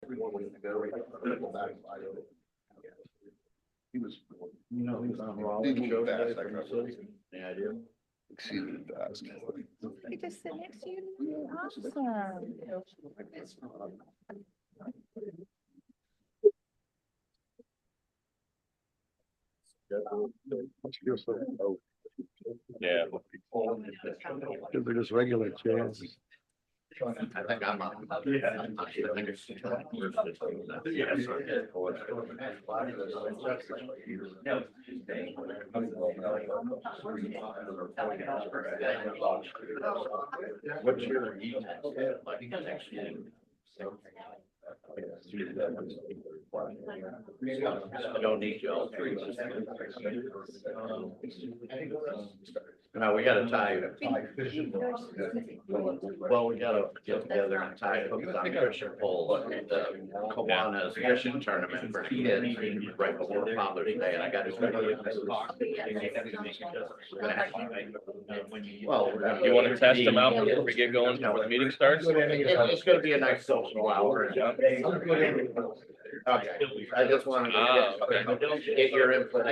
He was, he was on Raw. Yeah, I do. Exceeded fast. He just sit next to you. Awesome. Yeah. They're just regular chairs. I think I'm on. What's your I don't need you all three. No, we gotta tie. Well, we gotta get together and tie hooks on fishing poles at the Kiwanis fishing tournament for kids right before Father's Day, and I got to. Well, You want to test them out before we get going, before the meeting starts? It's gonna be a nice social hour. Okay, I just wanted to get your input.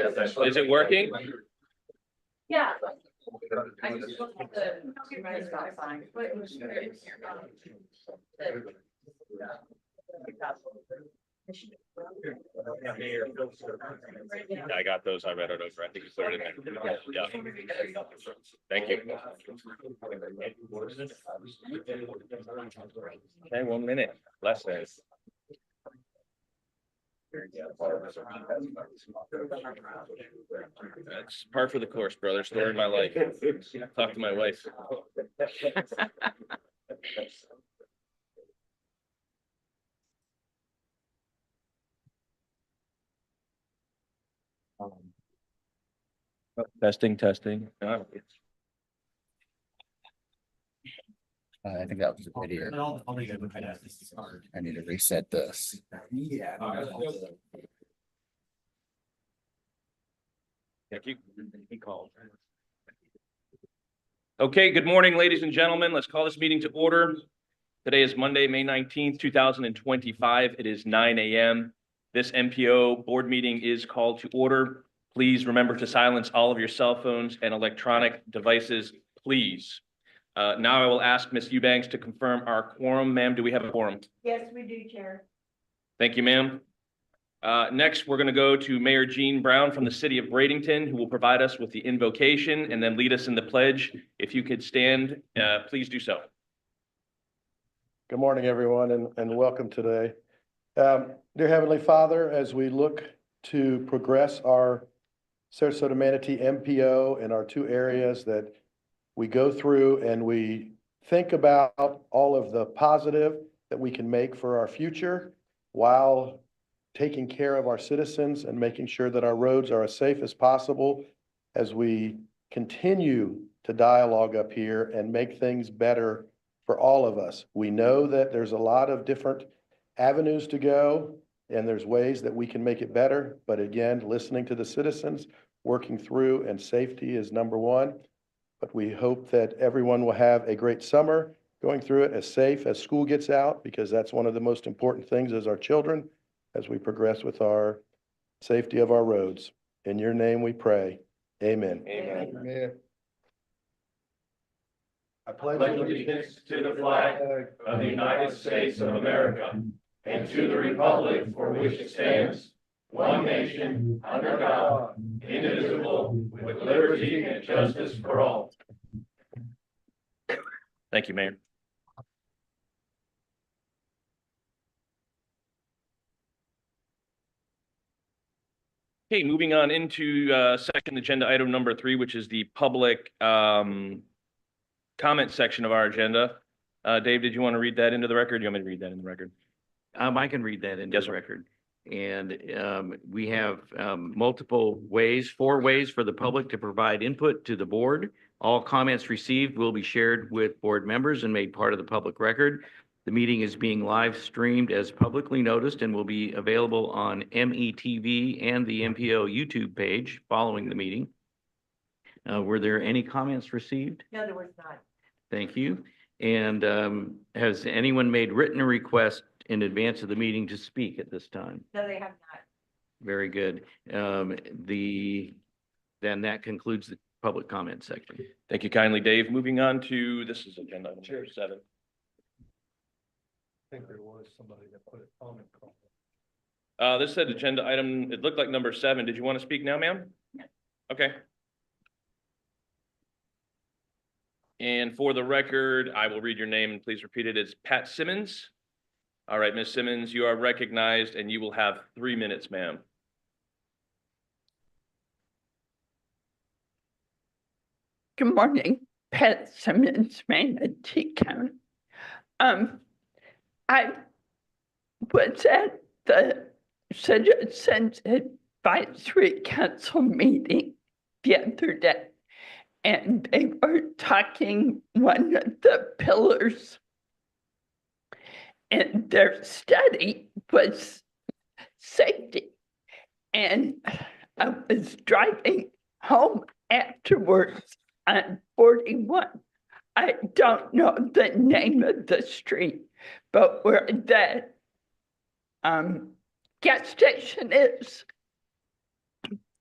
Is it working? Yeah. I just looked at the stop sign. Yeah, I got those. I read it over. I think you put it in there. Yeah. Thank you. Okay, 1 minute. Less than. That's par for the course, brother. Story of my life. Talk to my wife. Testing. I think that was a video. I need to reset this. He called. Okay, good morning, ladies and gentlemen. Let's call this meeting to order. Today is Monday, May 19th, 2025. It is 9 a.m. This MPO board meeting is called to order. Please remember to silence all of your cell phones and electronic devices, please. Now I will ask Ms. Eubanks to confirm our quorum. Ma'am, do we have a quorum? Yes, we do, Chair. Thank you, ma'am. Next, we're going to go to Mayor Jean Brown from the city of Bradenton, who will provide us with the invocation and then lead us in the pledge. If you could stand, please do so. Good morning, everyone, and welcome today. Dear Heavenly Father, as we look to progress our Sarasota Manatee MPO in our two areas that we go through and we think about all of the positive that we can make for our future while taking care of our citizens and making sure that our roads are as safe as possible as we continue to dialogue up here and make things better for all of us. We know that there's a lot of different avenues to go and there's ways that we can make it better. But again, listening to the citizens, working through, and safety is number one. But we hope that everyone will have a great summer going through it as safe as school gets out, because that's one of the most important things as our children, as we progress with our safety of our roads. In your name we pray. Amen. Amen. Amen. I pledge allegiance to the flag of the United States of America and to the republic for which it stands, one nation, under God, indivisible, with liberty and justice for all. Thank you, Mayor. Okay, moving on into second agenda item number 3, which is the public comment section of our agenda. Dave, did you want to read that into the record? Do you want me to read that in the record? I can read that into Yes, the sir. record. And we have multiple ways, 4 ways for the public to provide input to the board. All comments received will be shared with board members and made part of the public record. The meeting is being live streamed as publicly noticed and will be available on METV and the MPO YouTube page following the meeting. Were there any comments received? No, there was not. Thank you. And has anyone made written request in advance of the meeting to speak at this time? No, they have not. Very good. Then that concludes the public comment section. Thank you kindly, Dave. Moving on to, this is agenda item number 7. I think there was somebody that put a comment. This said agenda item, it looked like number 7. Did you want to speak now, ma'am? No. Okay. And for the record, I will read your name and please repeat it. It's Pat Simmons. All right, Ms. Simmons, you are recognized and you will have 3 minutes, ma'am. Good morning, Pat Simmons, Manatee County. I was at the Citizens Advisory Council meeting the other day, and they were talking one of the pillars in their study was safety. And I was driving home afterwards on 41. I don't know the name of the street, but where that gas station is,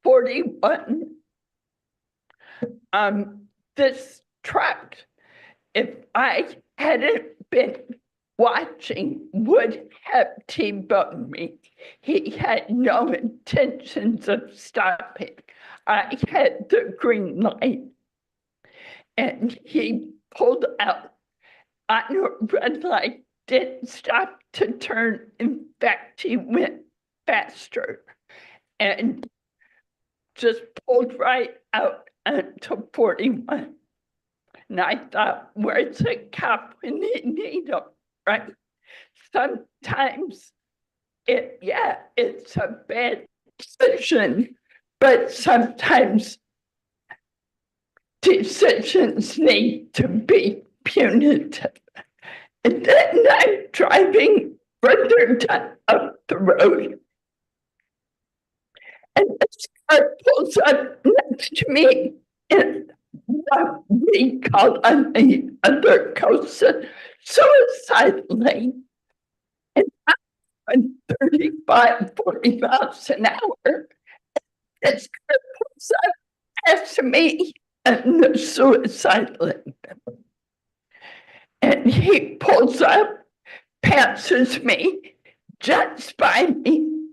41. This truck, if I hadn't been watching, would have T-boned me. He had no intentions of stopping. I had the green light, and he pulled out on a red light, didn't stop to turn. In fact, he went faster and just pulled right out onto 41. And I thought, where's the cop when they need him, right? Sometimes it's a bad decision, but sometimes decisions need to be punitive. And then I'm driving further down up the road, and this car pulls up next to me in what we call on the other coast a suicide lane. And I'm 35, 40 miles an hour. This car pulls up past me in the suicide lane. And he pulls up, passes me, jets by me,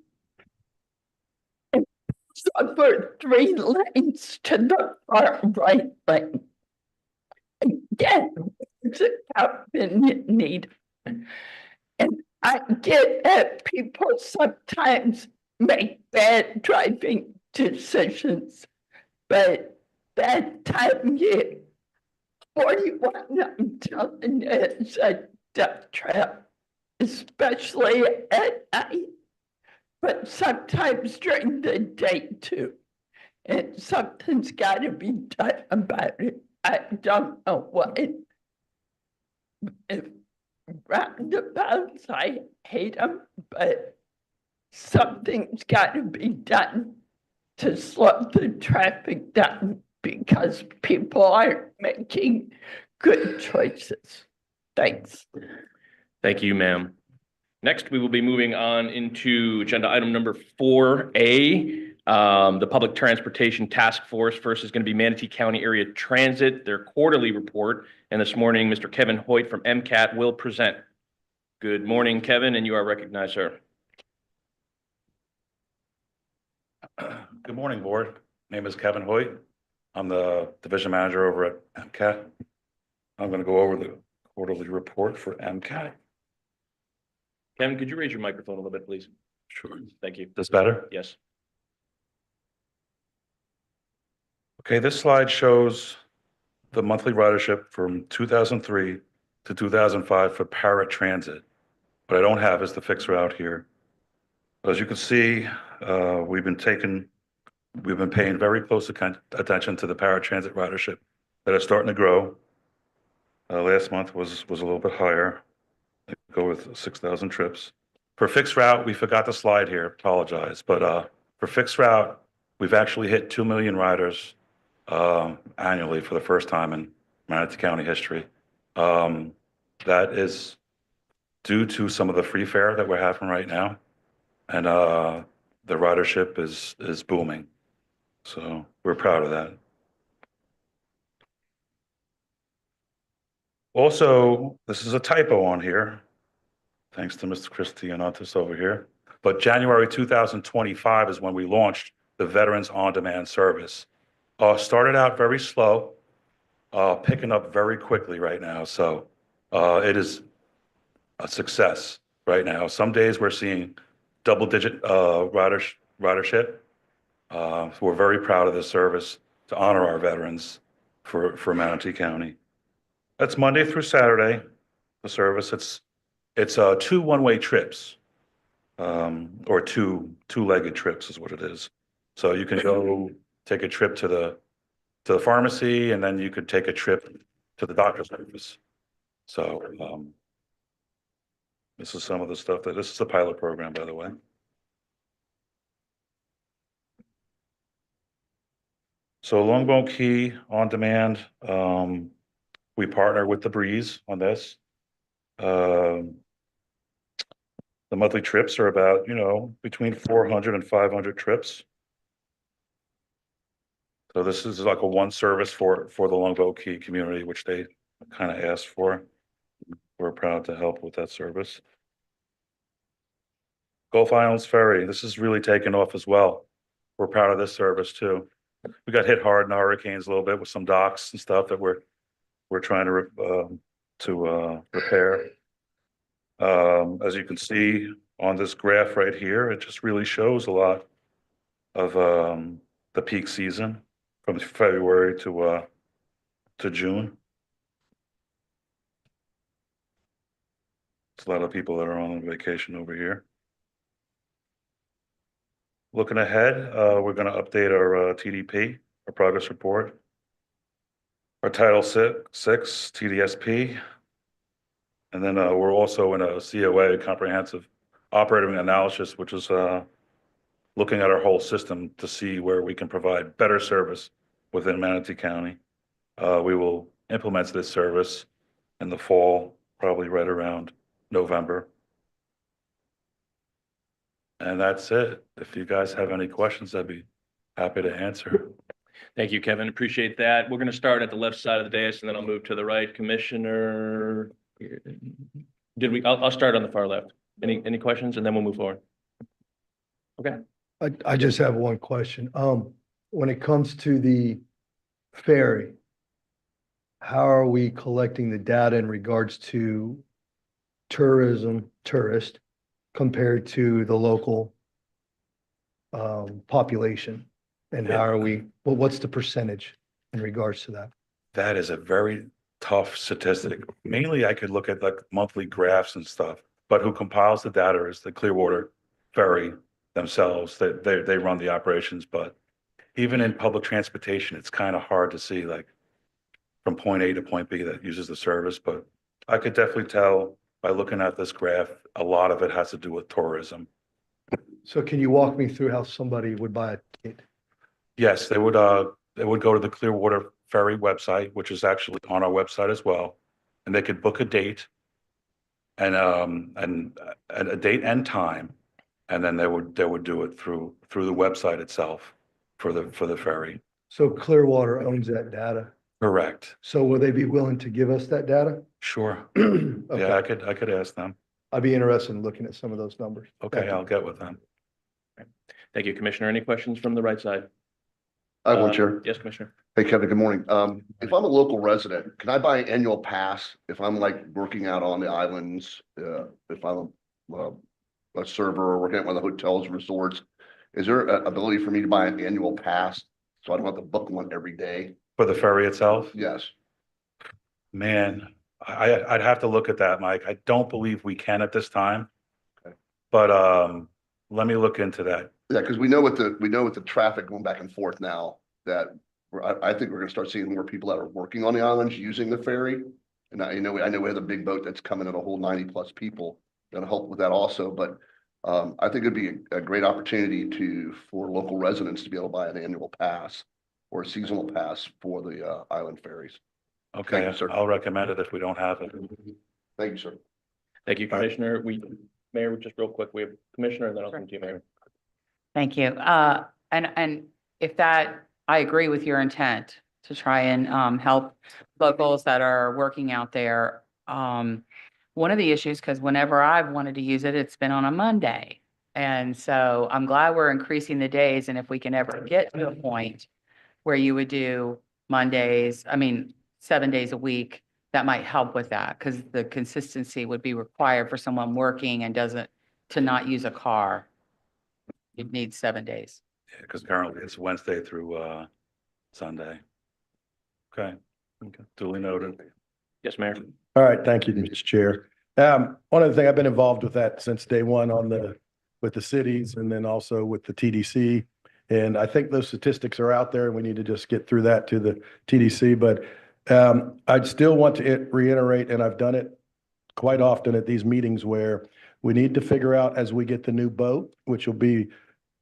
and pulls over 3 lanes to the far right lane. Again, it's a cop in need. And I get that people sometimes make bad driving decisions, but that time you 41, I'm telling you, it's a death trap, especially at night, but sometimes during the day too. And something's got to be done about it. I don't know what. If roundabouts, I hate them, but something's got to be done to slow the traffic down, because people aren't making good choices. Thanks. Thank you, ma'am. Next, we will be moving on into agenda item number 4A, the Public Transportation Task Force. First is going to be Manatee County Area Transit, their quarterly report. And this morning, Mr. Kevin Hoyt from MCAT will present. Good morning, Kevin, and you are recognized, sir. Good morning, board. Name is Kevin Hoyt. I'm the division manager over at MCAT. I'm going to go over the quarterly report for MCAT. Kevin, could you raise your microphone a little bit, please? Sure. Thank you. This better? Yes. Okay, this slide shows the monthly ridership from 2003 to 2005 for Parrot Transit. What I don't have is the fixed route here. But as you can see, we've been paying very close attention to the Parrot Transit ridership that is starting to grow. Last month was a little bit higher. Go with 6,000 trips. For fixed route, we forgot the slide here, apologize. But for fixed route, we've actually hit 2 million riders annually for the first time in Manatee County history. That is due to some of the free fare that we're having right now. And the ridership is booming. So we're proud of that. Also, this is a typo on here, thanks to Mr. Christie and Otis over here. But January 2025 is when we launched the Veterans On Demand service. Started out very slow, picking up very quickly right now. So it is a success right now. Some days we're seeing double-digit ridership. We're very proud of this service to honor our veterans for Manatee County. That's Monday through Saturday, the service. It's two one-way trips, or two-legged trips is what it is. So you can go take a trip to the pharmacy, and then you could take a trip to the doctor's office. So this is some of the stuff this is a pilot program, by the way. So Longboat Key On Demand, we partner with the Breeze on this. The monthly trips are about, between 400 and 500 trips. So this is like a one service for the Longboat Key community, which they kind of asked for. We're proud to help with that service. Gulf Islands Ferry, this is really taken off as well. We're proud of this service too. We got hit hard in the hurricanes a little bit with some docks and stuff that we're trying to repair. As you can see on this graph right here, it just really shows a lot of the peak season from February to June. It's a lot of people that are on vacation over here. Looking ahead, we're going to update our TDP, our progress report, our Title VI TDSP, and then we're also in a COA, comprehensive operating analysis, which is looking at our whole system to see where we can provide better service within Manatee County. We will implement this service in the fall, probably right around November. And that's it. If you guys have any questions, I'd be happy to answer. Thank you, Kevin. Appreciate that. We're going to start at the left side of the dais and then I'll move to the right. Commissioner, I'll start on the far left. Any questions? And then we'll move forward. Okay. I just have one question. When it comes to the ferry, how are we collecting the data in regards to tourist compared to the local population? And how are we, what's the percentage in regards to that? That is a very tough statistic. Mainly I could look at like monthly graphs and stuff, but who compiles the data is the Clearwater Ferry themselves. They run the operations, but even in public transportation, it's kind of hard to see like from point A to point B that uses the service. But I could definitely tell by looking at this graph, a lot of it has to do with tourism. So can you walk me through how somebody would buy a ticket? Yes, they would go to the Clearwater Ferry website, which is actually on our website as well, and they could book a date and a date and time, and then they would do it through the website itself for the ferry. So Clearwater owns that data. Correct. So will they be willing to give us that data? Sure. Okay. Yeah, I could ask them. I'd be interested in looking at some of those numbers. Okay, I'll get with them. Thank you, Commissioner. Any questions from the right side? I have one, Chair. Yes, Commissioner. Hey, Kevin, good morning. If I'm a local resident, can I buy an annual pass if I'm like working out on the islands? If I'm a server or working at one of the hotels, resorts, is there an ability for me to buy an annual pass so I don't have to book one every day? For the ferry itself? Yes. Man, I'd have to look at that, Mike. I don't believe we can at this time. Okay. But let me look into that. Yeah, because we know with the traffic going back and forth now that I think we're going to start seeing more people that are working on the islands using the ferry. And I know we have a big boat that's coming in a whole 90+ people that'll help with that also. But I think it'd be a great opportunity for local residents to be able to buy an annual pass or a seasonal pass for the island ferries. Okay, Thank you, sir. I'll recommend it if we don't have it. Thank you, sir. Thank you, Commissioner. Mayor, just real quick, we have Commissioner and then I'll come to you, Mayor. Thank you. And if that, I agree with your intent to try and help locals that are working out there. One of the issues, because whenever I've wanted to use it, it's been on a Monday. And so I'm glad we're increasing the days, and if we can ever get to a point where you would do Mondays, 7 days a week, that might help with that, because the consistency would be required for someone working and to not use a car. You'd need 7 days. Yeah, because currently it's Wednesday through Sunday. Okay, duly noted. Yes, Mayor. All right, thank you, Mr. Chair. One other thing, I've been involved with that since day one with the cities and then also with the TDC. And I think those statistics are out there and we need to just get through that to the TDC. But I'd still want to reiterate, and I've done it quite often at these meetings, where we need to figure out as we get the new boat, which will be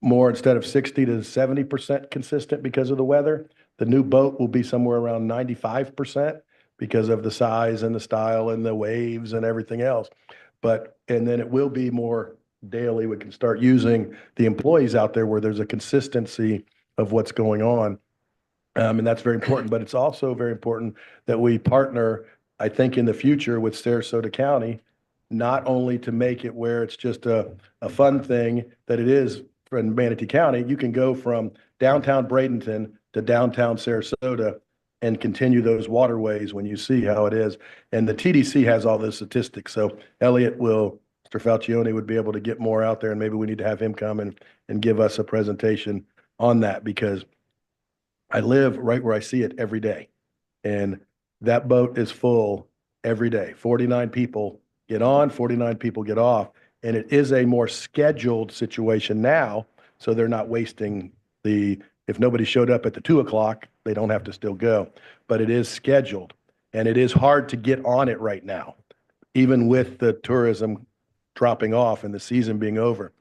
more, instead of 60 to 70% consistent because of the weather, the new boat will be somewhere around 95% because of the size and the style and the waves and everything else. And then it will be more daily. We can start using the employees out there where there's a consistency of what's going on. And that's very important, but it's also very important that we partner, I think, in the future with Sarasota County, not only to make it where it's just a fun thing that it is for Manatee County. You can go from downtown Bradenton to downtown Sarasota and continue those waterways when you see how it is. And the TDC has all those statistics. So Mr. Falcione would be able to get more out there, and maybe we need to have him come and give us a presentation on that, because I live right where I see it every day. And that boat is full every day. 49 people get on, 49 people get off. And it is a more scheduled situation now. So they're not wasting if nobody showed up at the 2 o'clock, they don't have to still go. But it is scheduled, and it is hard to get on it right now, even with the tourism dropping off and the season being over.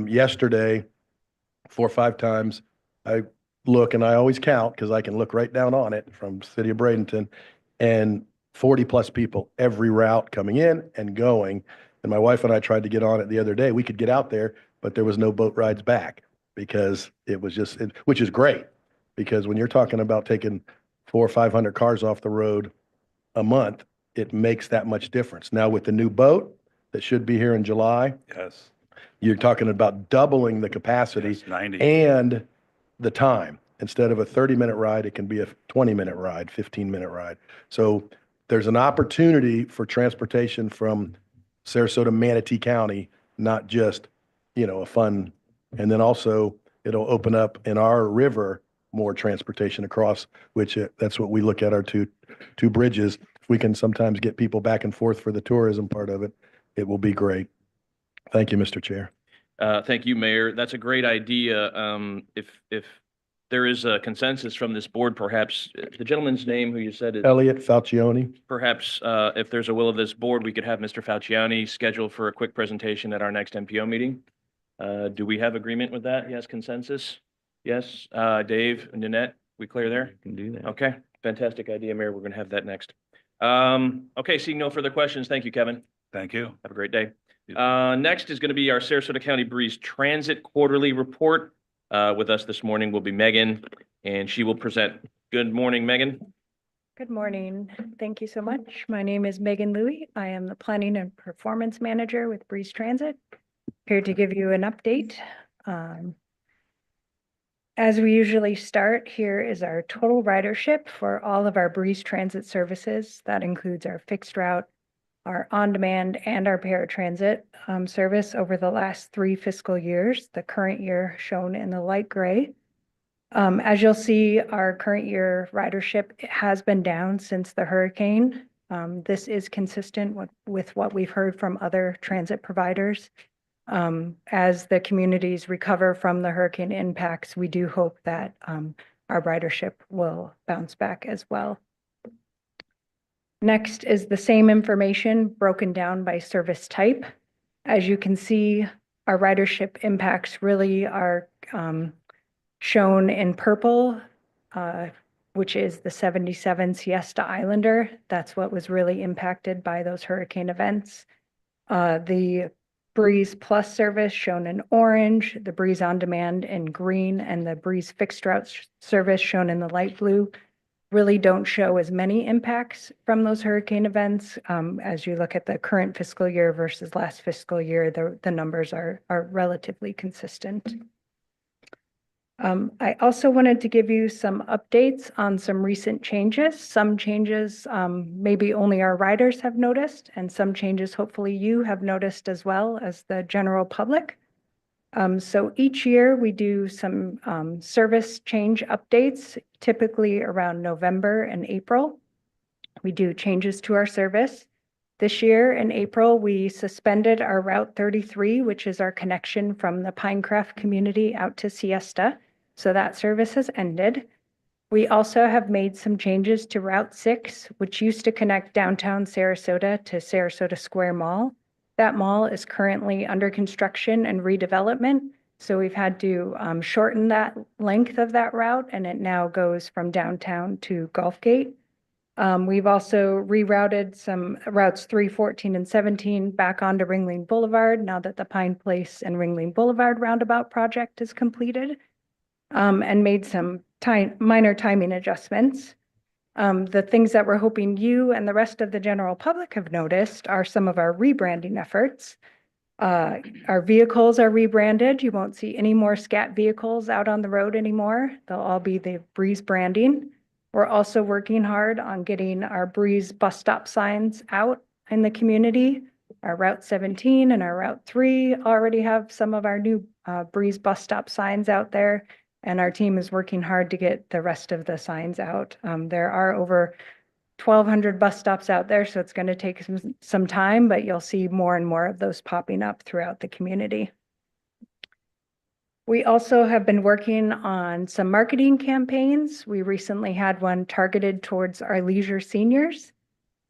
Yesterday, 4 or 5 times, I look, and I always count because I can look right down on it from city of Bradenton, and 40 plus people every route coming in and going. And my wife and I tried to get on it the other day. We could get out there, but there was no boat rides back because it was just, which is great, because when you're talking about taking 400 or 500 cars off the road a month, it makes that much difference. Now with the new boat that should be here in July, Yes, you're talking about doubling the capacity yes, 90. and the time. Instead of a 30-minute ride, it can be a 20-minute ride, 15-minute ride. So there's an opportunity for transportation from Sarasota, Manatee County, not just, a fun. And then also it'll open up in our river more transportation across, which that's what we look at, our two bridges. If we can sometimes get people back and forth for the tourism part of it, it will be great. Thank you, Mr. Chair. Thank you, Mayor. That's a great idea. If there is a consensus from this board, perhaps the gentleman's name who you said is Elliot Falcione. Perhaps if there's a will of this board, we could have Mr. Falcione scheduled for a quick presentation at our next MPO meeting. Do we have agreement with that? Yes, consensus? Yes. Dave and Nanette, we clear there? Can do that. Okay, fantastic idea, Mayor. We're going to have that next. Okay, seeing no further questions. Thank you, Kevin. Thank you. Have a great day. Next is going to be our Sarasota County Breeze Transit Quarterly Report. With us this morning will be Megan, and she will present. Good morning, Megan. Good morning. Thank you so much. My name is Megan Louie. I am the Planning and Performance Manager with Breeze Transit. Here to give you an update. As we usually start, here is our total ridership for all of our Breeze Transit services. That includes our fixed route, our on-demand, and our paratransit service over the last 3 fiscal years, the current year shown in the light gray. As you'll see, our current year ridership has been down since the hurricane. This is consistent with what we've heard from other transit providers. As the communities recover from the hurricane impacts, we do hope that our ridership will bounce back as well. Next is the same information broken down by service type. As you can see, our ridership impacts really are shown in purple, which is the 77 Siesta Islander. That's what was really impacted by those hurricane events. The Breeze Plus service shown in orange, the Breeze On Demand in green, and the Breeze Fixed Route service shown in the light blue really don't show as many impacts from those hurricane events. As you look at the current fiscal year versus last fiscal year, the numbers are relatively consistent. I also wanted to give you some updates on some recent changes. Some changes maybe only our riders have noticed, and some changes hopefully you have noticed as well as the general public. So each year we do some service change updates, typically around November and April. We do changes to our service. This year in April, we suspended our Route 33, which is our connection from the Pinecraft community out to Siesta. So that service has ended. We also have made some changes to Route 6, which used to connect downtown Sarasota to Sarasota Square Mall. That mall is currently under construction and redevelopment. So we've had to shorten that length of that route, and it now goes from downtown to Gulfgate. We've also rerouted some routes 3, 14, and 17 back onto Ringling Boulevard now that the Pine Place and Ringling Boulevard roundabout project is completed, and made some minor timing adjustments. The things that we're hoping you and the rest of the general public have noticed are some of our rebranding efforts. Our vehicles are rebranded. You won't see any more SCAT vehicles out on the road anymore. They'll all be the Breeze branding. We're also working hard on getting our Breeze bus stop signs out in the community. Our Route 17 and our Route 3 already have some of our new Breeze bus stop signs out there, and our team is working hard to get the rest of the signs out. There are over 1,200 bus stops out there, so it's going to take some time, but you'll see more and more of those popping up throughout the community. We also have been working on some marketing campaigns. We recently had one targeted towards our leisure seniors.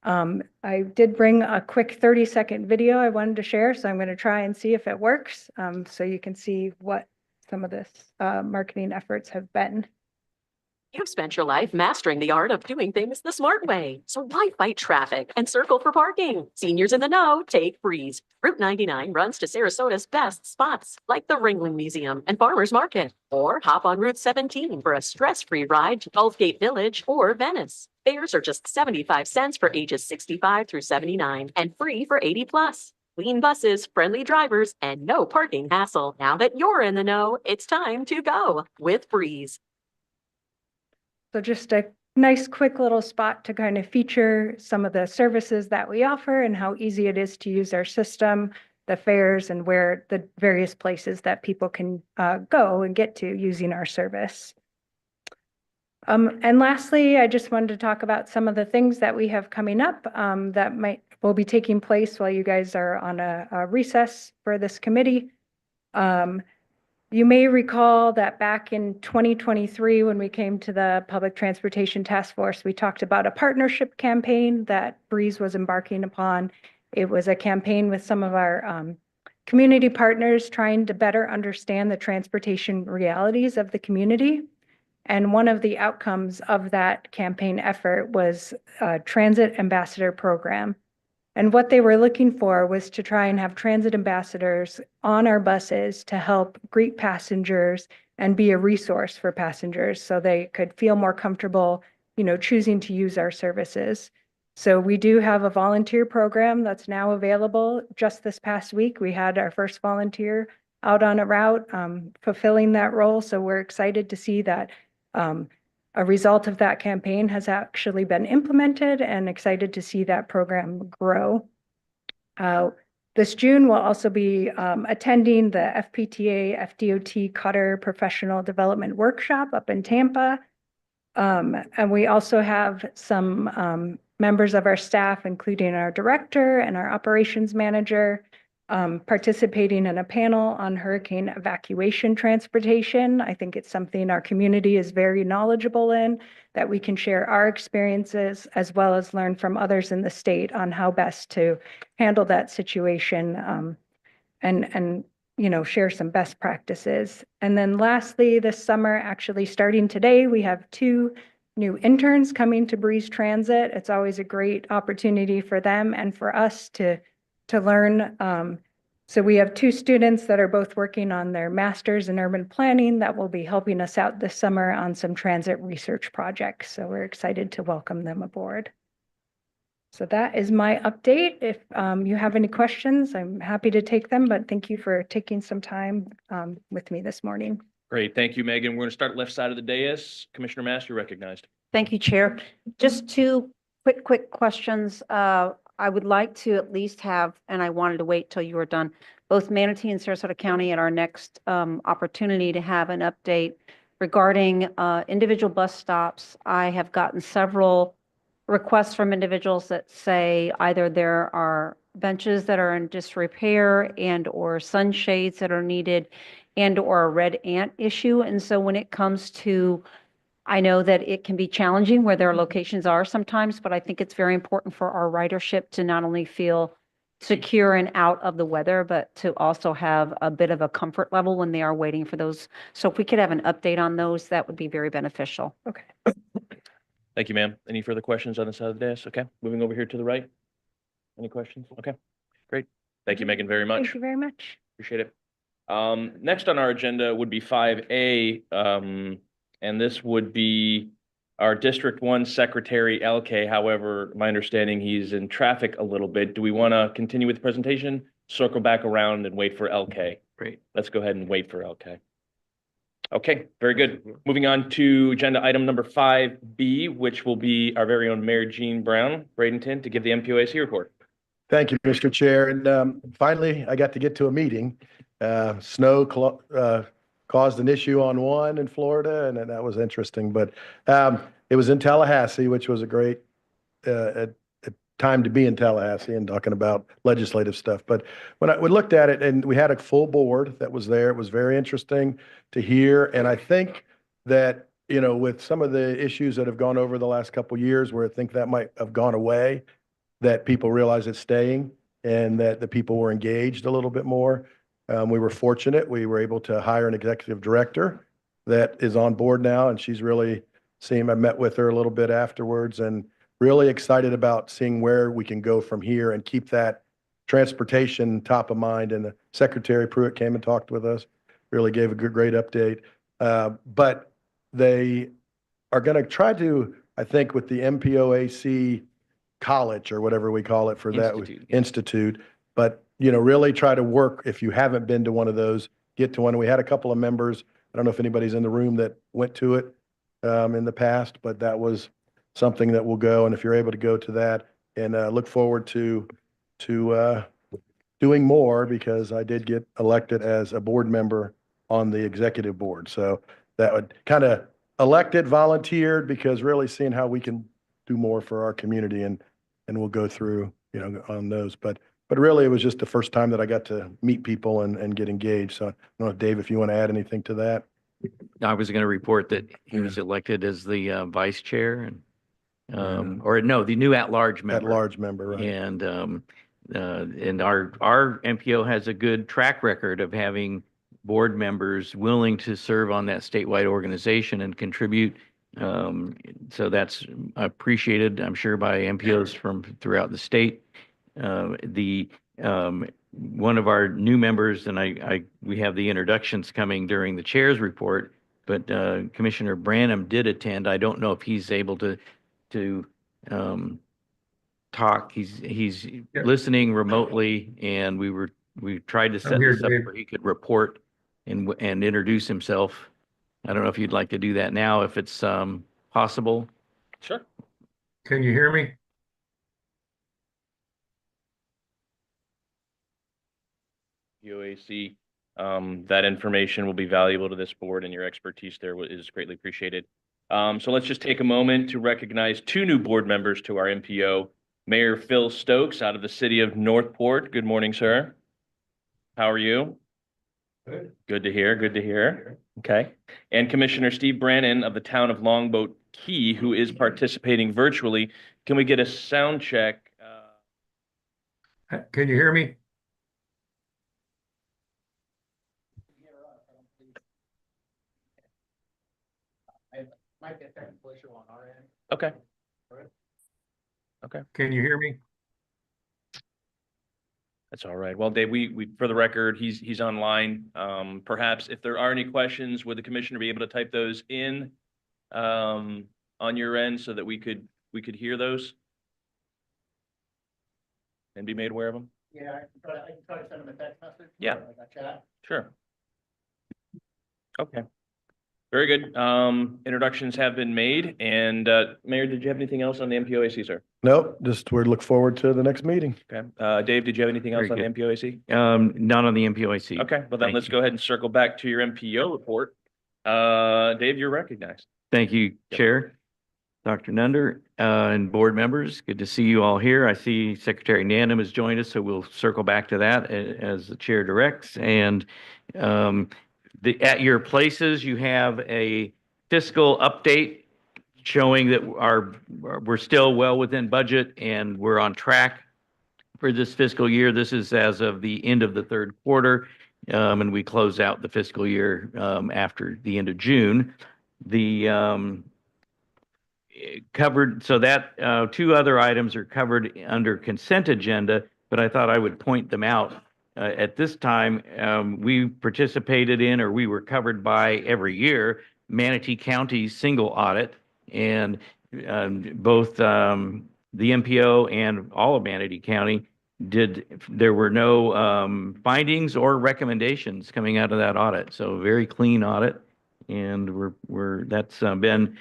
I did bring a quick 30-second video I wanted to share, so I'm going to try and see if it works, so you can see what some of this marketing efforts have been. You've spent your life mastering the art of doing things the smart way. So why fight traffic and circle for parking? Seniors in the know, take Breeze. Route 99 runs to Sarasota's best spots, like the Ringling Museum and Farmers Market. Or hop on Route 17 for a stress-free ride to Gulfgate Village or Venice. Fares are just 75 cents for ages 65 through 79 and free for 80 plus. Clean buses, friendly drivers, and no parking hassle. Now that you're in the know, it's time to go with Breeze. So just a nice quick little spot to kind of feature some of the services that we offer and how easy it is to use our system, the fares, and where the various places that people can go and get to using our service. And lastly, I just wanted to talk about some of the things that we have coming up that will be taking place while you guys are on a recess for this committee. You may recall that back in 2023, when we came to the Public Transportation Task Force, we talked about a partnership campaign that Breeze was embarking upon. It was a campaign with some of our community partners trying to better understand the transportation realities of the community. And one of the outcomes of that campaign effort was a Transit Ambassador Program. And what they were looking for was to try and have transit ambassadors on our buses to help greet passengers and be a resource for passengers so they could feel more comfortable, choosing to use our services. So we do have a volunteer program that's now available. Just this past week, we had our first volunteer out on a route fulfilling that role. So we're excited to see that a result of that campaign has actually been implemented, and excited to see that program grow. This June, we'll also be attending the FPTA FDOT Cutter Professional Development Workshop up in Tampa. And we also have some members of our staff, including our director and our operations manager, participating in a panel on hurricane evacuation transportation. I think it's something our community is very knowledgeable in, that we can share our experiences as well as learn from others in the state on how best to handle that situation, and share some best practices. And then lastly, this summer, actually starting today, we have 2 new interns coming to Breeze Transit. It's always a great opportunity for them and for us to to learn. So we have 2 students that are both working on their masters in urban planning that will be helping us out this summer on some transit research projects. So we're excited to welcome them aboard. So that is my update. If you have any questions, I'm happy to take them, but thank you for taking some time with me this morning. Great. Thank you, Megan. We're going to start left side of the dais. Commissioner Master, you're recognized. Thank you, Chair. Just 2 quick questions. I would like to at least have, and I wanted to wait till you were done, both Manatee and Sarasota County at our next opportunity to have an update regarding individual bus stops. I have gotten several requests from individuals that say either there are benches that are in disrepair and or sunshades that are needed and or a red ant issue. And so when it comes to, I know that it can be challenging where their locations are sometimes, but I think it's very important for our ridership to not only feel secure and out of the weather, but to also have a bit of a comfort level when they are waiting for those. So if we could have an update on those, that would be very beneficial. Okay. Thank you, ma'am. Any further questions on this side of the dais? Okay, moving over here to the right. Any questions? Okay, great. Thank you, Megan, very much. Thank you very much. Appreciate it. Next on our agenda would be 5A, and this would be our District 1 Secretary, LK. However, my understanding he's in traffic a little bit. Do we want to continue with the presentation, circle back around and wait for LK? Great. Let's go ahead and wait for LK. Okay, very good. Moving on to agenda item number 5B, which will be our very own Mayor Gene Brown, Bradenton, to give the MPOAC report. Thank you, Mr. Chair. And finally, I got to get to a meeting. Snow caused an issue on one in Florida, and that was interesting. But it was in Tallahassee, which was a great time to be in Tallahassee and talking about legislative stuff. But when we looked at it, and we had a full board that was there, it was very interesting to hear. And I think that, you know, with some of the issues that have gone over the last couple of years, where I think that might have gone away, that people realize it's staying and that the people were engaged a little bit more. We were fortunate. We were able to hire an executive director that is on board now, and she's really I met with her a little bit afterwards, and really excited about seeing where we can go from here and keep that transportation top of mind. And Secretary Pruitt came and talked with us, really gave a great update. But they are going to try to, I think, with the MPOAC college or whatever we call it for that institute, but you know, really try to work. If you haven't been to one of those, get to one. We had a couple of members. I don't know if anybody's in the room that went to it in the past, but that was something that will go. And if you're able to go to that, and look forward to doing more, because I did get elected as a board member on the executive board. So that would kind of elected, volunteered, because really seeing how we can do more for our community, and we'll go through, you know, on those. But really, it was just the first time that I got to meet people and get engaged. So I don't know, Dave, if you want to add anything to that. I was going to report that he was elected as the vice chair, and or no, the new at-large member. At-large member, right. And our MPO has a good track record of having board members willing to serve on that statewide organization and contribute. So that's appreciated, I'm sure, by MPOs from throughout the state. One of our new members, and we have the introductions coming during the chair's report, but Commissioner Branham did attend. I don't know if he's able to talk. He's listening remotely, and we tried to set this up where he could report and introduce himself. I don't know if you'd like to do that now, if it's possible. Sure. Can you hear me? UAC, that information will be valuable to this board, and your expertise there is greatly appreciated. So let's just take a moment to recognize 2 new board members to our MPO. Mayor Phil Stokes out of the city of Northport. Good morning, sir. How are you? Good. Good to hear. Good to hear. Okay. And Commissioner Steve Brannon of the town of Longboat Key, who is participating virtually. Can we get a sound check? Can you hear me? Might get technical issue on our end. Okay. Okay. Can you hear me? That's all right. Well, Dave, for the record, he's online. Perhaps if there are any questions, would the commissioner be able to type those in on your end so that we could hear those and be made aware of them? Yeah, I can try to send them a text message. Yeah. Like a chat. Sure. Okay. Very good. Introductions have been made. And Mayor, did you have anything else on the MPOAC, sir? Nope, just we look forward to the next meeting. Okay. Dave, did you have anything else Very on the MPOAC? Not on the MPOIC. Okay, well then Thank let's you. go ahead and circle back to your MPO report. Dave, you're recognized. Thank you, Yep. Chair, Dr. Nunder, and board members. Good to see you all here. I see Secretary Nandum has joined us, so we'll circle back to that as the chair directs. And at your places, you have a fiscal update showing that we're still well within budget and we're on track for this fiscal year. This is as of the end of the third quarter, and we close out the fiscal year after the end of June. The covered, so that two other items are covered under consent agenda, but I thought I would point them out. At this time, we participated in, or we were covered by every year, Manatee County's single audit, and both the MPO and all of Manatee County there were no findings or recommendations coming out of that audit. So very clean audit, and that's been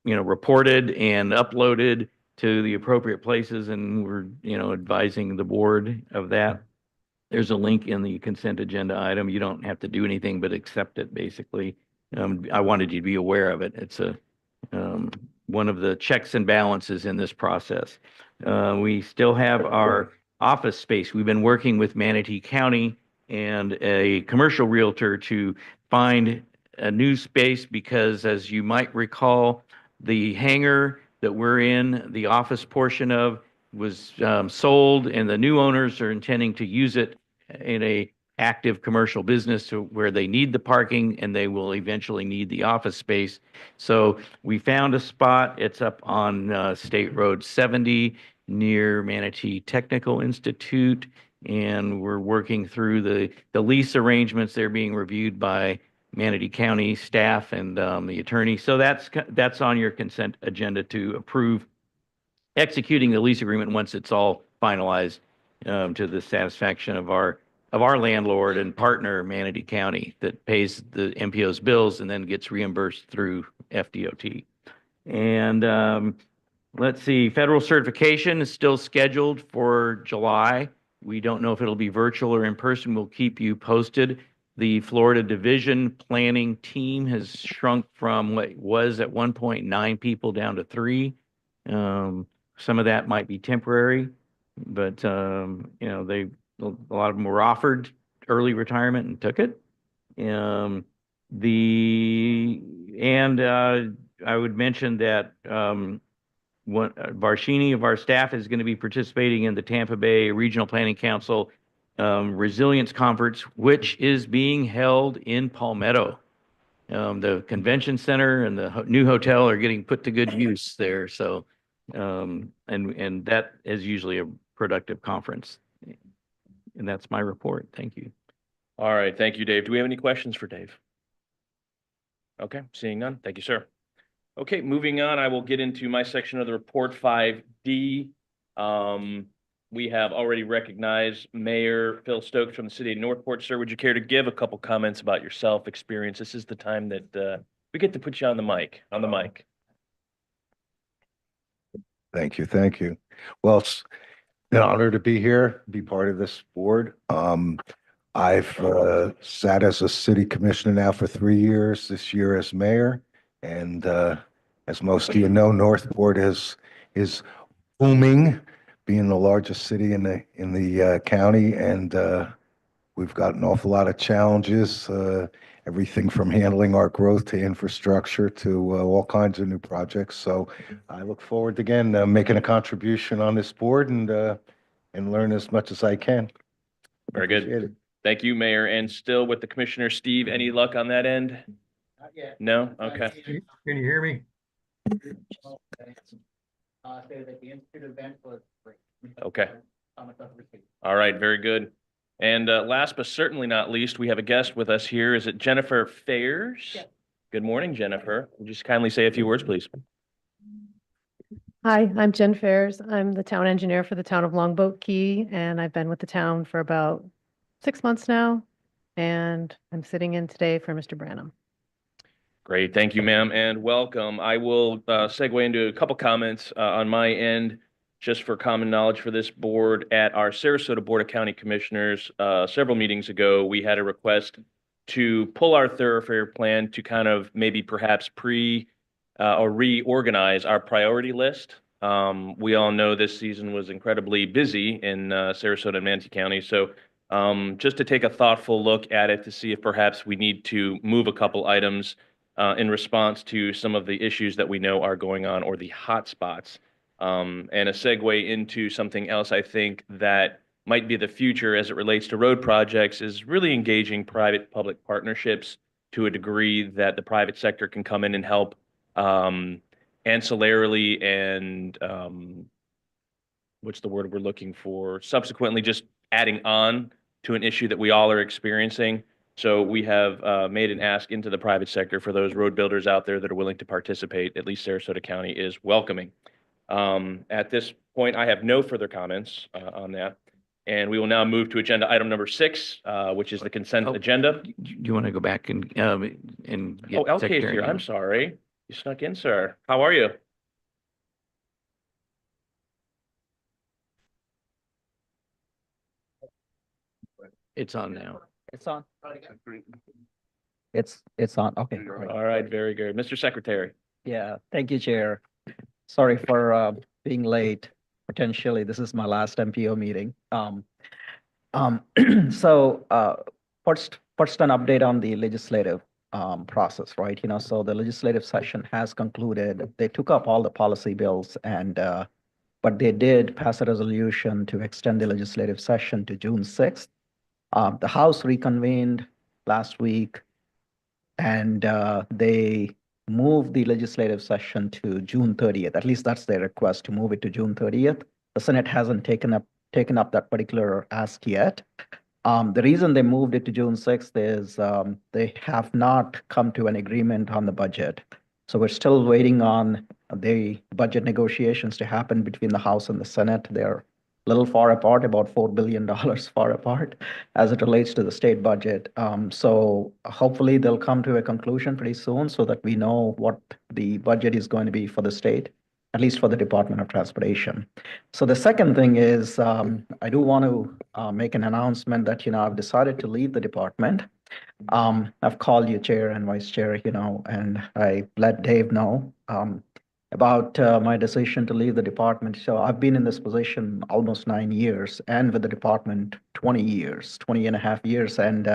reported and uploaded to the appropriate places, and we're advising the board of that. There's a link in the consent agenda item. You don't have to do anything but accept it, basically. I wanted you to be aware of it. It's one of the checks and balances in this process. We still have our office space. We've been working with Manatee County and a commercial realtor to find a new space because, as you might recall, the hangar that we're in, the office portion of, was sold, and the new owners are intending to use it in a active commercial business to where they need the parking and they will eventually need the office space. So we found a spot. It's up on State Road 70 near Manatee Technical Institute, and we're working through the lease arrangements. They're being reviewed by Manatee County staff and the attorney. So that's on your consent agenda to approve executing the lease agreement once it's all finalized to the satisfaction of our landlord and partner, Manatee County, that pays the MPO's bills and then gets reimbursed through FDOT. And let's see, federal certification is still scheduled for July. We don't know if it'll be virtual or in person. We'll keep you posted. The Florida Division Planning Team has shrunk from what was at 1.9 people down to 3. Some of that might be temporary, but a lot of them were offered early retirement and took it. I would mention that Varshini of our staff is going to be participating in the Tampa Bay Regional Planning Council Resilience Conference, which is being held in Palmetto. The convention center and the new hotel are getting put to good use there. So, and that is usually a productive conference. And that's my report. Thank you. All right. Thank you, Dave. Do we have any questions for Dave? Okay. Seeing none. Thank you, sir. Okay. Moving on, I will get into my section of the report 5D. We have already recognized Mayor Phil Stokes from the city of Northport. Sir, would you care to give a couple comments about yourself, experience? This is the time that we get to put you on the mic. Thank you. Thank you. Well, it's an honor to be here, be part of this board. I've sat as a city commissioner now for 3 years, this year as mayor. And as most of you know, Northport is booming, being the largest city in the county. And we've got an awful lot of challenges, everything from handling our growth to infrastructure to all kinds of new projects. So I look forward to, again, making a contribution on this board and learn as much as I can. Very good. Thank you, Mayor. And still with the Commissioner, Steve, any luck on that end? Not yet. No? Okay. Can you hear me? Say that the Institute event was great. Okay. All right, very good. And last but certainly not least, we have a guest with us here. Is it Jennifer Fayers? Yes. Good morning, Jennifer. Would you just kindly say a few words, please? Hi, I'm Jen Fairs. I'm the town engineer for the town of Longboat Key, and I've been with the town for about 6 months now. And I'm sitting in today for Mr. Branham. Great, thank you, ma'am, and welcome. I will segue into a couple comments on my end, just for common knowledge for this board. At our Sarasota Board of County Commissioners, several meetings ago, we had a request to pull our thoroughfare plan to kind of maybe perhaps or reorganize our priority list. We all know this season was incredibly busy in Sarasota and Manatee County, so just to take a thoughtful look at it to see if perhaps we need to move a couple items in response to some of the issues that we know are going on, or the hot spots. And a segue into something else I think that might be the future as it relates to road projects is really engaging private-public partnerships to a degree that the private sector can come in and help ancillarily and what's the word we're looking for? Subsequently, just adding on to an issue that we all are experiencing. So we have made an ask into the private sector for those road builders out there that are willing to participate. At least Sarasota County is welcoming. At this point, I have no further comments on that. And we will now move to agenda item number 6, which is the consent agenda. Do you want to go back and get Oh, LK is Secretary? here. I'm sorry. You snuck in, sir. How are you? It's on now. It's on. It's on. Okay. All right, very good. Mr. Secretary. Yeah, thank you, Chair. Sorry for being late. Potentially, this is my last MPO meeting. So first an update on the legislative process, right? So the legislative session has concluded. They took up all the policy bills, and but they did pass a resolution to extend the legislative session to June 6th. The House reconvened last week, and they moved the legislative session to June 30th. At least that's their request, to move it to June 30th. The Senate hasn't taken up that particular ask yet. The reason they moved it to June 6th is they have not come to an agreement on the budget. So we're still waiting on the budget negotiations to happen between the House and the Senate. They're a little far apart, about $4 billion far apart as it relates to the state budget. So hopefully they'll come to a conclusion pretty soon so that we know what the budget is going to be for the state, at least for the Department of Transportation. So the second thing is, I do want to make an announcement that, I've decided to leave the department. I've called you, Chair and Vice Chair, and I let Dave know about my decision to leave the department. So I've been in this position almost 9 years, and with the department 20 and a half years. And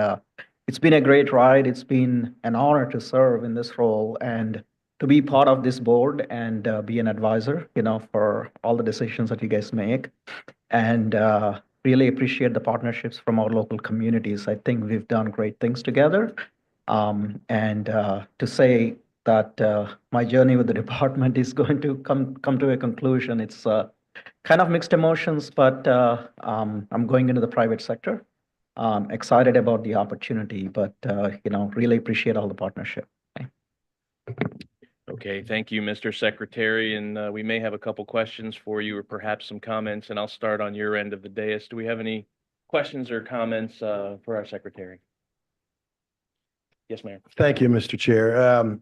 it's been a great ride. It's been an honor to serve in this role and to be part of this board and be an advisor, for all the decisions that you guys make. And really appreciate the partnerships from our local communities. I think we've done great things together. And to say that my journey with the department is going to come to a conclusion, it's kind of mixed emotions, but I'm going into the private sector. Excited about the opportunity, but really appreciate all the partnership. Okay, thank you, Mr. Secretary, and we may have a couple questions for you or perhaps some comments, and I'll start on your end of the dais. Do we have any questions or comments for our secretary? Yes, ma'am. Thank you, Mr. Chair.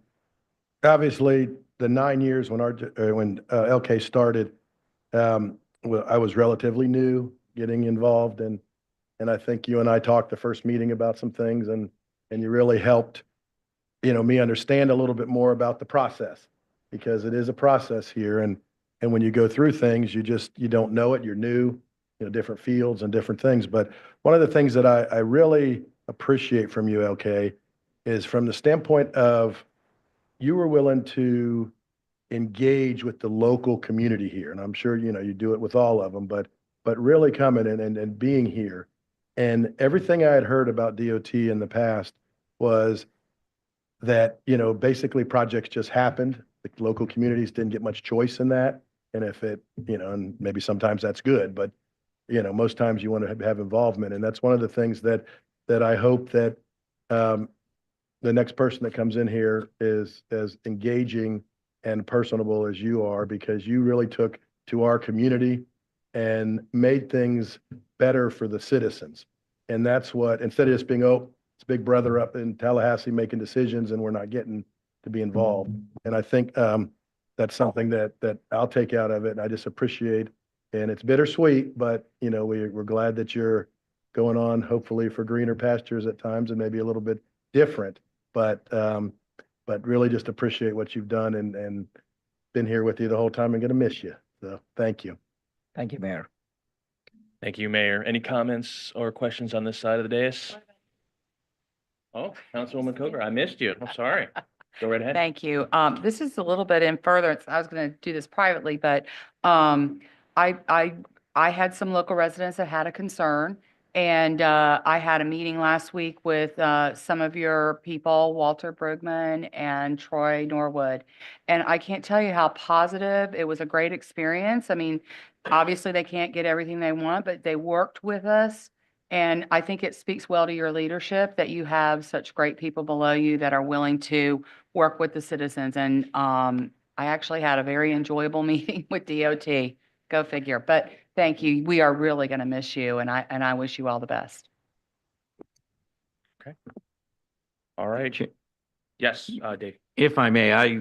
Obviously, the 9 years when LK started, well, I was relatively new getting involved, and I think you and I talked the first meeting about some things, and you really helped, me understand a little bit more about the process, because it is a process here, and when you go through things, you don't know it, you're new, different fields and different things. But one of the things that I really appreciate from you, LK, is from the standpoint of you were willing to engage with the local community here. And I'm sure, you do it with all of them, but really coming and being here. And everything I had heard about DOT in the past was that, basically projects just happened. The local communities didn't get much choice in that. And if it, and maybe sometimes that's good, but most times you want to have involvement. And that's one of the things that I hope that the next person that comes in here is as engaging and personable as you are, because you really took to our community and made things better for the citizens. And that's what, instead of just being, oh, it's Big Brother up in Tallahassee making decisions and we're not getting to be involved. And I think that's something that I'll take out of it. And I just appreciate, and it's bittersweet, but we're glad that you're going on, hopefully for greener pastures at times and maybe a little bit different, but really just appreciate what you've done and been here with you the whole time and gonna miss you. So thank you. Thank you, Mayor. Thank you, Mayor. Any comments or questions on this side of the dais? Oh, Councilwoman Coker, I missed you. I'm sorry. Go right ahead. Thank you. This is a little bit in furtherance. I was going to do this privately, but I had some local residents that had a concern, and I had a meeting last week with some of your people, Walter Brugman and Troy Norwood, and I can't tell you how positive. It was a great experience. I mean, obviously they can't get everything they want, but they worked with us. And I think it speaks well to your leadership that you have such great people below you that are willing to work with the citizens. And I actually had a very enjoyable meeting with DOT. Go figure. But thank you. We are really going to miss you, and I wish you all the best. Okay. All right. Yes, Dave. If I may, I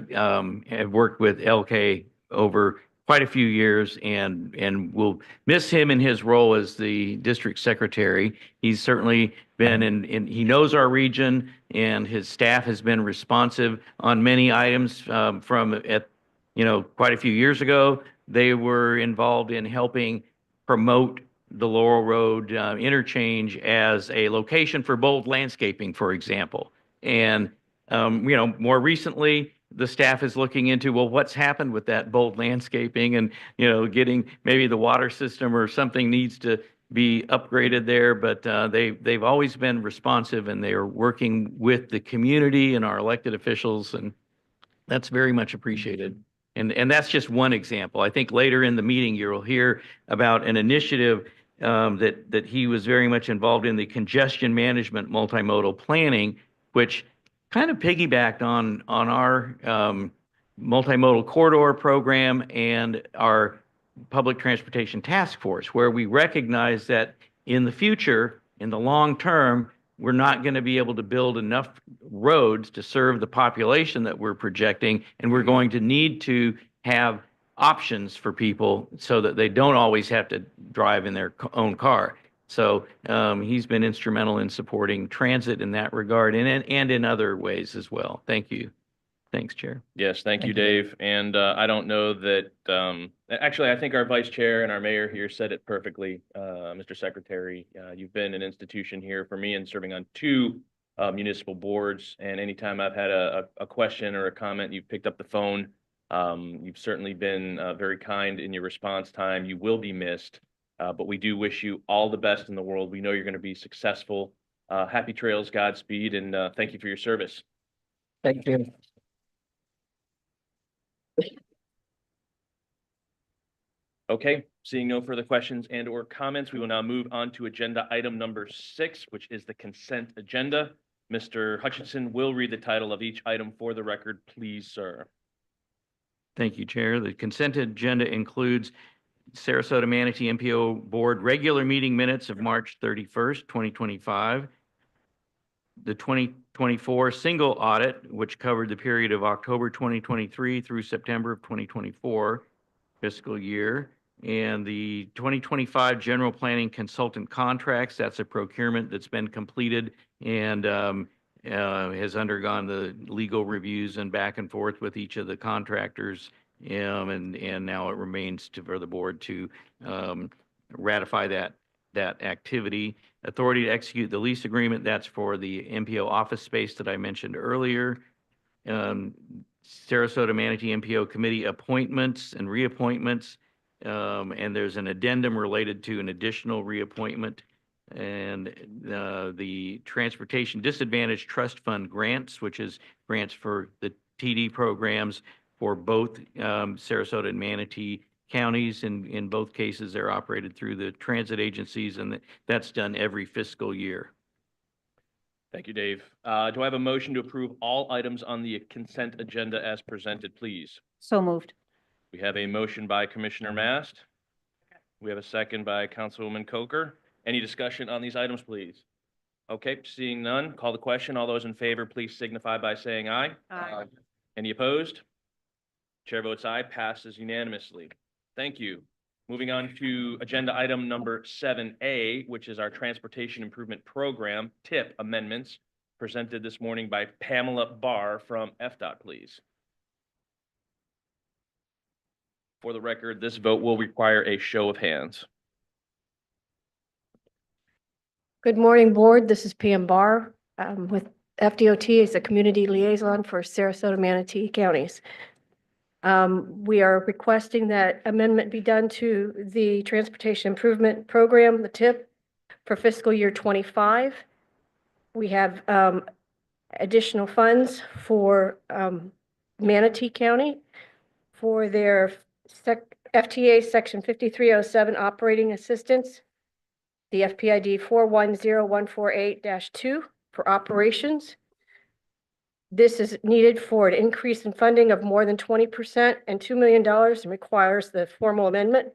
have worked with LK over quite a few years and will miss him in his role as the district secretary. He's certainly been in he knows our region, and his staff has been responsive on many items from quite a few years ago. They were involved in helping promote the Laurel Road interchange as a location for bold landscaping, for example. And more recently, the staff is looking into, well, what's happened with that bold landscaping, and, getting maybe the water system or something needs to be upgraded there. But they've always been responsive, and they are working with the community and our elected officials, and that's very much appreciated. And that's just one example. I think later in the meeting, you'll hear about an initiative that he was very much involved in, the congestion management multimodal planning, which kind of piggybacked on our multimodal corridor program and our public transportation task force, where we recognize that in the future, in the long term, we're not going to be able to build enough roads to serve the population that we're projecting, and we're going to need to have options for people so that they don't always have to drive in their own car. So he's been instrumental in supporting transit in that regard, and in other ways as well. Thank you. Thanks, Chair. Yes, thank you, Dave. And I don't know that, actually, I think our vice chair and our mayor here said it perfectly. Mr. Secretary, you've been an institution here for me in serving on 2 municipal boards. And anytime I've had a question or a comment, you've picked up the phone. You've certainly been very kind in your response time. You will be missed. But we do wish you all the best in the world. We know you're going to be successful. Happy trails, Godspeed, and thank you for your service. Thank you. Okay, seeing no further questions and or comments, we will now move on to agenda item number 6, which is the consent agenda. Mr. Hutchinson will read the title of each item for the record, please, sir. Thank you, Chair. The consent agenda includes Sarasota Manatee MPO Board regular meeting minutes of March 31st, 2025. The 2024 single audit, which covered the period of October 2023 through September of 2024 fiscal year. And the 2025 general planning consultant contracts, that's a procurement that's been completed and has undergone the legal reviews and back and forth with each of the contractors. And now it remains for the board to ratify that activity. Authority to execute the lease agreement, that's for the MPO office space that I mentioned earlier. Sarasota Manatee MPO committee appointments and reappointments. And there's an addendum related to an additional reappointment. And the Transportation Disadvantaged Trust Fund grants, which is grants for the TD programs for both Sarasota and Manatee counties. In both cases, they're operated through the transit agencies, and that's done every fiscal year. Thank you, Dave. Do I have a motion to approve all items on the consent agenda as presented, please? So moved. We have a motion by Commissioner Mast. We have a second by Councilwoman Coker. Any discussion on these items, please? Okay, seeing none, call the question. All those in favor, please signify by saying aye. Aye. Any opposed? Chair votes aye, passes unanimously. Thank you. Moving on to agenda item number 7A, which is our Transportation Improvement Program TIP amendments, presented this morning by Pamela Barr from FDOT, please. For the record, this vote will require a show of hands. Good morning, Board. This is Pam Barr with FDOT as a community liaison for Sarasota, Manatee counties. We are requesting that amendment be done to the Transportation Improvement Program, the TIP, for fiscal year 25. We have additional funds for Manatee County for their FTA Section 5307 operating assistance, the FPID 410148-2 for operations. This is needed for an increase in funding of more than 20% and $2 million and requires the formal amendment.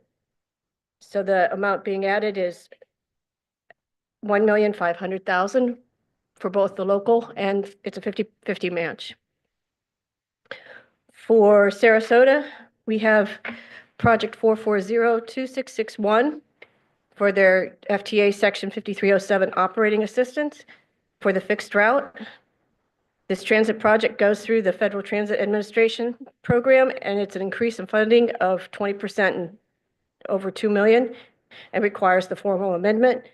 So the amount being added is $1,500,000 for both the local and it's a 50-50 match. For Sarasota, we have project 4402661 for their FTA Section 5307 operating assistance for the fixed route. This transit project goes through the Federal Transit Administration program, and it's an increase in funding of 20% and over $2 million and requires the formal amendment.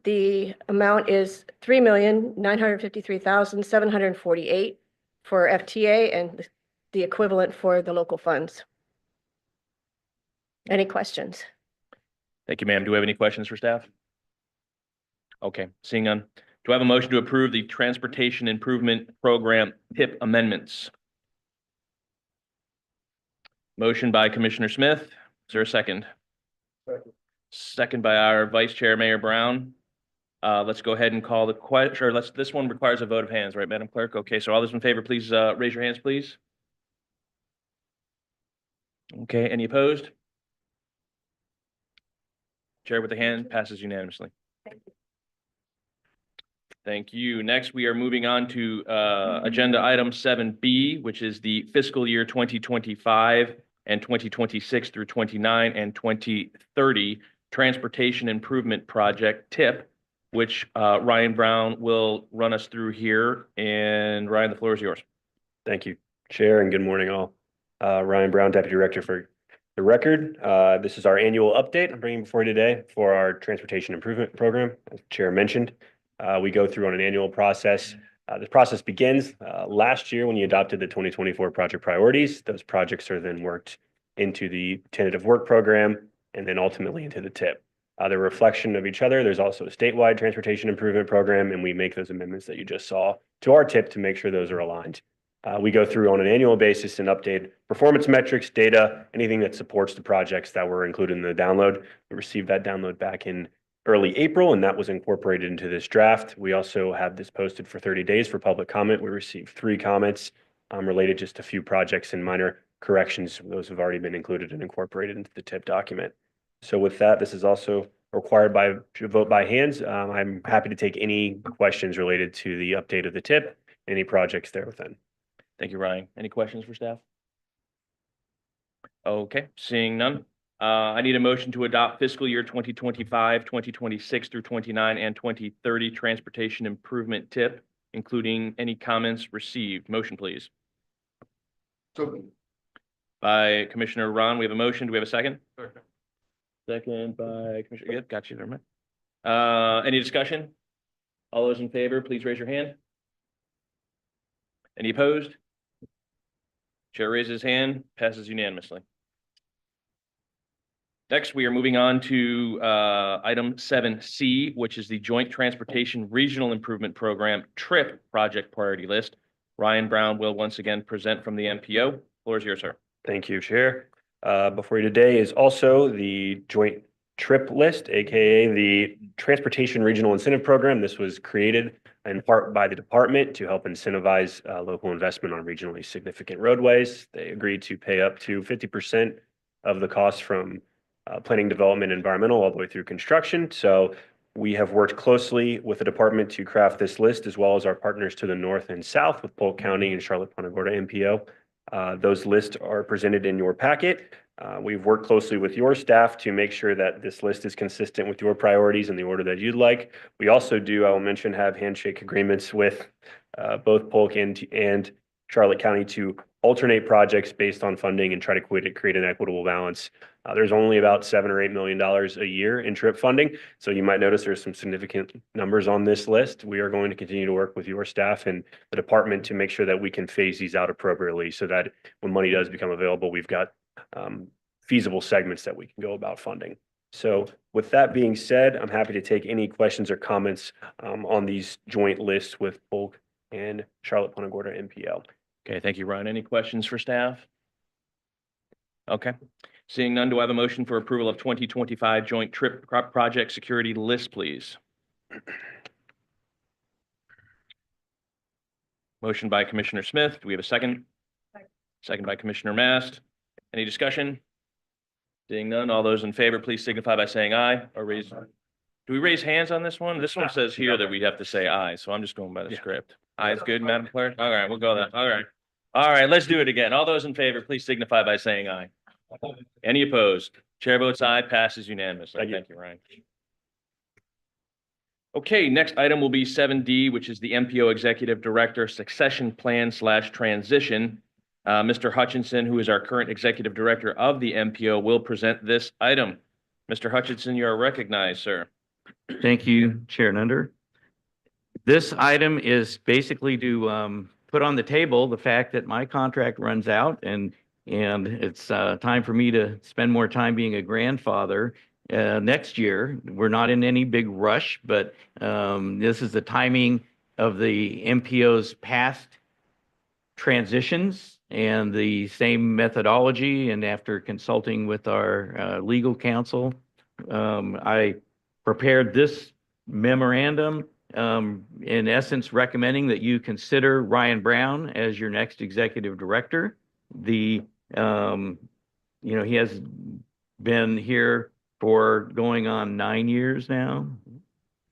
The amount is $3,953,748 for FTA and the equivalent for the local funds. Any questions? Thank you, ma'am. Do we have any questions for staff? Okay, seeing none. Do I have a motion to approve the Transportation Improvement Program TIP amendments? Motion by Commissioner Smith. Is there a second? Second. Second by our Vice Chair, Mayor Brown. Let's go ahead and call the question, or this one requires a vote of hands, right, Madam Clerk? Okay, so all those in favor, please raise your hands, please. Okay, any opposed? Chair with the hand passes unanimously. Thank you. Next, we are moving on to agenda item 7B, which is the fiscal year 2025 and 2026 through 29 and 2030 Transportation Improvement Project TIP, which Ryan Brown will run us through here. And Ryan, the floor is yours. Thank you, Chair, and good morning, all. Ryan Brown, Deputy Director for the record. This is our annual update I'm bringing before you today for our Transportation Improvement Program, as Chair mentioned. We go through on an annual process. The process begins last year when you adopted the 2024 project priorities. Those projects are then worked into the tentative work program and then ultimately into the TIP. They're a reflection of each other. There's also a statewide transportation improvement program, and we make those amendments that you just saw to our TIP to make sure those are aligned. We go through on an annual basis and update performance metrics, data, anything that supports the projects that were included in the download. We received that download back in early April, and that was incorporated into this draft. We also have this posted for 30 days for public comment. We received 3 comments related just a few projects and minor corrections. Those have already been included and incorporated into the TIP document. So with that, this is also required by vote by hands. I'm happy to take any questions related to the update of the TIP, any projects there within. Thank you, Ryan. Any questions for staff? Okay, seeing none. I need a motion to adopt fiscal year 2025, 2026 through 29 and 2030 Transportation Improvement TIP, including any comments received. Motion, please. So By Commissioner Ron, we have a motion. Do we have a second? Second by Commissioner, yep, got you, never mind. Any discussion? All those in favor, please raise your hand. Any opposed? Chair raises hand, passes unanimously. Next, we are moving on to item 7C, which is the Joint Transportation Regional Improvement Program TRIP project priority list. Ryan Brown will once again present from the MPO. Floor is yours, sir. Thank you, Chair. Before you today is also the joint trip list, AKA the Transportation Regional Incentive Program. This was created in part by the department to help incentivize local investment on regionally significant roadways. They agreed to pay up to 50% of the cost from planning, development, environmental, all the way through construction. So we have worked closely with the department to craft this list, as well as our partners to the north and south with Polk County and Charlotte Punta Gorda MPO. Those lists are presented in your packet. We've worked closely with your staff to make sure that this list is consistent with your priorities in the order that you'd like. We also do, I will mention, have handshake agreements with both Polk and Charlotte County to alternate projects based on funding and try to create an equitable balance. There's only about $7 or $8 million a year in trip funding. So you might notice there's some significant numbers on this list. We are going to continue to work with your staff and the department to make sure that we can phase these out appropriately so that when money does become available, we've got feasible segments that we can go about funding. So with that being said, I'm happy to take any questions or comments on these joint lists with Polk and Charlotte Punta Gorda MPO. Okay, thank you, Ryan. Any questions for staff? Okay, seeing none, do I have a motion for approval of 2025 joint trip project security list, please? Motion by Commissioner Smith. Do we have a second? Second by Commissioner Mast. Any discussion? Seeing none, all those in favor, please signify by saying aye or raise. Do we raise hands on this one? This one says here that we have to say aye, so I'm just going by the script. Aye is good, Madam Clerk? All right, we'll go there. All right. All right, let's do it again. All those in favor, please signify by saying aye. Any opposed? Chair votes aye, passes unanimously. Thank you, Ryan. Okay, next item will be 7D, which is the MPO Executive Director Succession Plan / Transition. Mr. Hutchinson, who is our current Executive Director of the MPO, will present this item. Mr. Hutchinson, you are recognized, sir. Thank you, Chair Nunder. This item is basically to put on the table the fact that my contract runs out and it's time for me to spend more time being a grandfather next year. We're not in any big rush, but this is the timing of the MPO's past transitions and the same methodology. And after consulting with our legal counsel, I prepared this memorandum, in essence, recommending that you consider Ryan Brown as your next executive director. He has been here for going on 9 years now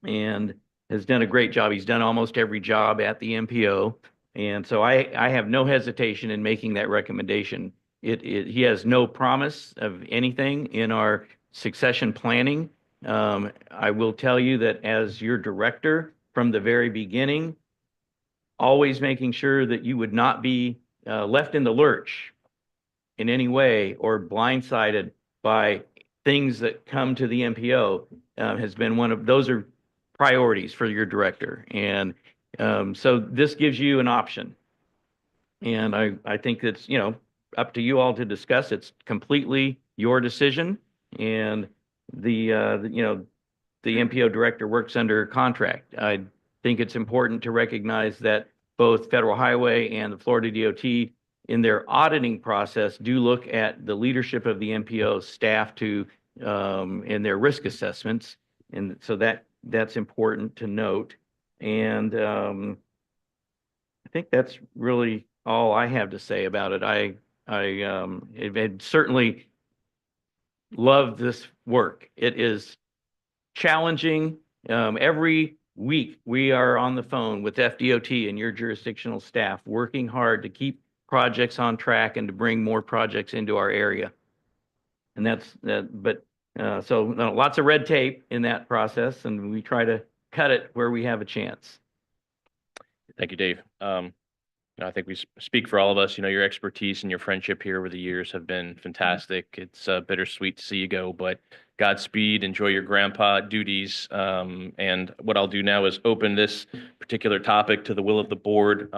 and has done a great job. He's done almost every job at the MPO. And so I have no hesitation in making that recommendation. He has no promise of anything in our succession planning. I will tell you that as your director from the very beginning, always making sure that you would not be left in the lurch in any way or blindsided by things that come to the MPO has been one of those are priorities for your director. And so this gives you an option. And I think it's, up to you all to discuss. It's completely your decision. And the MPO director works under contract. I think it's important to recognize that both Federal Highway and the Florida DOT in their auditing process do look at the leadership of the MPO staff in their risk assessments. And so that's important to note. And I think that's really all I have to say about it. I certainly love this work. It is challenging. Every week we are on the phone with FDOT and your jurisdictional staff working hard to keep projects on track and to bring more projects into our area. And so lots of red tape in that process, and we try to cut it where we have a chance. Thank you, Dave. I think we speak for all of us. Your expertise and your friendship here over the years have been fantastic. It's bittersweet to see you go, but Godspeed, enjoy your grandpa duties. And what I'll do now is open this particular topic to the will of the board.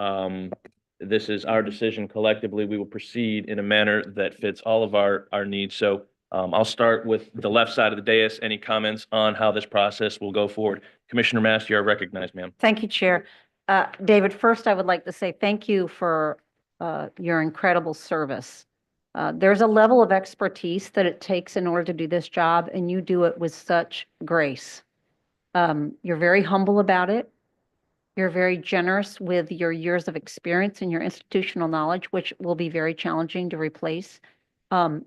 This is our decision collectively. We will proceed in a manner that fits all of our needs. So I'll start with the left side of the dais. Any comments on how this process will go forward? Commissioner Mast, you are recognized, ma'am. Thank you, Chair. David, first I would like to say thank you for your incredible service There's a level of expertise that it takes in order to do this job, and you do it with such grace. You're very humble about it. You're very generous with your years of experience and your institutional knowledge, which will be very challenging to replace. And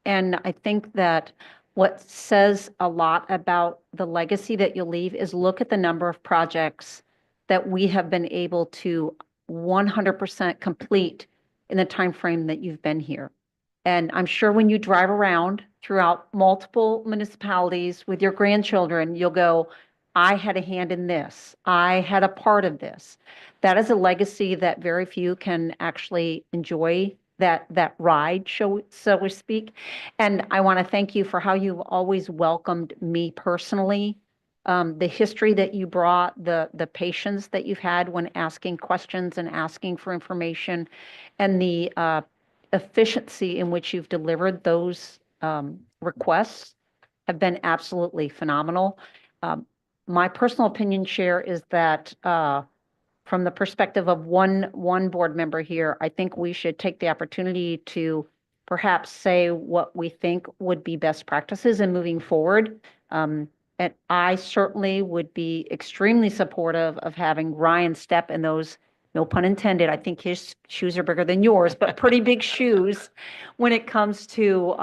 I think that what says a lot about the legacy that you'll leave is look at the number of projects that we have been able to 100% complete in the time frame that you've been here. And I'm sure when you drive around throughout multiple municipalities with your grandchildren, you'll go, I had a hand in this. I had a part of this. That is a legacy that very few can actually enjoy that ride, so to speak. And I want to thank you for how you've always welcomed me personally, the history that you brought, the patience that you've had when asking questions and asking for information, and the efficiency in which you've delivered those requests have been absolutely phenomenal. My personal opinion, Chair, is that from the perspective of one board member here, I think we should take the opportunity to perhaps say what we think would be best practices in moving forward. And I certainly would be extremely supportive of having Ryan step in those, no pun intended, I think his shoes are bigger than yours, but pretty big shoes when it comes to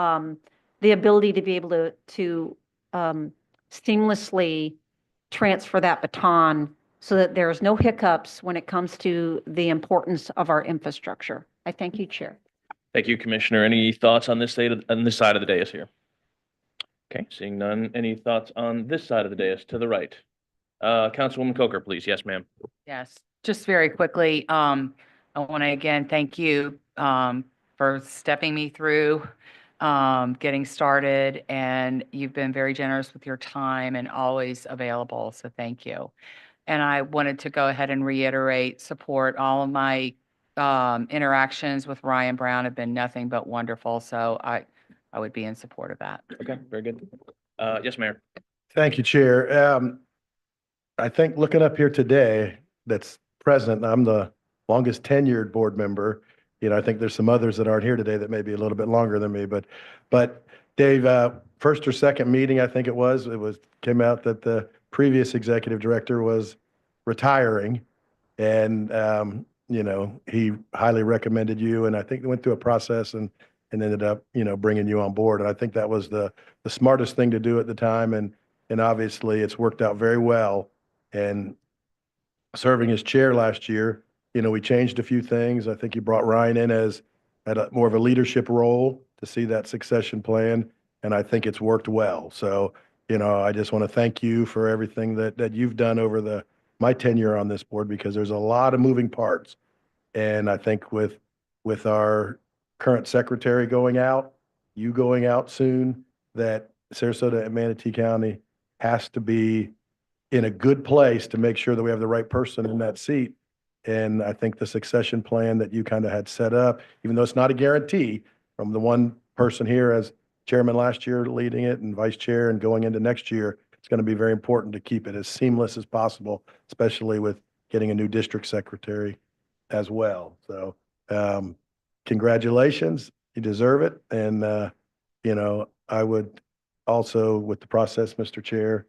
the ability to be able to seamlessly transfer that baton so that there's no hiccups when it comes to the importance of our infrastructure. I thank you, Chair. Thank you, Commissioner. Any thoughts on this side of the dais here? Okay, seeing none. Any thoughts on this side of the dais to the right? Councilwoman Coker, please. Yes, ma'am. Yes, just very quickly, I want to again thank you for stepping me through getting started, and you've been very generous with your time and always available, so thank you. And I wanted to go ahead and reiterate support. All of my interactions with Ryan Brown have been nothing but wonderful, so I would be in support of that. Okay, very good. Yes, Mayor. Thank you, Chair. I think looking up here today that's present, I'm the longest tenured board member. I think there's some others that aren't here today that may be a little bit longer than me, but Dave, first or second meeting, I think it came out that the previous executive director was retiring, and he highly recommended you, and I think they went through a process and ended up bringing you on board, and I think that was the smartest thing to do at the time, and obviously it's worked out very well. And serving as chair last year, we changed a few things. I think you brought Ryan in at more of a leadership role to see that succession plan, and I think it's worked well. So, I just want to thank you for everything that you've done over my tenure on this board, because there's a lot of moving parts. And I think with our current secretary going out, you going out soon, that Sarasota and Manatee County has to be in a good place to make sure that we have the right person in that seat. And I think the succession plan that you kind of had set up, even though it's not a guarantee from the one person here as chairman last year leading it and vice chair and going into next year, it's going to be very important to keep it as seamless as possible, especially with getting a new district secretary as well. So congratulations, you deserve it. And, I would also, with the process, Mr. Chair,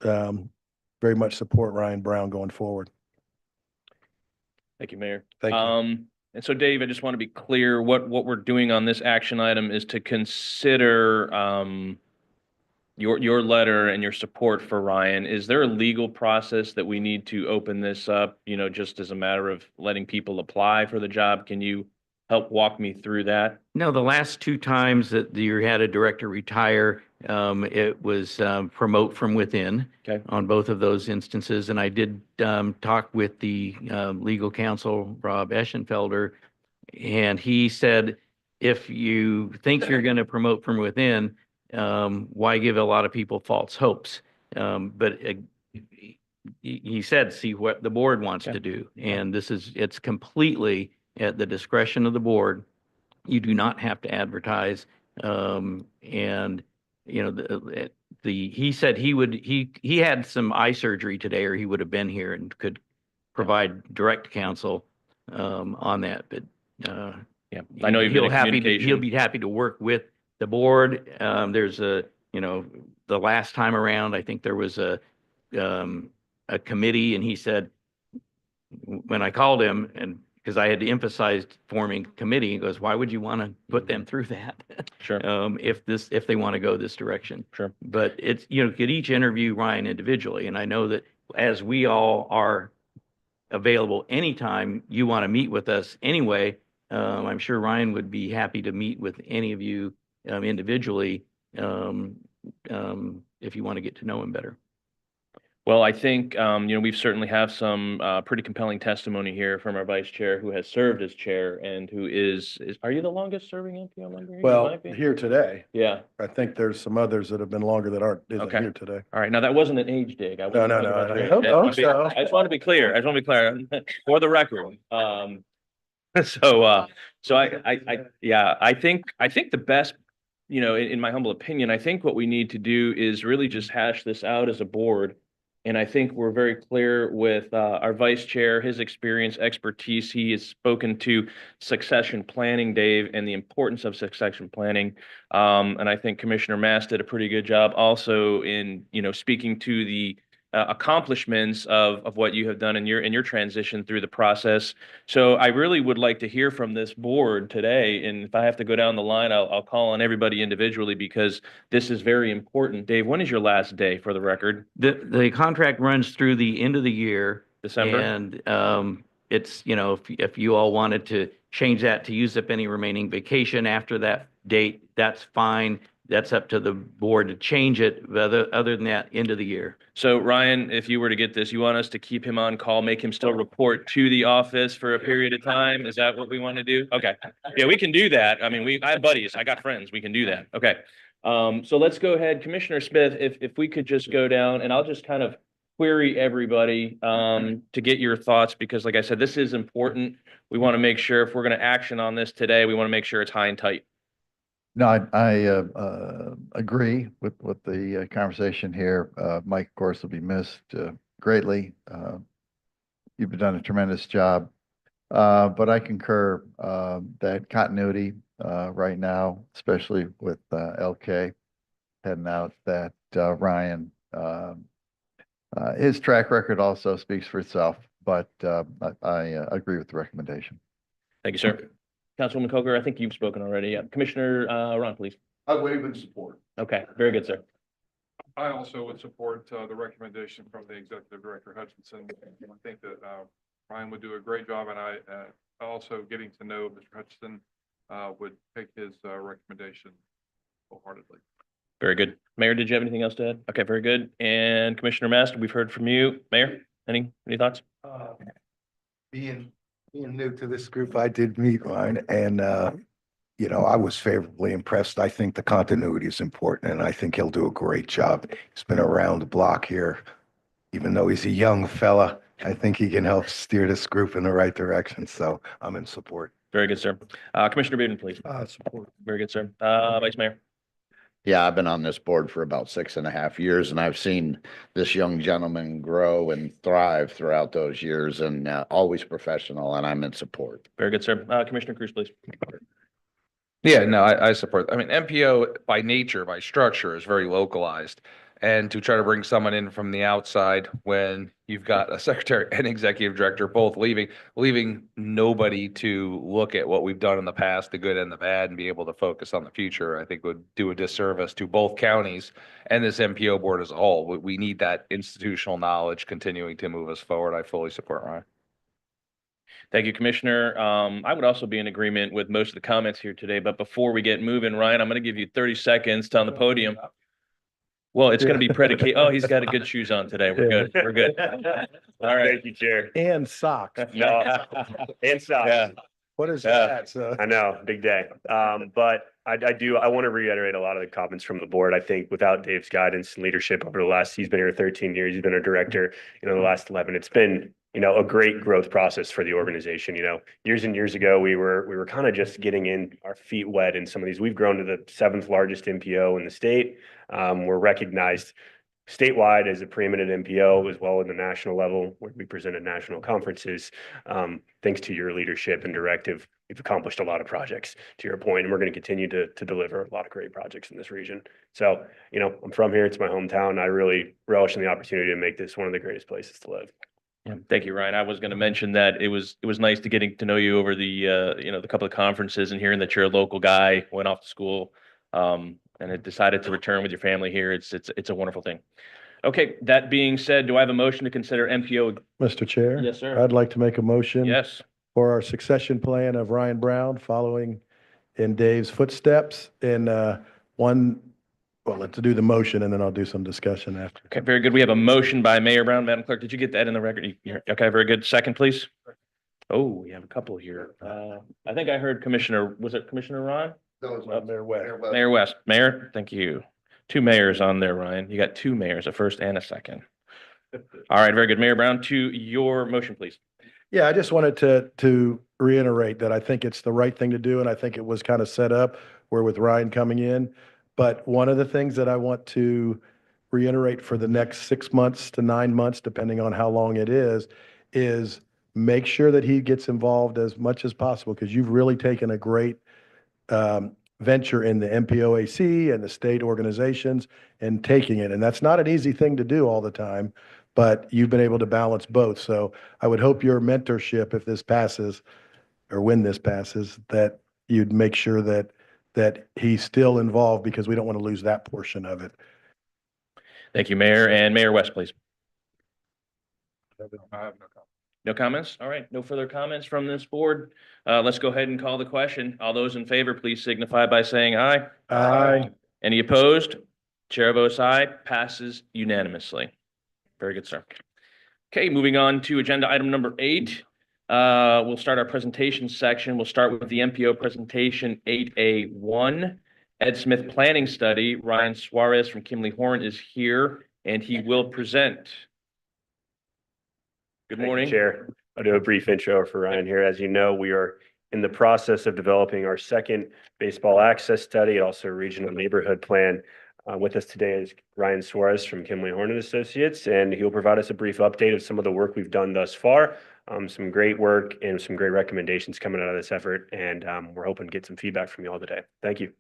very much support Ryan Brown going forward. Thank you, Mayor. Thank you. And so, Dave, I just want to be clear, what we're doing on this action item is to consider your letter and your support for Ryan. Is there a legal process that we need to open this up, just as a matter of letting people apply for the job? Can you help walk me through that? No, the last two times that you had a director retire, it was promote from within. Okay. On both of those instances. And I did talk with the legal counsel, Rob Eschenfelder, and he said, if you think you're going to promote from within, why give a lot of people false hopes? But he said, see what the board wants to do. And it's completely at the discretion of the board. You do not have to advertise. And he said he had some eye surgery today, or he would have been here and could provide direct counsel on that. But Yeah, I know you've been in He'll communication. be happy to work with the board. There's a, the last time around, I think there was a committee, and he said, when I called him, and because I had to emphasize forming committee, he goes, why would you want to put them through that? Sure. If they want to go this direction. Sure. But it's, could each interview Ryan individually, and I know that as we all are available anytime you want to meet with us anyway, I'm sure Ryan would be happy to meet with any of you individually if you want to get to know him better. Well, I think, we've certainly have some pretty compelling testimony here from our vice chair who has served as chair and who are you the longest serving MPO member? Here? You Well, might be. here today, Yeah. I think there's some others that have been longer that isn't Okay. here today. All right. Now that wasn't an age dig. I No, wasn't no, talking no, about your I age. hope so. I just want to be clear. For the record. So I think the best, in my humble opinion, I think what we need to do is really just hash this out as a board. And I think we're very clear with our vice chair, his experience, expertise. He has spoken to succession planning, Dave, and the importance of succession planning. And I think Commissioner Mast did a pretty good job also in, speaking to the accomplishments of what you have done in your transition through the process. So I really would like to hear from this board today. And if I have to go down the line, I'll call on everybody individually because this is very important. Dave, when is your last day for the record? The contract runs through the end of the year. December? And it's, if you all wanted to change that to use up any remaining vacation after that date, that's fine. That's up to the board to change it. But other than that, end of the year. So Ryan, if you were to get this, you want us to keep him on call, make him still report to the office for a period of time? Is that what we want to do? Okay. Yeah, we can do that. I mean, I have buddies, I got friends, we can do that. Okay. So let's go ahead. Commissioner Smith, if we could just go down and I'll just kind of query everybody to get your thoughts, because like I said, this is important. We want to make sure if we're going to action on this today, we want to make sure it's high and tight. No, I agree with the conversation here. Mike, of course, will be missed greatly. You've done a tremendous job. But I concur that continuity right now, especially with LK heading out, that Ryan, his track record also speaks for itself, but I agree with the recommendation. Thank you, sir. Councilwoman Coker, I think you've spoken already. Yeah. Commissioner Ron, please. I waive in support. Okay, very good, sir. I also would support the recommendation from the Executive Director Hutchinson. I think that Ryan would do a great job, and I also getting to know Mr. Hutchinson would take his recommendation wholeheartedly. Very good. Mayor, did you have anything else to add? Okay, very good. And Commissioner Master, we've heard from you. Mayor, any thoughts? Being new to this group, I did meet Ryan, and I was favorably impressed. I think the continuity is important, and I think he'll do a great job. He's been around the block here. Even though he's a young fella, I think he can help steer this group in the right direction. So I'm in support. Very good, sir. Commissioner Bearden, please. Support. Very good, sir. Vice Mayor. Yeah, I've been on this board for about 6.5 years, and I've seen this young gentleman grow and thrive throughout those years, and always professional, and I'm in support. Very good, sir. Commissioner Cruz, please. Yeah, no, I support. I mean, MPO by nature, by structure, is very localized. And to try to bring someone in from the outside when you've got a secretary and executive director both leaving nobody to look at what we've done in the past, the good and the bad, and be able to focus on the future, I think would do a disservice to both counties and this MPO board as a whole. We need that institutional knowledge continuing to move us forward. I fully support Ryan. Thank you, Commissioner. I would also be in agreement with most of the comments here today, but before we get moving, Ryan, I'm going to give you 30 seconds on the podium. Well, it's going to be predicated. Oh, he's got a good shoes on today. We're good. We're good. All right. Thank you, Chair. And socks. No, and socks. Yeah. What is that? So. I know, big day. But I want to reiterate a lot of the comments from the board. I think without Dave's guidance and leadership over the last, he's been here 13 years, he's been a director, the last 11. It's been, a great growth process for the organization. Years and years ago, we were kind of just getting in our feet wet in some of these. We've grown to the 7th largest MPO in the state. We're recognized statewide as a preeminent MPO, as well in the national level, where we present at national conferences. Thanks to your leadership and directive, we've accomplished a lot of projects, to your point, and we're going to continue to deliver a lot of great projects in this region. So, I'm from here. It's my hometown. I really relish in the opportunity to make this one of the greatest places to live. Yeah, thank you, Ryan. I was going to mention that it was nice to getting to know you over the the couple of conferences and hearing that you're a local guy, went off to school, and had decided to return with your family here. It's a wonderful thing. Okay, that being said, do I have a motion to consider MPO? Mr. Chair? Yes, sir. I'd like to make a motion Yes. for our succession plan of Ryan Brown following in Dave's footsteps in let's do the motion and then I'll do some discussion after. Okay, very good. We have a motion by Mayor Brown. Madam Clerk, did you get that in the record? Okay, very good. Second, please. Oh, we have a couple here. I think I heard was it Commissioner Ron? No, it's Mayor West. Mayor West. Mayor, thank you. Two mayors on there, Ryan. You got two mayors, a first and a second. All right, very good. Mayor Brown, to your motion, please. Yeah, I just wanted to reiterate that I think it's the right thing to do, and I think it was kind of set up where with Ryan coming in. But one of the things that I want to reiterate for the next 6 months to 9 months, depending on how long it is make sure that he gets involved as much as possible, because you've really taken a great venture in the MPOAC and the state organizations and taking it. And that's not an easy thing to do all the time, but you've been able to balance both. So I would hope your mentorship, if this passes or when this passes, that you'd make sure that he's still involved, because we don't want to lose that portion of it. Thank you, Mayor. And Mayor West, please. No comments? All right, no further comments from this board. Let's go ahead and call the question. All those in favor, please signify by saying aye. Aye. Any opposed? Chair votes aye. Passes unanimously. Very good, sir. Okay, moving on to agenda item number 8. We'll start our presentation section. We'll start with the MPO presentation 8A1. Ed Smith Planning Study. Ryan Suarez from Kimley Horn is here, and he will present. Good morning. Thank you, Chair. I'll do a brief intro for Ryan here. As you know, we are in the process of developing our second baseball access study, also a regional neighborhood plan. With us today is Ryan Suarez from Kimley Horn and Associates, and he'll provide us a brief update of some of the work we've done thus far. Some great work and some great recommendations coming out of this effort, and we're hoping to get some feedback from you all today. Thank you.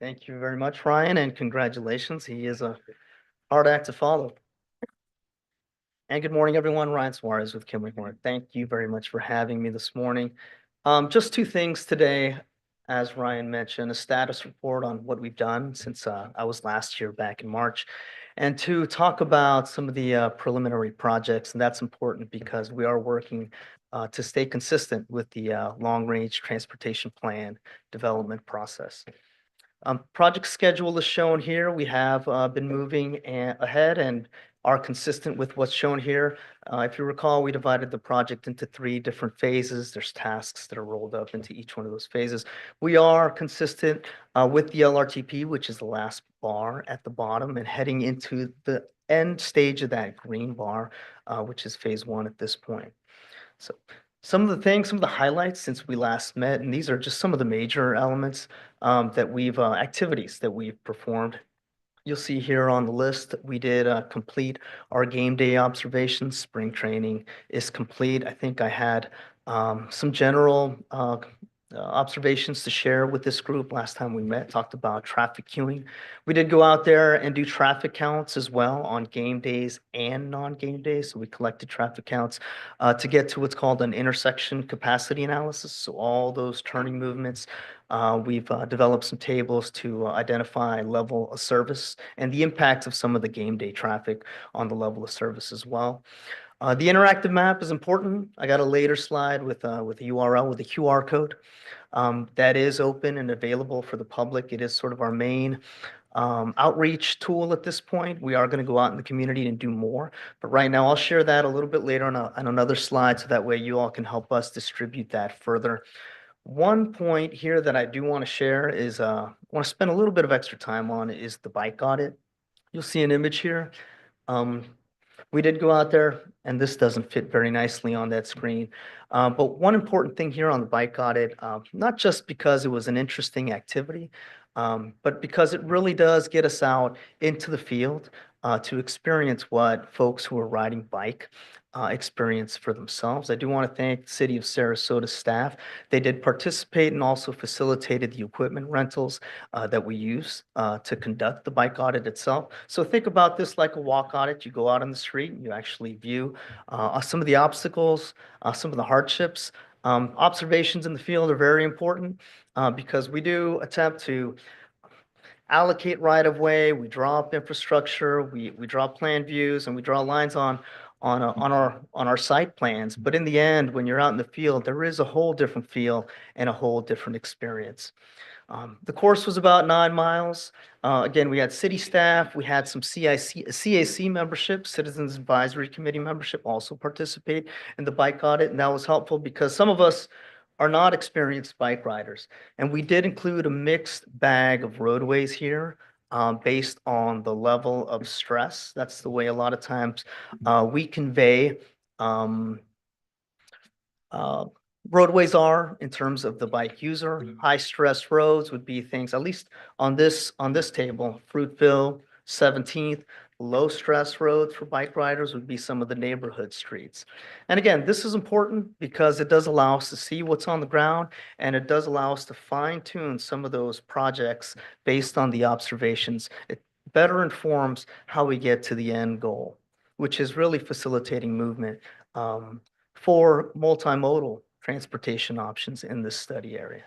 Thank you very much, Ryan, and congratulations. He is a hard act to follow. And good morning, everyone. Ryan Suarez with Kimley Horn. Thank you very much for having me this morning. Just two things today. As Ryan mentioned, a status report on what we've done since I was last here back in March, and to talk about some of the preliminary projects. And that's important because we are working to stay consistent with the long-range transportation plan development process. Project schedule is shown here. We have been moving ahead and are consistent with what's shown here. If you recall, we divided the project into 3 different phases. There's tasks that are rolled up into each one of those phases. We are consistent with the LRTP, which is the last bar at the bottom, and heading into the end stage of that green bar, which is phase 1 at this point. So some of the highlights since we last met, and these are just some of the major elements activities that we've performed. You'll see here on the list, we did complete our game day observations. Spring training is complete. I think I had some general observations to share with this group last time we met, talked about traffic queuing. We did go out there and do traffic counts as well on game days and non-game days. So we collected traffic counts to get to what's called an intersection capacity analysis. So all those turning movements, we've developed some tables to identify level of service and the impact of some of the game day traffic on the level of service as well. The interactive map is important. I got a later slide with a URL with a QR code that is open and available for the public. It is sort of our main outreach tool at this point. We are going to go out in the community and do more, but right now I'll share that a little bit later on another slide, so that way you all can help us distribute that further. One point here that I do want to share is I want to spend a little bit of extra time on is the bike audit. You'll see an image here. We did go out there, and this doesn't fit very nicely on that screen. But one important thing here on the bike audit, not just because it was an interesting activity, but because it really does get us out into the field to experience what folks who are riding bike experience for themselves. I do want to thank the City of Sarasota staff. They did participate and also facilitated the equipment rentals that we use to conduct the bike audit itself. So think about this like a walk audit. You go out on the street and you actually view some of the obstacles, some of the hardships. Observations in the field are very important because we do attempt to allocate right of way, we draw up infrastructure, we draw plan views, and we draw lines on our site plans. But in the end, when you're out in the field, there is a whole different feel and a whole different experience. The course was about 9 miles. Again, we had city staff, we had some CAC membership, Citizens Advisory Committee membership also participate in the bike audit, and that was helpful because some of us are not experienced bike riders. And we did include a mixed bag of roadways here based on the level of stress. That's the way a lot of times we convey roadways are in terms of the bike user. High stress roads would be things, at least on this table, Fruitville, 17th. Low stress roads for bike riders would be some of the neighborhood streets. And again, this is important because it does allow us to see what's on the ground, and it does allow us to fine tune some of those projects based on the observations. It better informs how we get to the end goal, which is really facilitating movement for multimodal transportation options in this study area.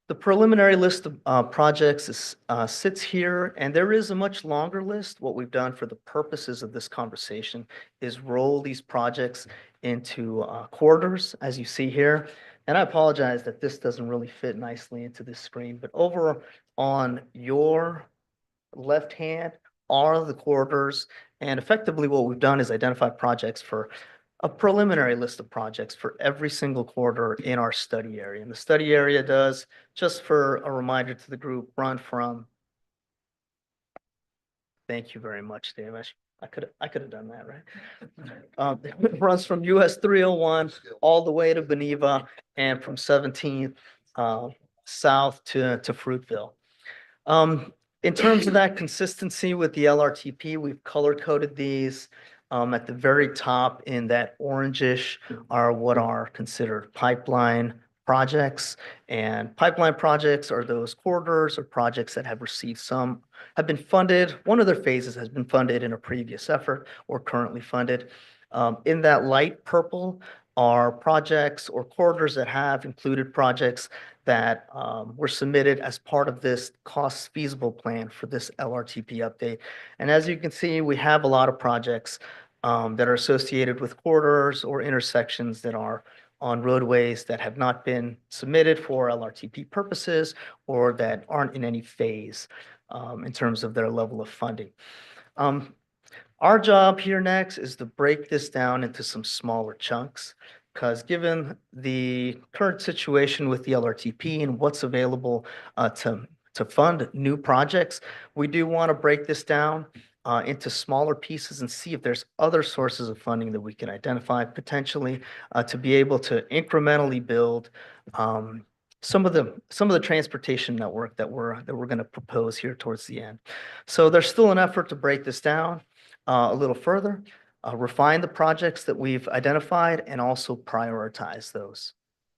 The preliminary list of projects sits here, and there is a much longer list. What we've done for the purposes of this conversation is roll these projects into quarters, as you see here. And I apologize that this doesn't really fit nicely into this screen, but over on your left hand are the quarters. And effectively what we've done is identify projects for a preliminary list of projects for every single quarter in our study area. And the study area does, just for a reminder to the group, run from, thank you very much, Dave. I could have done that, right? It runs from US 301 all the way to Beneva and from 17th south to Fruitville. In terms of that consistency with the LRTP, we've color coded these. At the very top in that orangish are what are considered pipeline projects. And pipeline projects are those corridors or projects that have received have been funded. One of their phases has been funded in a previous effort or currently funded. In that light purple are projects or corridors that have included projects that were submitted as part of this cost feasible plan for this LRTP update. And as you can see, we have a lot of projects that are associated with corridors or intersections that are on roadways that have not been submitted for LRTP purposes or that aren't in any phase in terms of their level of funding. Our job here next is to break this down into some smaller chunks, because given the current situation with the LRTP and what's available to fund new projects, we do want to break this down into smaller pieces and see if there's other sources of funding that we can identify potentially to be able to incrementally build some of the transportation network that we're going to propose here towards the end. So there's still an effort to break this down a little further, refine the projects that we've identified, and also prioritize those.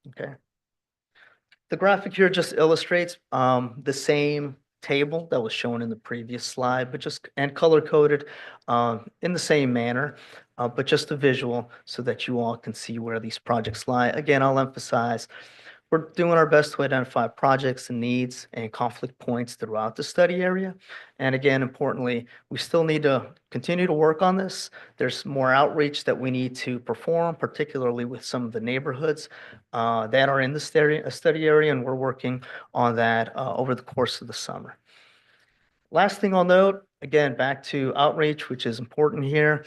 Okay. The graphic here just illustrates the same table that was shown in the previous slide, but just and color coded in the same manner, but just a visual so that you all can see where these projects lie. Again, I'll emphasize we're doing our best to identify projects and needs and conflict points throughout the study area. And again, importantly, we still need to continue to work on this. There's more outreach that we need to perform, particularly with some of the neighborhoods that are in the study area, and we're working on that over the course of the summer. Last thing I'll note, again, back to outreach, which is important here.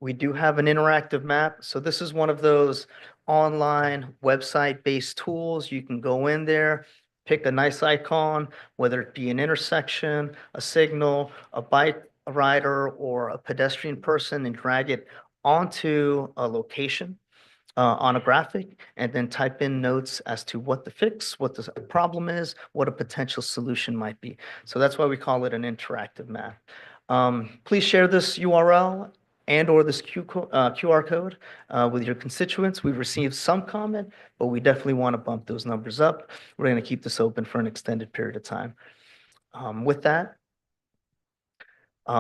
We do have an interactive map. So this is one of those online website-based tools. You can go in there, pick a nice icon, whether it be an intersection, a signal, a bike rider, or a pedestrian person, and drag it onto a location. on a graphic and then type in notes as to what the fix, what the problem is, what a potential solution might be. So that's why we call it an interactive map. Please share this URL and or this QR code with your constituents. We've received some comment, but we definitely want to bump those numbers up. We're going to keep this open for an extended period of time. With that,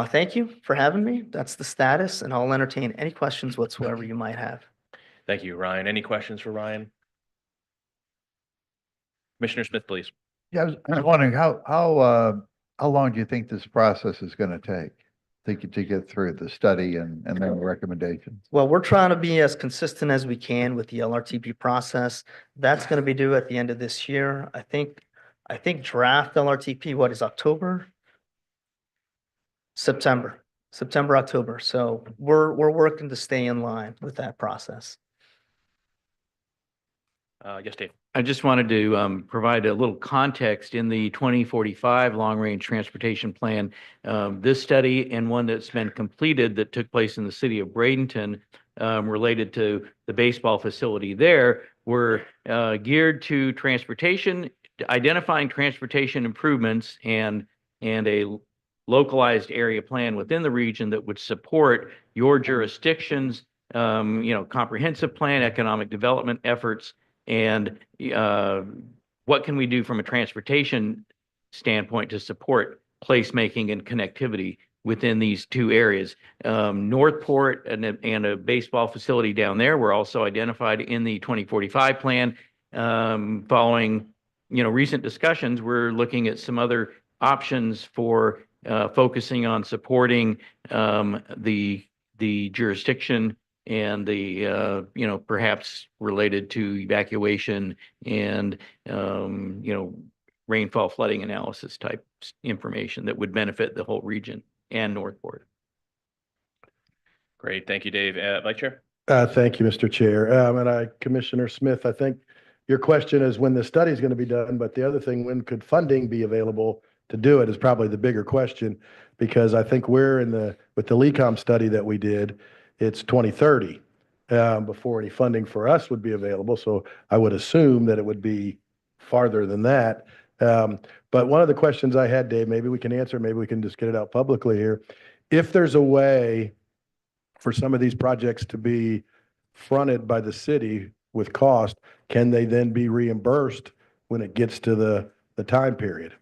thank you for having me. That's the status, and I'll entertain any questions whatsoever you might have. Thank you, Ryan. Any questions for Ryan? Commissioner Smith, please. Yeah, I was wondering how long do you think this process is going to take to get through the study and then the recommendations? Well, we're trying to be as consistent as we can with the LRTP process. That's going to be due at the end of this year. I think draft LRTP, what is October? September, October. So we're working to stay in line with that process. Yes, Dave. I just wanted to provide a little context in the 2045 long-range transportation plan. This study and one that's been completed that took place in the city of Bradenton related to the baseball facility there were geared to transportation, identifying transportation improvements and a localized area plan within the region that would support your jurisdiction's comprehensive plan, economic development efforts, and what can we do from a transportation standpoint to support placemaking and connectivity within these two areas. Northport and a baseball facility down there were also identified in the 2045 plan. Following recent discussions, we're looking at some other options for focusing on supporting the jurisdiction and the perhaps related to evacuation and rainfall flooding analysis type information that would benefit the whole region and Northport. Great, thank you, Dave. Vice Chair? Thank you, Mr. Chair. And Commissioner Smith, I think your question is when the study is going to be done, but the other thing, when could funding be available to do it is probably the bigger question, because I think we're with the LECOM study that we did, it's 2030 before any funding for us would be available. So I would assume that it would be farther than that. But one of the questions I had, Dave, maybe we can answer, maybe we can just get it out publicly here. If there's a way for some of these projects to be fronted by the city with cost, can they then be reimbursed when it gets to the time period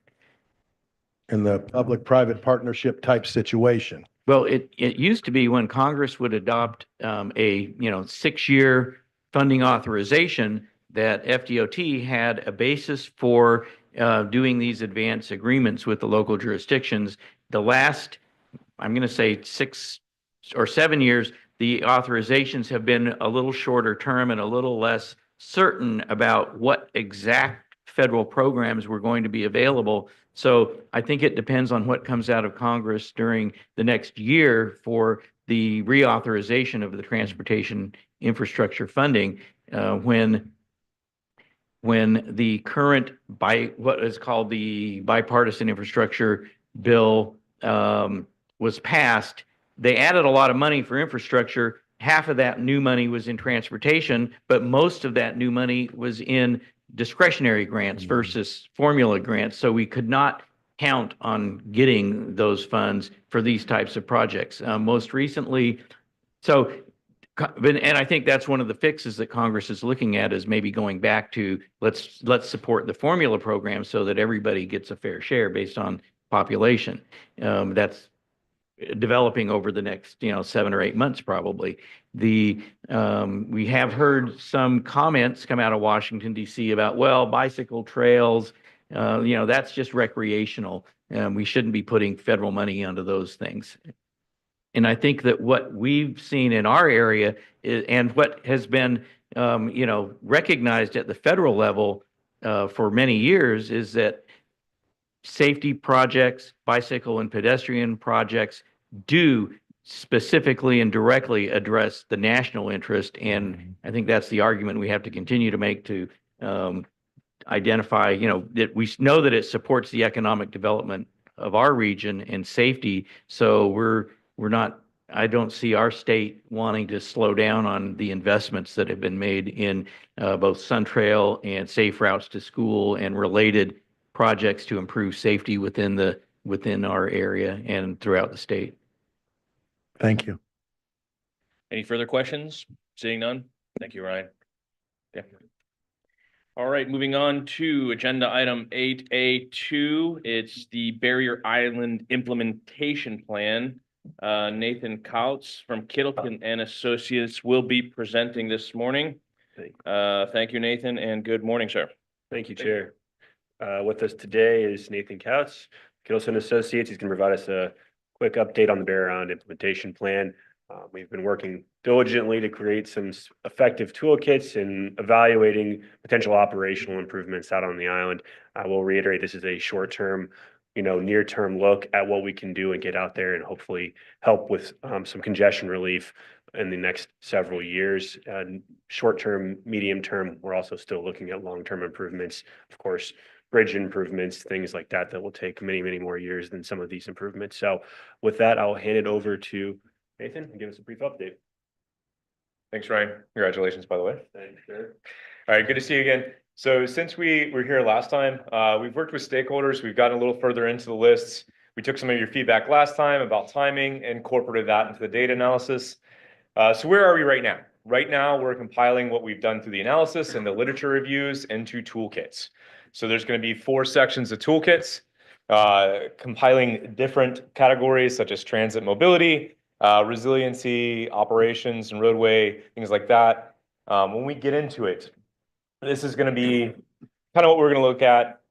in the public-private partnership type situation? Well, it used to be when Congress would adopt a 6-year funding authorization that FDOT had a basis for doing these advance agreements with the local jurisdictions. The last, I'm going to say 6 or 7 years, the authorizations have been a little shorter term and a little less certain about what exact federal programs were going to be available. So I think it depends on what comes out of Congress during the next year for the reauthorization of the transportation infrastructure funding. When the current what is called the bipartisan infrastructure bill was passed, they added a lot of money for infrastructure. Half of that new money was in transportation, but most of that new money was in discretionary grants versus formula grants. So we could not count on getting those funds for these types of projects. Most recently, and I think that's one of the fixes that Congress is looking at, is maybe going back to let's support the formula program so that everybody gets a fair share based on population. That's developing over the next 7 or 8 months probably. We have heard some comments come out of Washington D.C. about, well, bicycle trails, that's just recreational. We shouldn't be putting federal money onto those things. And I think that what we've seen in our area and what has been recognized at the federal level for many years is that safety projects, bicycle and pedestrian projects do specifically and directly address the national interest. And I think that's the argument we have to continue to make to identify, that we know that it supports the economic development of our region and safety. So we're not I don't see our state wanting to slow down on the investments that have been made in both Sun Trail and safe routes to school and related projects to improve safety within our area and throughout the state. Thank you. Any further questions? Seeing none? Thank you, Ryan. Okay. All right, moving on to agenda item 8A2. It's the Barrier Island Implementation Plan. Nathan Couts from Kittleton and Associates will be presenting this morning. Thank you, Nathan, and good morning, sir. Thank you, Chair. With us today is Nathan Couts, Kittleton Associates. He's going to provide us a quick update on the Barrier Island Implementation Plan. We've been working diligently to create some effective toolkits and evaluating potential operational improvements out on the island. I will reiterate, this is a short-term, near-term look at what we can do and get out there and hopefully help with some congestion relief in the next several years. Short-term, medium-term, we're also still looking at long-term improvements, of course, bridge improvements, things like that will take many, many more years than some of these improvements. So with that, I'll hand it over to Nathan and give us a brief update. Thanks, Ryan. Congratulations, by the way. Thanks, sir. All right, good to see you again. So since we were here last time, we've worked with stakeholders. We've gotten a little further into the lists. We took some of your feedback last time about timing and incorporated that into the data analysis. So where are we right now? Right now, we're compiling what we've done through the analysis and the literature reviews into toolkits. So there's going to be 4 sections of toolkits, compiling different categories such as transit mobility, resiliency, operations and roadway, things like that. When we get into it, this is going to be kind of what we're going to look at.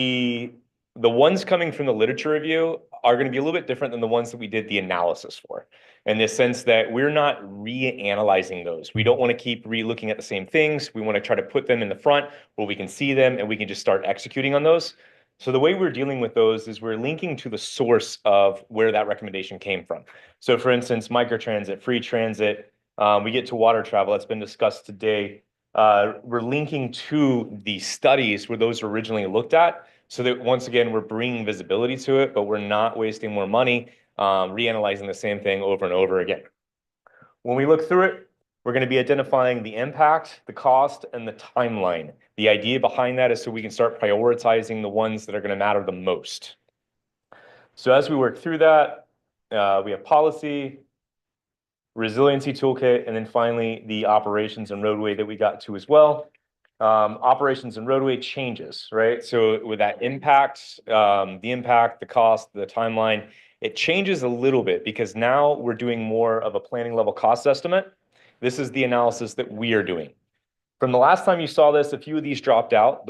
The ones coming from the literature review are going to be a little bit different than the ones that we did the analysis for, in the sense that we're not reanalyzing those. We don't want to keep re-looking at the same things. We want to try to put them in the front where we can see them and we can just start executing on those. So the way we're dealing with those is we're linking to the source of where that recommendation came from. So for instance, microtransit, free transit, we get to water travel, that's been discussed today. We're linking to the studies where those were originally looked at, so that once again, we're bringing visibility to it, but we're not wasting more money, reanalyzing the same thing over and over again. When we look through it, we're going to be identifying the impact, the cost, and the timeline. The idea behind that is so we can start prioritizing the ones that are going to matter the most. So as we work through that, we have policy, resiliency toolkit, and then finally the operations and roadway that we got to as well. Operations and roadway changes, right? So with that impact, the cost, the timeline, it changes a little bit because now we're doing more of a planning level cost estimate. This is the analysis that we are doing. From the last time you saw this, a few of these dropped out.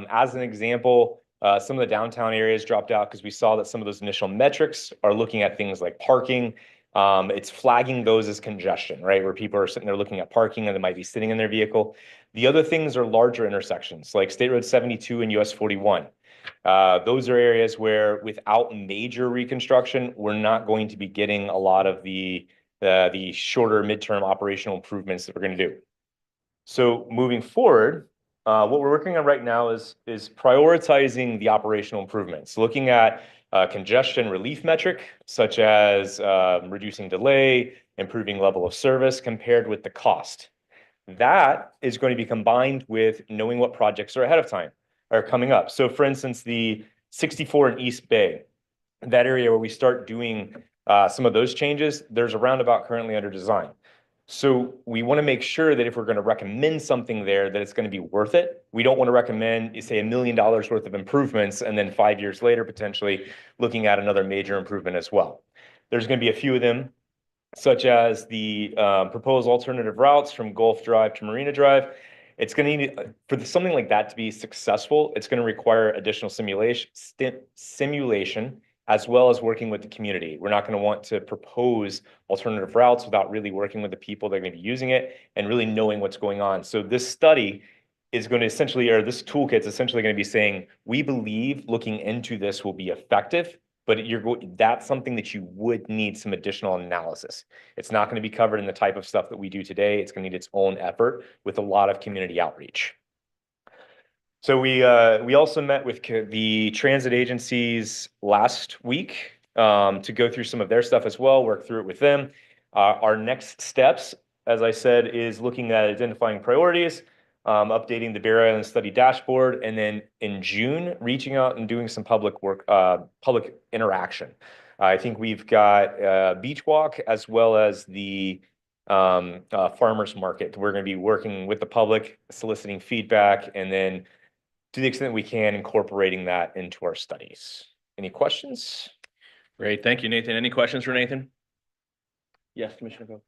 As an example, some of the downtown areas dropped out because we saw that some of those initial metrics are looking at things like parking. It's flagging those as congestion, right? Where people are sitting there looking at parking and they might be sitting in their vehicle. The other things are larger intersections like State Road 72 and US 41. Those are areas where without major reconstruction, we're not going to be getting a lot of the shorter midterm operational improvements that we're going to do. So moving forward, what we're working on right now is prioritizing the operational improvements, looking at congestion relief metric, such as reducing delay, improving level of service compared with the cost. That is going to be combined with knowing what projects are ahead of time, are coming up. So for instance, the 64 in East Bay, that area where we start doing some of those changes, there's a roundabout currently under design. So we want to make sure that if we're going to recommend something there, that it's going to be worth it. We don't want to recommend, say, $1 million worth of improvements and then 5 years later, potentially looking at another major improvement as well. There's going to be a few of them, such as the proposed alternative routes from Gulf Drive to Marina Drive. It's going to need, for something like that to be successful, it's going to require additional simulation, as well as working with the community. We're not going to want to propose alternative routes without really working with the people that are going to be using it and really knowing what's going on. So this study is going to essentially, or this toolkit is essentially going to be saying, we believe looking into this will be effective, but that's something that you would need some additional analysis. It's not going to be covered in the type of stuff that we do today. It's going to need its own effort with a lot of community outreach. So we also met with the transit agencies last week. to go through some of their stuff as well, work through it with them. Our next steps, as I said, is looking at identifying priorities, updating the Bear Island Study dashboard, and then in June, reaching out and doing some public work, public interaction. I think we've got Beach Walk as well as the farmers market. We're going to be working with the public, soliciting feedback, and then to the extent we can, incorporating that into our studies. Any questions? Great. Thank you, Nathan. Any questions for Nathan? Yes, Commissioner Go.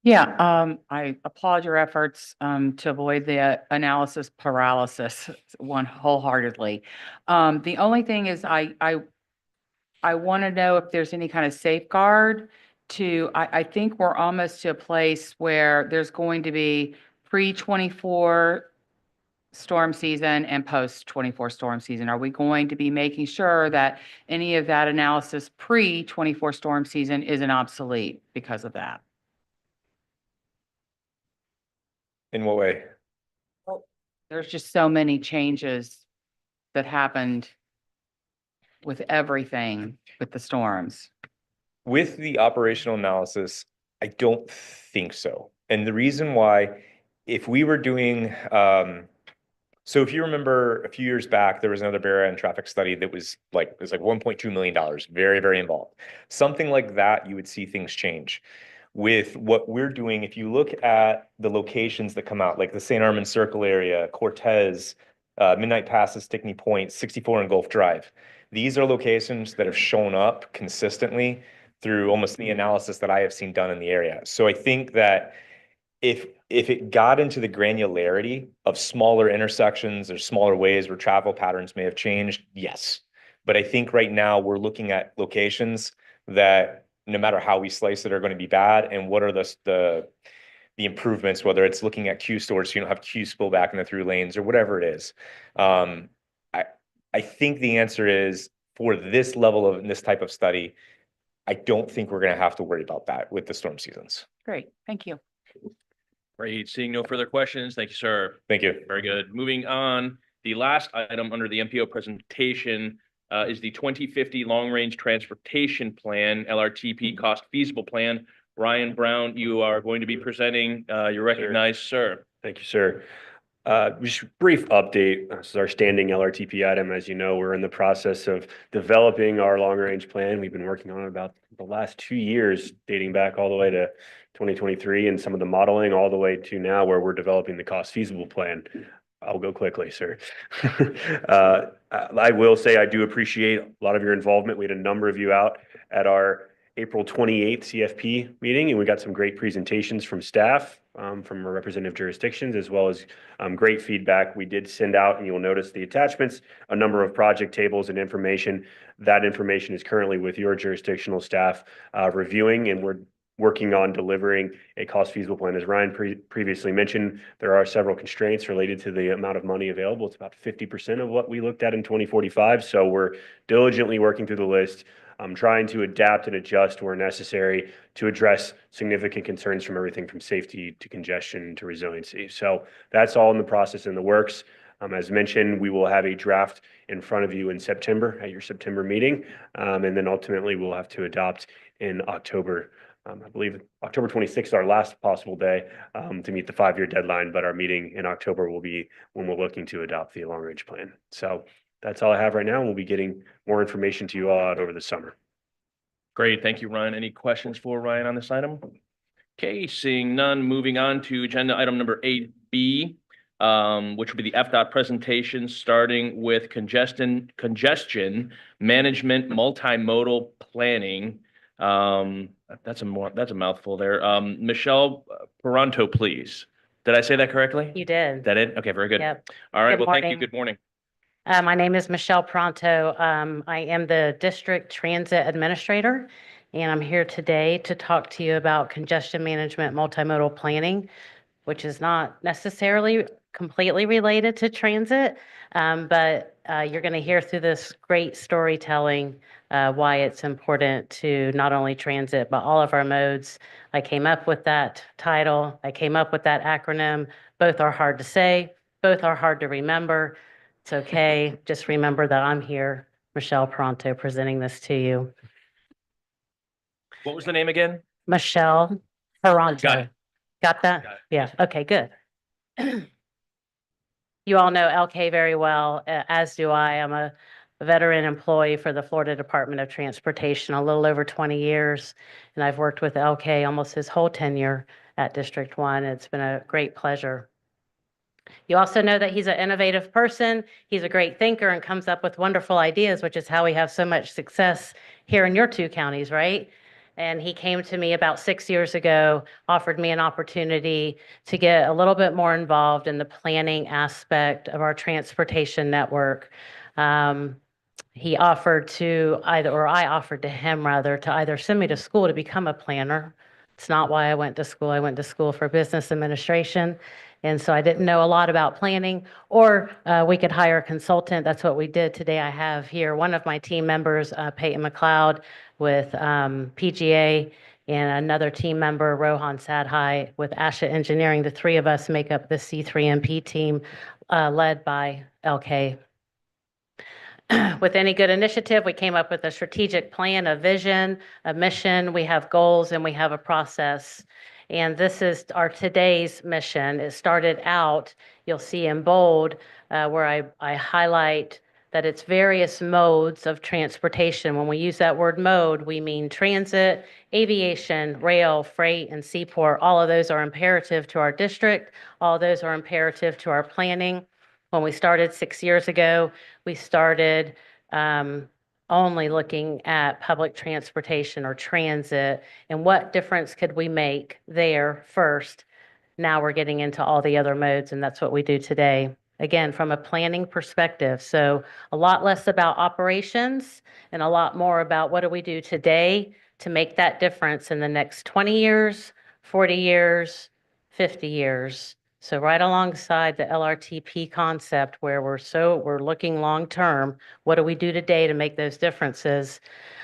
Yeah, I applaud your efforts to avoid the analysis paralysis one wholeheartedly. The only thing is I want to know if there's any kind of safeguard to, I think we're almost to a place where there's going to be pre-24 storm season and post-24 storm season. Are we going to be making sure that any of that analysis pre-24 storm season isn't obsolete because of that? In what way? There's just so many changes that happened with everything with the storms. With the operational analysis, I don't think so. And the reason why, if we were doing, so if you remember a few years back, there was another Bear Island traffic study that was like, it was like $1.2 million, very, very involved. Something like that, you would see things change. With what we're doing, if you look at the locations that come out, like the St. Armand Circle area, Cortez, Midnight Passes, Stickney Point, 64 and Gulf Drive, these are locations that have shown up consistently through almost the analysis that I have seen done in the area. So I think that if it got into the granularity of smaller intersections or smaller ways where travel patterns may have changed, yes. But I think right now we're looking at locations that no matter how we slice it are going to be bad, and what are the improvements, whether it's looking at queue stores so you don't have queue spill back in the through lanes or whatever it is. I think the answer is, for this level of this type of study, I don't think we're going to have to worry about that with the storm seasons. Great, thank you. Great. Seeing no further questions. Thank you, sir. Thank you. Very good. Moving on, the last item under the MPO presentation is the 2050 Long Range Transportation Plan, LRTP Cost Feasible Plan. Ryan Brown, you are going to be presenting. You're recognized, sir. Thank you, sir. Just a brief update. This is our standing LRTP item. As you know, we're in the process of developing our long-range plan. We've been working on it about the last 2 years, dating back all the way to 2023, and some of the modeling all the way to now where we're developing the cost feasible plan. I'll go quickly, sir. I will say I do appreciate a lot of your involvement. We had a number of you out at our April 28th CFP meeting, and we got some great presentations from staff, from our representative jurisdictions, as well as great feedback. We did send out, and you'll notice the attachments, a number of project tables and information. That information is currently with your jurisdictional staff reviewing, and we're working on delivering a cost feasible plan. As Ryan previously mentioned, there are several constraints related to the amount of money available. It's about 50% of what we looked at in 2045. So we're diligently working through the list, trying to adapt and adjust where necessary to address significant concerns from everything from safety to congestion to resiliency. So that's all in the process, in the works. As mentioned, we will have a draft in front of you in September at your September meeting. And then ultimately we'll have to adopt in October. I believe October 26th is our last possible day to meet the 5-year deadline, but our meeting in October will be when we're looking to adopt the long range plan. So that's all I have right now. We'll be getting more information to you all out over the summer. Great. Thank you, Ryan. Any questions for Ryan on this item? Okay, seeing none, moving on to agenda item number 8B, which would be the FDOT presentation, starting with congestion management, multimodal planning. That's a mouthful there. Michelle Peranto, please. Did I say that correctly? You did. That it? Okay, very good. Yep. All right. Good Well, thank you. morning. Good morning. My name is Michelle Pronto. I am the District Transit Administrator, and I'm here today to talk to you about congestion management multimodal planning, which is not necessarily completely related to transit, but you're going to hear through this great storytelling why it's important to not only transit, but all of our modes. I came up with that title. I came up with that acronym. Both are hard to say. Both are hard to remember. It's okay. Just remember that I'm here Michelle Pronto presenting this to you. What was the name again? Michelle Pronto. Got it. Got that? Got it. Yeah, okay, good. You all know LK very well, as do I. I'm a veteran employee for the Florida Department of Transportation, a little over 20 years, and I've worked with LK almost his whole tenure at District 1. It's been a great pleasure. You also know that he's an innovative person. He's a great thinker and comes up with wonderful ideas, which is how we have so much success here in your two counties, right? And he came to me about 6 years ago, offered me an opportunity to get a little bit more involved in the planning aspect of our transportation network. He offered to either, or I offered to him rather, to either send me to school to become a planner. It's not why I went to school. I went to school for business administration. And so I didn't know a lot about planning, or we could hire a consultant. That's what we did. Today I have here one of my team members, Peyton McLeod with PGA, and another team member, Rohan Sadhai with Asha Engineering. The three of us make up the C3MP team led by LK. With any good initiative, we came up with a strategic plan, a vision, a mission. We have goals and we have a process. And this is our today's mission. It started out, you'll see in bold, where I highlight that it's various modes of transportation. When we use that word mode, we mean transit, aviation, rail, freight, and seaport. All of those are imperative to our district. All of those are imperative to our planning. When we started 6 years ago, we started only looking at public transportation or transit and what difference could we make there first. Now we're getting into all the other modes, and that's what we do today. Again, from a planning perspective. So a lot less about operations and a lot more about what do we do today to make that difference in the next 20 years, 40 years, 50 years. So right alongside the LRTP concept where we're looking long term, what do we do today to make those differences?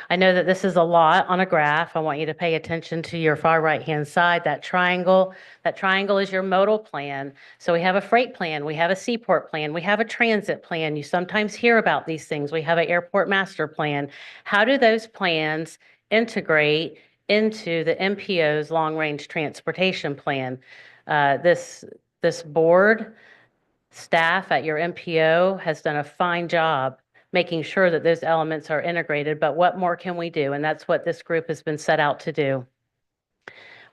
I know that this is a lot on a graph. I want you to pay attention to your far right-hand side, that triangle. That triangle is your modal plan. So we have a freight plan, we have a seaport plan, we have a transit plan. You sometimes hear about these things. We have an airport master plan. How do those plans integrate into the MPO's long-range transportation plan? This board staff at your MPO has done a fine job making sure that those elements are integrated, but what more can we do? And that's what this group has been set out to do.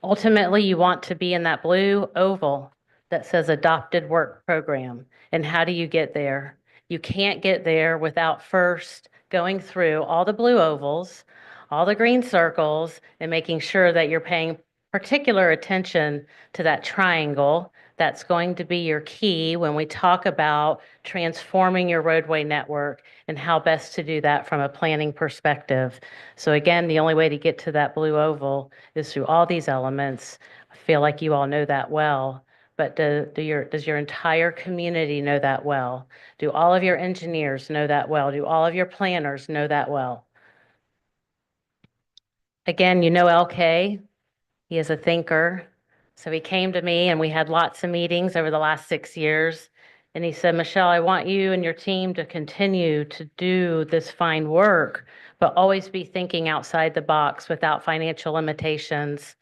Ultimately, you want to be in that blue oval that says adopted work program. And how do you get there? You can't get there without first going through all the blue ovals, all the green circles, and making sure that you're paying particular attention to that triangle. That's going to be your key when we talk about transforming your roadway network and how best to do that from a planning perspective. So again, the only way to get to that blue oval is through all these elements. I feel like you all know that well, but does your entire community know that well? Do all of your engineers know that well? Do all of your planners know that well? Again, you know LK. He is a thinker. So he came to me and we had lots of meetings over the last 6 years. And he said, Michelle, I want you and your team to continue to do this fine work, but always be thinking outside the box without financial limitations.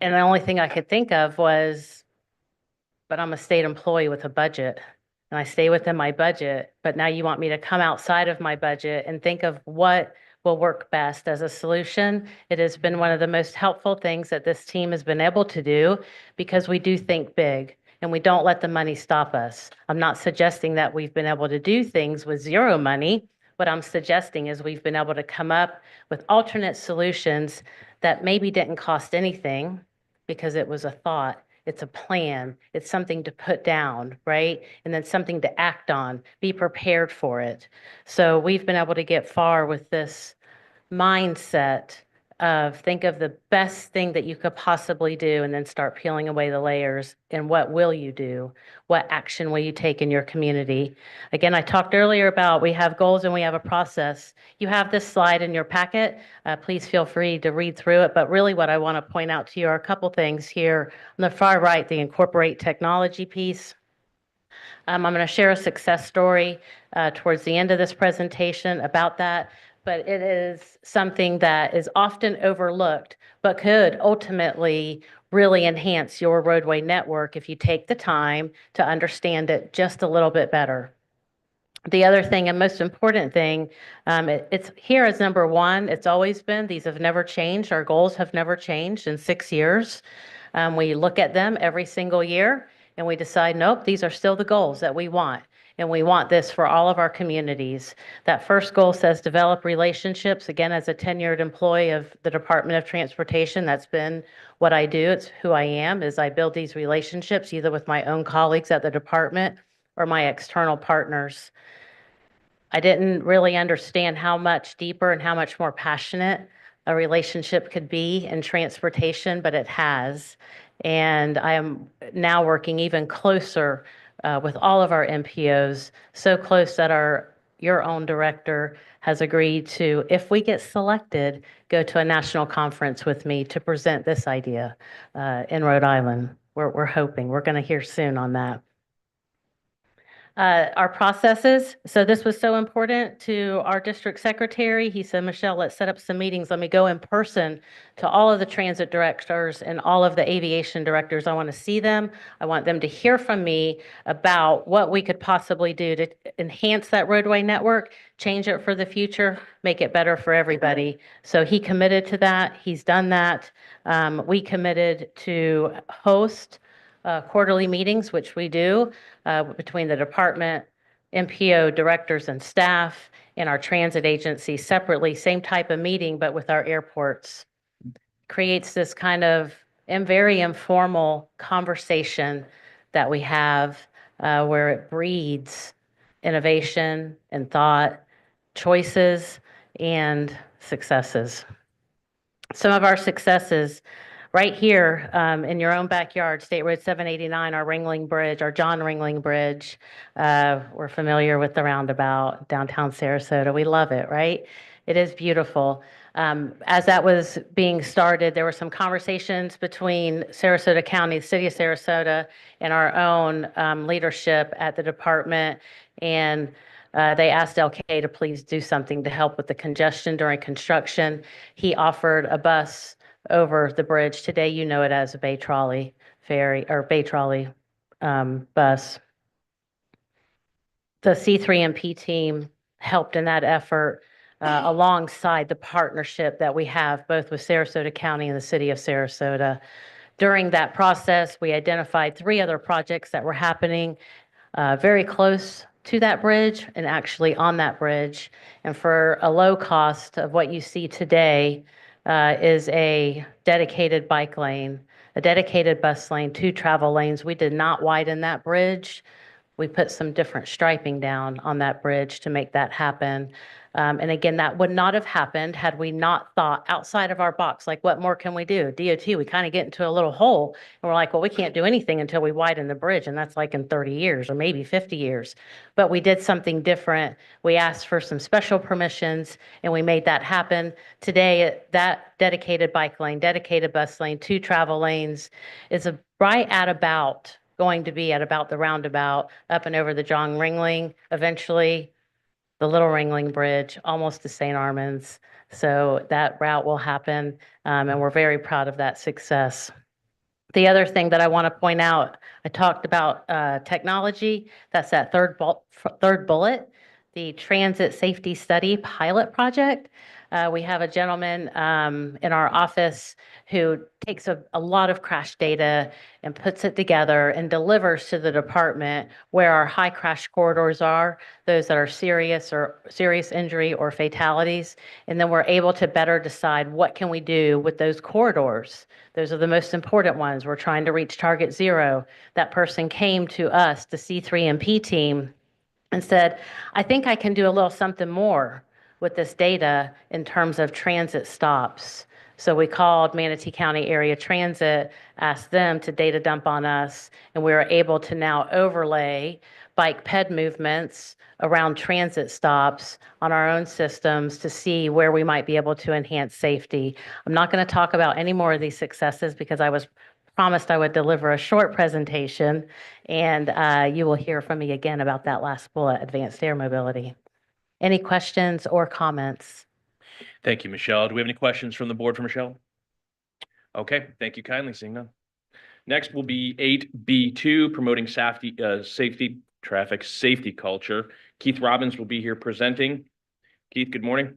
And the only thing I could think of was, but I'm a state employee with a budget and I stay within my budget. But now you want me to come outside of my budget and think of what will work best as a solution. It has been one of the most helpful things that this team has been able to do because we do think big and we don't let the money stop us. I'm not suggesting that we've been able to do things with zero money. What I'm suggesting is we've been able to come up with alternate solutions that maybe didn't cost anything because it was a thought. It's a plan. It's something to put down, right? And then something to act on, be prepared for it. So we've been able to get far with this mindset of think of the best thing that you could possibly do and then start peeling away the layers. And what will you do? What action will you take in your community? Again, I talked earlier about we have goals and we have a process. You have this slide in your packet. Please feel free to read through it. But really what I want to point out to you are a couple things here. On the far right, the incorporate technology piece. I'm going to share a success story towards the end of this presentation about that, but it is something that is often overlooked, but could ultimately really enhance your roadway network if you take the time to understand it just a little bit better. The other thing and most important thing, it's here as number one. It's always been, these have never changed. Our goals have never changed in 6 years. We look at them every single year and we decide, nope, these are still the goals that we want. And we want this for all of our communities. That first goal says develop relationships. Again, as a tenured employee of the Department of Transportation, that's been what I do. It's who I am, is I build these relationships either with my own colleagues at the department or my external partners. I didn't really understand how much deeper and how much more passionate a relationship could be in transportation, but it has. And I am now working even closer with all of our MPOs, so close that your own director has agreed to, if we get selected, go to a national conference with me to present this idea in Rhode Island. We're hoping. We're going to hear soon on that. Our processes. So this was so important to our district secretary. He said, Michelle, let's set up some meetings. Let me go in person to all of the transit directors and all of the aviation directors. I want to see them. I want them to hear from me about what we could possibly do to enhance that roadway network, change it for the future, make it better for everybody. So he committed to that. He's done that. We committed to host quarterly meetings, which we do between the department, MPO directors and staff, and our transit agency separately, same type of meeting, but with our airports. Creates this kind of very informal conversation that we have where it breeds innovation and thought, choices, and successes. Some of our successes right here in your own backyard, State Road 789, our Ringling Bridge, our John Ringling Bridge. We're familiar with the roundabout, downtown Sarasota. We love it, right? It is beautiful. As that was being started, there were some conversations between Sarasota County, the city of Sarasota, and our own leadership at the department. And they asked LK to please do something to help with the congestion during construction. He offered a bus over the bridge. Today, you know it as a Bay Trolley ferry or Bay Trolley bus. The C3MP team helped in that effort alongside the partnership that we have both with Sarasota County and the city of Sarasota. During that process, we identified 3 other projects that were happening very close to that bridge and actually on that bridge. And for a low cost of what you see today, is a dedicated bike lane, a dedicated bus lane, 2 travel lanes. We did not widen that bridge. We put some different striping down on that bridge to make that happen. And again, that would not have happened had we not thought outside of our box, like what more can we do? DOT, we kind of get into a little hole and we're like, well, we can't do anything until we widen the bridge. And that's like in 30 years or maybe 50 years. But we did something different. We asked for some special permissions and we made that happen. Today, that dedicated bike lane, dedicated bus lane, 2 travel lanes is going to be at about the roundabout up and over the John Ringling, eventually the Little Ringling Bridge, almost to St. Armand's. So that route will happen, and we're very proud of that success. The other thing that I want to point out, I talked about technology. That's that third bullet, the Transit Safety Study Pilot Project. We have a gentleman in our office who takes a lot of crash data and puts it together and delivers to the department where our high crash corridors are, those that are serious injury or fatalities. And then we're able to better decide what can we do with those corridors. Those are the most important ones. We're trying to reach target 0. That person came to us, the C3MP team, and said, I think I can do a little something more with this data in terms of transit stops. So we called Manatee County Area Transit, asked them to data dump on us, and we were able to now overlay bike ped movements around transit stops on our own systems to see where we might be able to enhance safety. I'm not going to talk about any more of these successes because I was promised I would deliver a short presentation, and you will hear from me again about that last bullet, advanced air mobility. Any questions or comments? Thank you, Michelle. Do we have any questions from the board for Michelle? Okay, thank you kindly. Seeing none. Next will be 8B2, promoting traffic safety culture. Keith Robbins will be here presenting. Keith, good morning.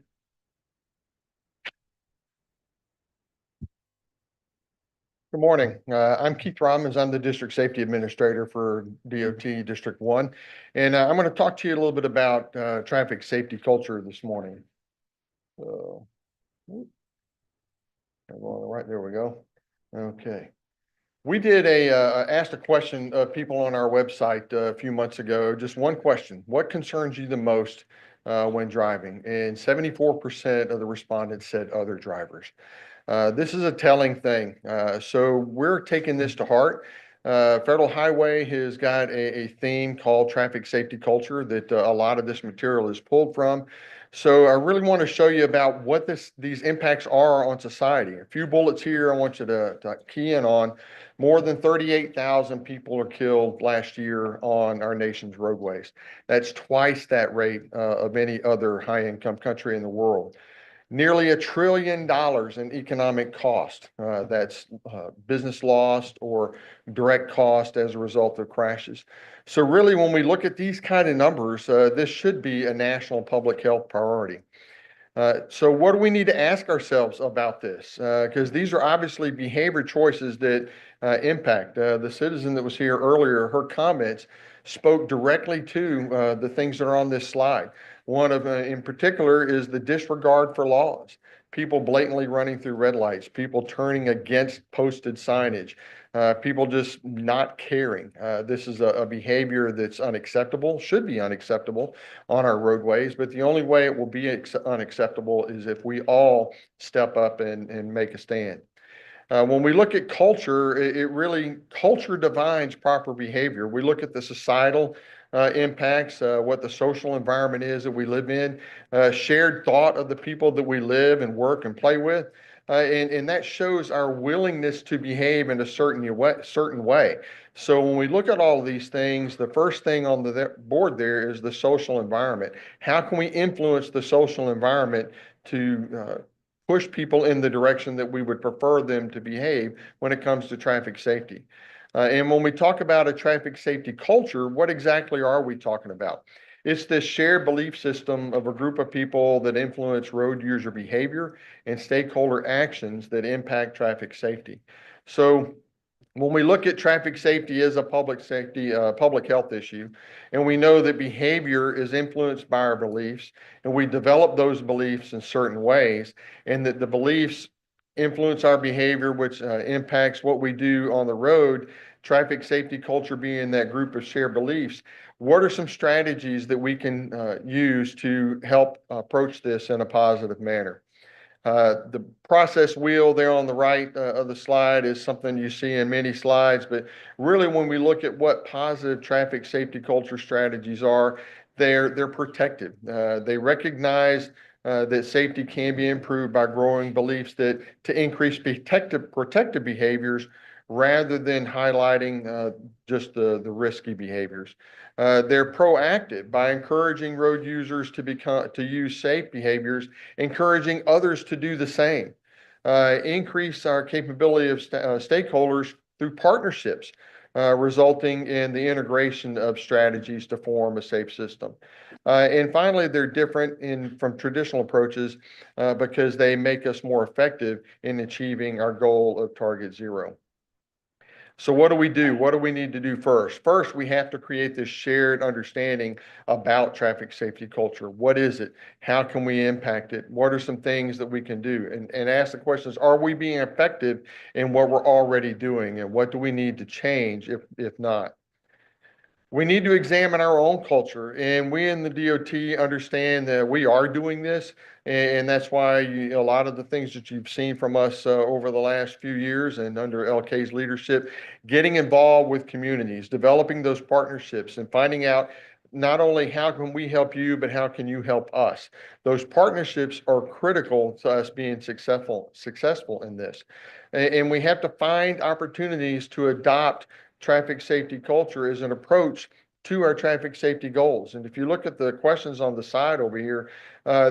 Good morning. I'm Keith Robbins. I'm the District Safety Administrator for DOT District 1. And I'm going to talk to you a little bit about traffic safety culture this morning. So, right, there we go. Okay. We did asked a question of people on our website a few months ago, just one question: what concerns you the most when driving? And 74% of the respondents said other drivers. This is a telling thing. So we're taking this to heart. Federal Highway has got a theme called traffic safety culture that a lot of this material is pulled from. So I really want to show you about what these impacts are on society. A few bullets here I want you to key in on. More than 38,000 people are killed last year on our nation's roadways. That's twice that rate of any other high-income country in the world. Nearly $1 trillion in economic cost. That's business lost or direct cost as a result of crashes. So really, when we look at these kind of numbers, this should be a national public health priority. So what do we need to ask ourselves about this? Because these are obviously behavior choices that impact. The citizen that was here earlier, her comments spoke directly to the things that are on this slide. One of, in particular, is the disregard for laws. People blatantly running through red lights, people turning against posted signage, people just not caring. This is a behavior that's unacceptable, should be unacceptable on our roadways, but the only way it will be unacceptable is if we all step up and make a stand. When we look at culture, culture defines proper behavior. We look at the societal impacts, what the social environment is that we live in, shared thought of the people that we live and work and play with. And that shows our willingness to behave in a certain way. So when we look at all of these things, the first thing on the board there is the social environment. How can we influence the social environment to push people in the direction that we would prefer them to behave when it comes to traffic safety? And when we talk about a traffic safety culture, what exactly are we talking about? It's this shared belief system of a group of people that influence road user behavior and stakeholder actions that impact traffic safety. So when we look at traffic safety as a public health issue, and we know that behavior is influenced by our beliefs, and we develop those beliefs in certain ways, and that the beliefs influence our behavior, which impacts what we do on the road, traffic safety culture being that group of shared beliefs. What are some strategies that we can use to help approach this in a positive manner? The process wheel there on the right of the slide is something you see in many slides, but really when we look at what positive traffic safety culture strategies are, they're protective. They recognize that safety can be improved by growing beliefs that to increase protective behaviors rather than highlighting just the risky behaviors. They're proactive by encouraging road users to use safe behaviors, encouraging others to do the same. Increase our capability of stakeholders through partnerships, resulting in the integration of strategies to form a safe system. And finally, they're different from traditional approaches because they make us more effective in achieving our goal of target zero. So what do we do? What do we need to do first? First, we have to create this shared understanding about traffic safety culture. What is it? How can we impact it? What are some things that we can do? And ask the questions, are we being effective in what we're already doing? And what do we need to change if not? We need to examine our own culture, and we in the DOT understand that we are doing this, and that's why a lot of the things that you've seen from us over the last few years and under LK's leadership, getting involved with communities, developing those partnerships and finding out not only how can we help you, but how can you help us? Those partnerships are critical to us being successful in this. And we have to find opportunities to adopt traffic safety culture as an approach to our traffic safety goals. And if you look at the questions on the side over here,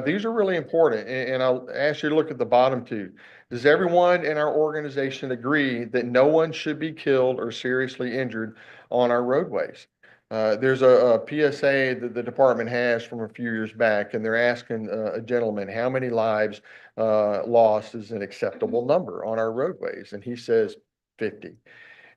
these are really important. And I'll ask you to look at the bottom two. Does everyone in our organization agree that no one should be killed or seriously injured on our roadways? There's a PSA that the department has from a few years back, and they're asking a gentleman, how many lives lost is an acceptable number on our roadways? And he says 50.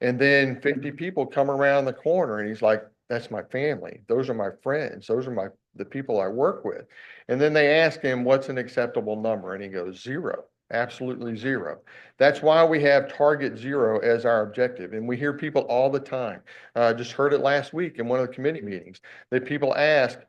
And then 50 people come around the corner and he's like, that's my family. Those are my friends. Those are the people I work with. And then they ask him, what's an acceptable number? And he goes, 0. Absolutely 0. That's why we have target 0 as our objective. And we hear people all the time. Just heard it last week in one of the committee meetings that people ask,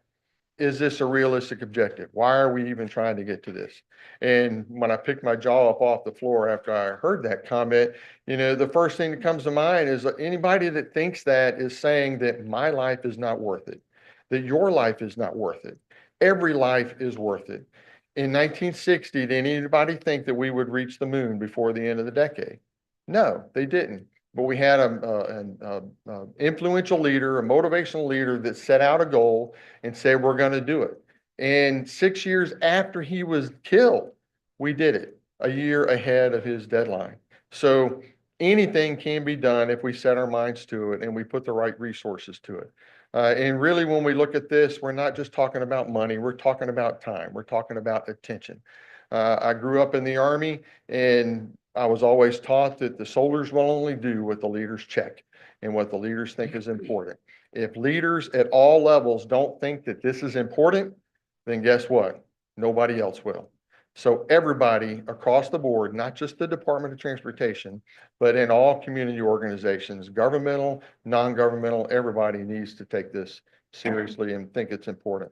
is this a realistic objective? Why are we even trying to get to this? And when I picked my jaw up off the floor after I heard that comment, the first thing that comes to mind is that anybody that thinks that is saying that my life is not worth it, that your life is not worth it. Every life is worth it. In 1960, did anybody think that we would reach the moon before the end of the decade? No, they didn't. But we had an influential leader, a motivational leader that set out a goal and said, we're going to do it. And 6 years after he was killed, we did it, a year ahead of his deadline. So anything can be done if we set our minds to it and we put the right resources to it. And really, when we look at this, we're not just talking about money, we're talking about time, we're talking about attention. I grew up in the Army, and I was always taught that the soldiers will only do what the leaders check and what the leaders think is important. If leaders at all levels don't think that this is important, then guess what? Nobody else will. So everybody across the board, not just the Department of Transportation, but in all community organizations, governmental, non-governmental, everybody needs to take this seriously and think it's important.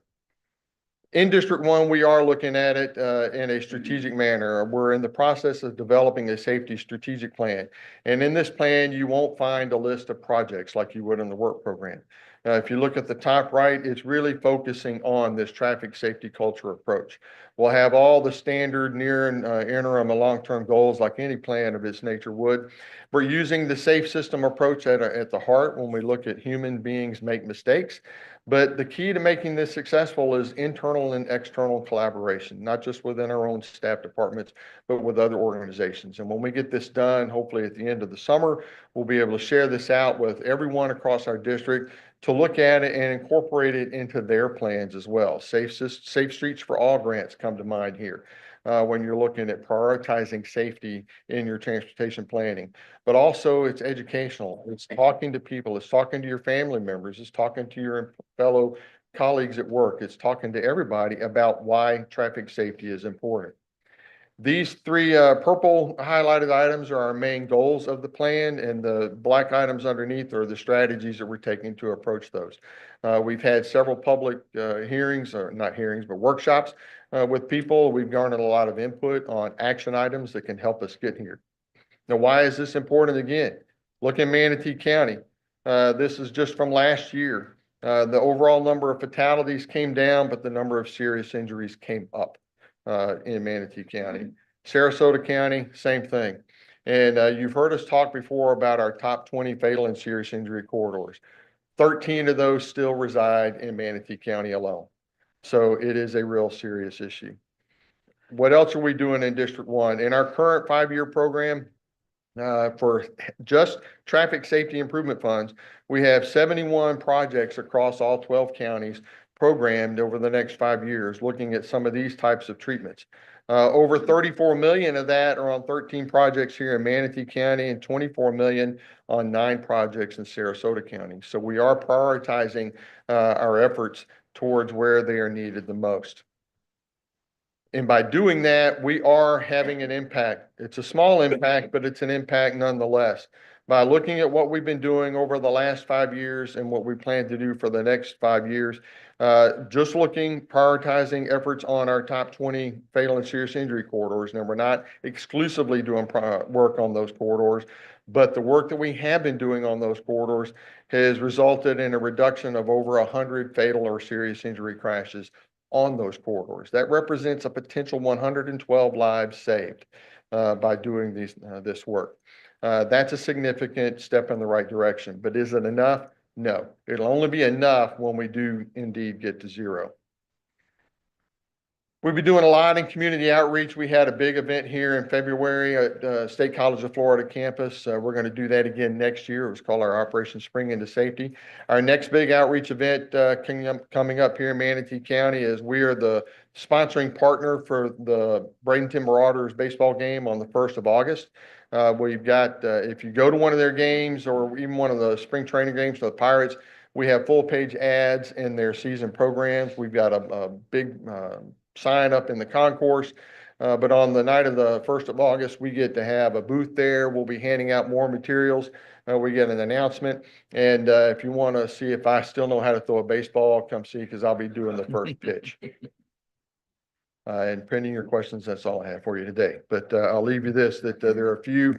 In District 1, we are looking at it in a strategic manner. We're in the process of developing a safety strategic plan. And in this plan, you won't find a list of projects like you would in the work program. If you look at the top right, it's really focusing on this traffic safety culture approach. We'll have all the standard near and interim and long-term goals like any plan of its nature would. We're using the safe system approach at the heart when we look at human beings make mistakes. But the key to making this successful is internal and external collaboration, not just within our own staff departments, but with other organizations. And when we get this done, hopefully at the end of the summer, we'll be able to share this out with everyone across our district to look at it and incorporate it into their plans as well. Safe Streets for All grants come to mind here. When you're looking at prioritizing safety in your transportation planning. But also it's educational. It's talking to people. It's talking to your family members. It's talking to your fellow colleagues at work. It's talking to everybody about why traffic safety is important. These three purple highlighted items are our main goals of the plan, and the black items underneath are the strategies that we're taking to approach those. We've had several public hearings, or not hearings, but workshops with people. We've garnered a lot of input on action items that can help us get here. Now, why is this important again? Look in Manatee County. This is just from last year. The overall number of fatalities came down, but the number of serious injuries came up in Manatee County. Sarasota County, same thing. And you've heard us talk before about our top 20 fatal and serious injury corridors. 13 of those still reside in Manatee County alone. So it is a real serious issue. What else are we doing in District 1? In our current 5-year program, for just traffic safety improvement funds, we have 71 projects across all 12 counties programmed over the next 5 years, looking at some of these types of treatments. Over 34 million of that are on 13 projects here in Manatee County and 24 million on 9 projects in Sarasota County. So we are prioritizing our efforts towards where they are needed the most. And by doing that, we are having an impact. It's a small impact, but it's an impact nonetheless. By looking at what we've been doing over the last 5 years and what we plan to do for the next 5 years, just looking, prioritizing efforts on our top 20 fatal and serious injury corridors. Now, we're not exclusively doing work on those corridors, but the work that we have been doing on those corridors has resulted in a reduction of over 100 fatal or serious injury crashes on those corridors. That represents a potential 112 lives saved by doing this work. That's a significant step in the right direction, but is it enough? No, it'll only be enough when we do indeed get to zero. We've been doing a lot in community outreach. We had a big event here in February at State College of Florida campus. We're going to do that again next year. It was called our Operation Spring into Safety. Our next big outreach event coming up here in Manatee County is we are the sponsoring partner for the Bradenton Marauders baseball game on the 1st of August. We've got, if you go to one of their games or even one of the spring training games for the Pirates, we have full page ads in their season programs. We've got a big sign up in the concourse. But on the night of the 1st of August, we get to have a booth there. We'll be handing out more materials. We get an announcement. And if you want to see if I still know how to throw a baseball, come see, because I'll be doing the first pitch. And pending your questions, that's all I have for you today. But I'll leave you this, that there are a few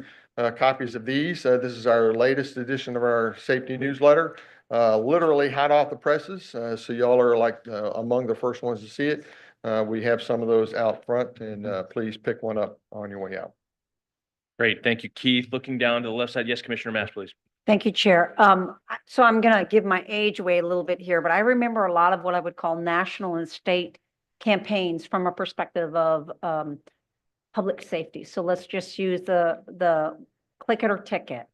copies of these. This is our latest edition of our safety newsletter. Literally hot off the presses. So y'all are like among the first ones to see it. We have some of those out front, and please pick one up on your way out. Great. Thank you, Keith. Looking down to the left side. Yes, Commissioner Mass, please. Thank you, Chair. So I'm going to give my age away a little bit here, but I remember a lot of what I would call national and state campaigns from a perspective of public safety. So let's just use the click it or ticket.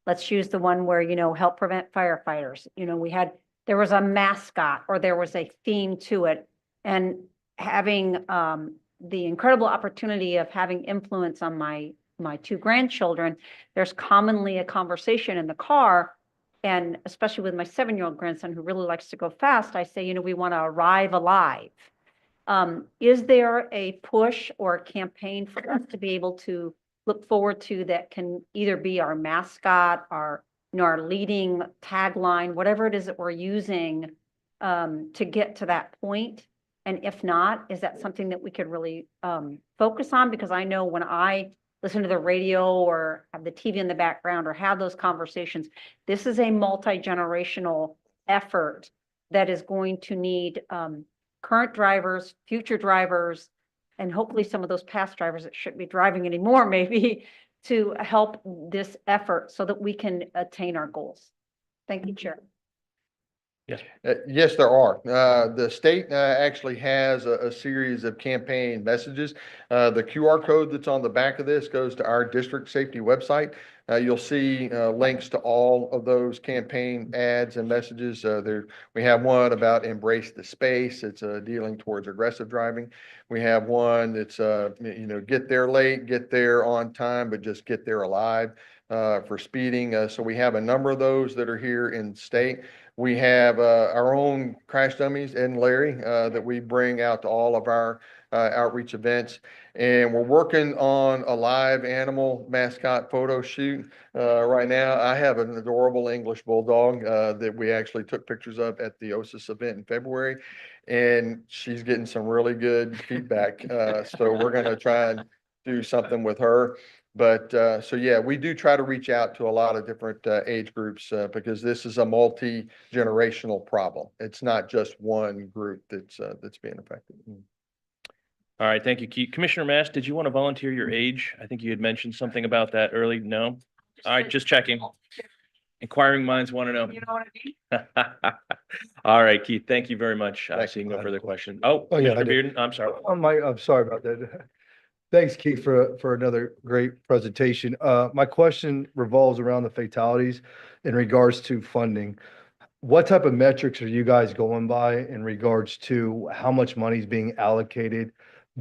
Let's use the one where, help prevent firefighters. There was a mascot or there was a theme to it, and having the incredible opportunity of having influence on my two grandchildren, there's commonly a conversation in the car, and especially with my 7-year-old grandson who really likes to go fast, I say, we want to arrive alive. Is there a push or a campaign for us to be able to look forward to that can either be our mascot, our leading tagline, whatever it is that we're using to get to that point? And if not, is that something that we could really focus on? Because I know when I listen to the radio or have the TV in the background or have those conversations, this is a multi-generational effort that is going to need current drivers, future drivers, and hopefully some of those past drivers that shouldn't be driving anymore, maybe, to help this effort so that we can attain our goals. Thank you, Chair. Yes. Yes, there are. The state actually has a series of campaign messages. The QR code that's on the back of this goes to our district safety website. You'll see links to all of those campaign ads and messages. We have one about embrace the space. It's dealing towards aggressive driving. We have one that's, get there late, get there on time, but just get there alive for speeding. So we have a number of those that are here in state. We have our own crash dummies, Ed and Larry, that we bring out to all of our outreach events. And we're working on a live animal mascot photo shoot right now. I have an adorable English bulldog that we actually took pictures of at the OSIS event in February. And she's getting some really good feedback. So we're going to try and do something with her. But so, yeah, we do try to reach out to a lot of different age groups because this is a multi-generational problem. It's not just one group that's being affected. All right. Thank you, Keith. Commissioner Mass, did you want to volunteer your age? I think you had mentioned something about that early. No? All right. Just checking. Inquiring minds want to know. You know what I mean? All right, Keith. Thank you very much. Seeing no further questions. Oh, yeah, Mr. Bearden, I'm sorry. I'm sorry about that. Thanks, Keith, for another great presentation. My question revolves around the fatalities in regards to funding. What type of metrics are you guys going by in regards to how much money is being allocated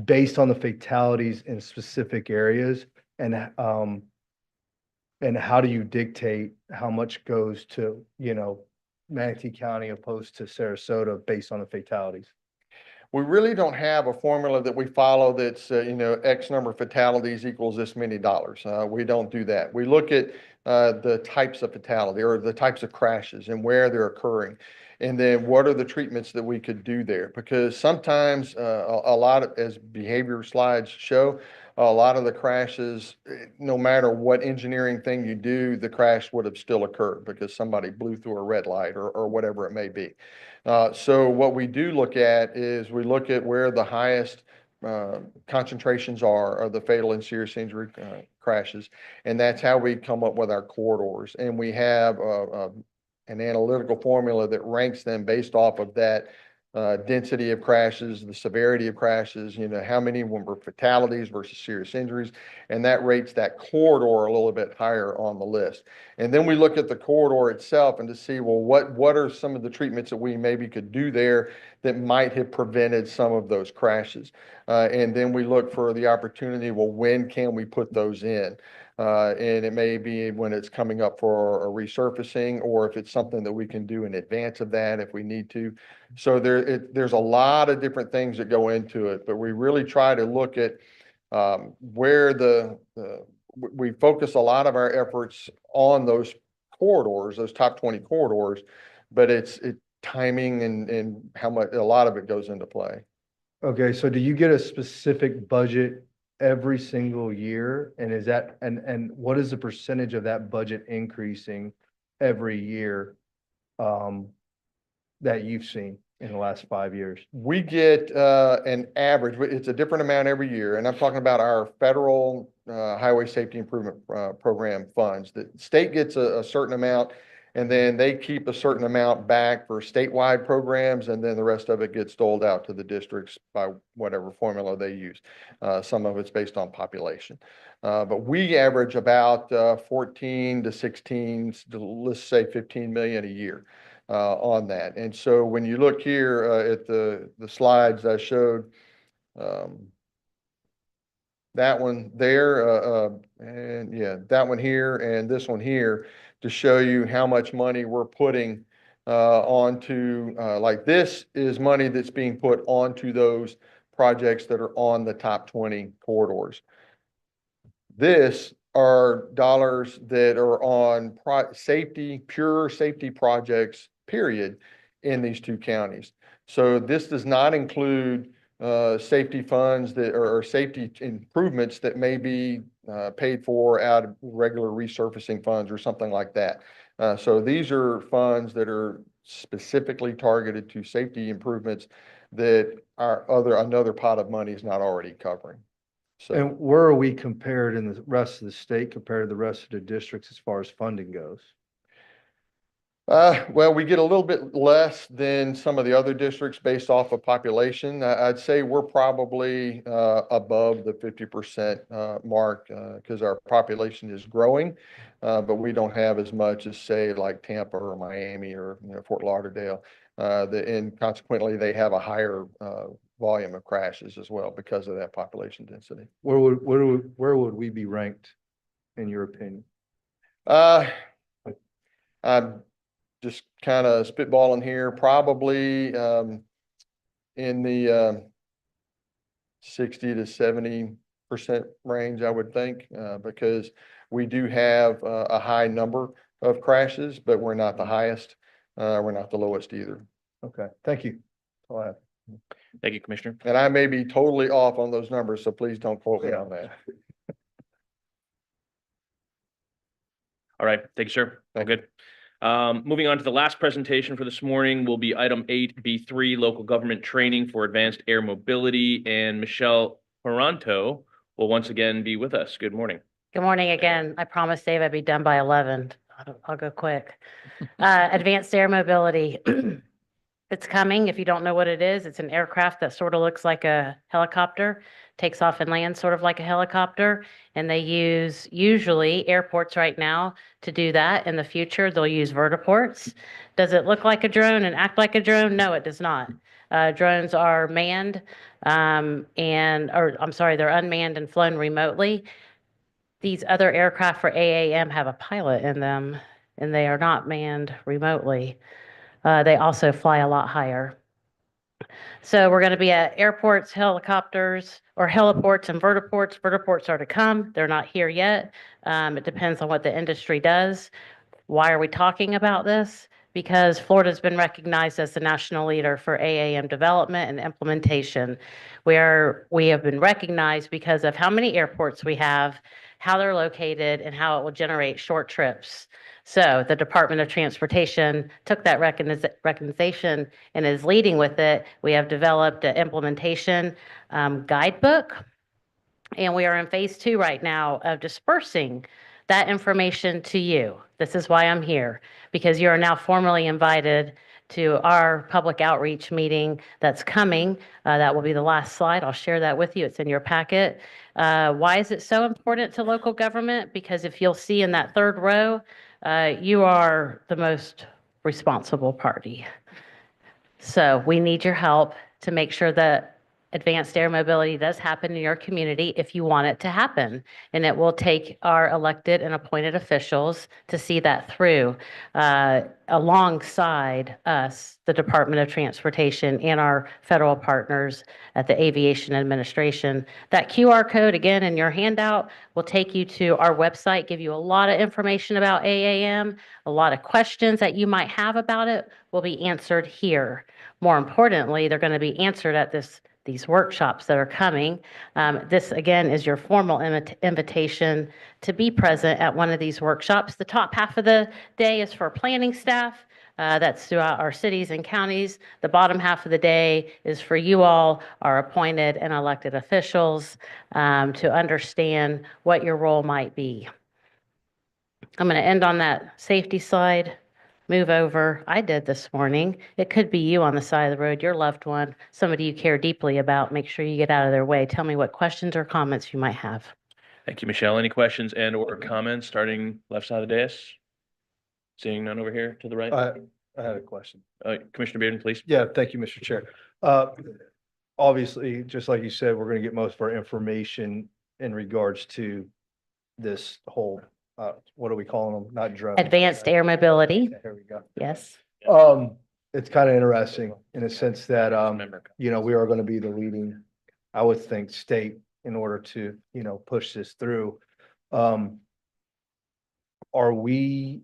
based on the fatalities in specific areas? And how do you dictate how much goes to, Manatee County opposed to Sarasota based on the fatalities? we really don't have a formula that we follow that's, X number of fatalities equals this many dollars. We don't do that. We look at the types of fatality or the types of crashes and where they're occurring. And then what are the treatments that we could do there? Because sometimes a lot of, as behavior slides show, a lot of the crashes, no matter what engineering thing you do, the crash would have still occurred because somebody blew through a red light or whatever it may be. So what we do look at is we look at where the highest concentrations are of the fatal and serious injury crashes. And that's how we come up with our corridors. And we have an analytical formula that ranks them based off of that density of crashes, the severity of crashes, how many were fatalities versus serious injuries, and that rates that corridor a little bit higher on the list. And then we look at the corridor itself and to see, well, what are some of the treatments that we maybe could do there that might have prevented some of those crashes? And then we look for the opportunity, well, when can we put those in? And it may be when it's coming up for a resurfacing, or if it's something that we can do in advance of that if we need to. So there's a lot of different things that go into it, but we really try to look at where we focus a lot of our efforts on those corridors, those top 20 corridors, but it's timing and how much, a lot of it goes into play. Okay, so do you get a specific budget every single year? And is that, and what is the percentage of that budget increasing every year that you've seen in the last 5 years? We get an average, but it's a different amount every year. And I'm talking about our federal highway safety improvement program funds. The state gets a certain amount, and then they keep a certain amount back for statewide programs, and then the rest of it gets doled out to the districts by whatever formula they use. Some of it's based on population. But we average about 14 to 16, let's say 15 million a year on that. And so when you look here at the slides I showed, that one there, and yeah, that one here and this one here, to show you how much money we're putting onto, like this is money that's being put onto those projects that are on the top 20 corridors. This are dollars that are on safety, pure safety projects, period, in these two counties. So this does not include safety funds that or safety improvements that may be paid for out of regular resurfacing funds or something like that. So these are funds that are specifically targeted to safety improvements that another pot of money is not already covering. So, And where are we compared in the rest of the state compared to the rest of the districts as far as funding goes? well, we get a little bit less than some of the other districts based off of population. I'd say we're probably above the 50% mark because our population is growing, but we don't have as much as say like Tampa or Miami or Fort Lauderdale. And consequently, they have a higher volume of crashes as well because of that population density. Where would we be ranked, in your opinion? I'm just kind of spitballing here, probably in the 60 to 70% range, I would think, because we do have a high number of crashes, but we're not the highest. We're not the lowest either. Okay, thank you. That's all I have. Thank you, Commissioner. And I may be totally off on those numbers, so please don't quote me on that. All right, thank you, sir. All good. Moving on to the last presentation for this morning will be item 8B3, local government training for advanced air mobility. And Michelle Paranto will once again be with us. Good morning. Good morning again. I promised Dave I'd be done by 11. I'll go quick. Advanced air mobility. It's coming. If you don't know what it is, it's an aircraft that sort of looks like a helicopter, takes off and lands sort of like a helicopter. And they use usually airports right now to do that. In the future, they'll use vertiports. Does it look like a drone and act like a drone? No, it does not. Drones are manned they're unmanned and flown remotely. These other aircraft for AAM have a pilot in them, and they are not manned remotely. They also fly a lot higher. So we're going to be at airports, helicopters, or heliports and vertiports. Vertiports are to come. They're not here yet. It depends on what the industry does. Why are we talking about this? Because Florida's been recognized as the national leader for AAM development and implementation. We have been recognized because of how many airports we have, how they're located, and how it will generate short trips. So the Department of Transportation took that recognition and is leading with it. We have developed an implementation guidebook, and we are in phase 2 right now of dispersing that information to you. This is why I'm here, because you are now formally invited to our public outreach meeting that's coming. That will be the last slide. I'll share that with you. It's in your packet. Why is it so important to local government? Because if you'll see in that third row, you are the most responsible party. So we need your help to make sure that advanced air mobility does happen in your community if you want it to happen. And it will take our elected and appointed officials to see that through alongside us, the Department of Transportation, and our federal partners at the Aviation Administration. That QR code, again, in your handout will take you to our website, give you a lot of information about AAM. A lot of questions that you might have about it will be answered here. More importantly, they're going to be answered at these workshops that are coming. This, again, is your formal invitation to be present at one of these workshops. The top half of the day is for planning staff. That's throughout our cities and counties. The bottom half of the day is for you all, our appointed and elected officials, to understand what your role might be. I'm going to end on that safety slide. Move over. I did this morning. It could be you on the side of the road, your loved one, somebody you care deeply about. Make sure you get out of their way. Tell me what questions or comments you might have. Thank you, Michelle. Any questions and or comments starting left side of the dais? Seeing none over here to the right. I had a question. Commissioner Bearden, please. Yeah, thank you, Mr. Chair. Obviously, just like you said, we're going to get most of our information in regards to this whole, what are we calling them? Not drones. Advanced air mobility. There we go. Yes. It's kind of interesting in a sense that, you know, we are going to be the leading, I would think, state in order to, you know, push this through. Are we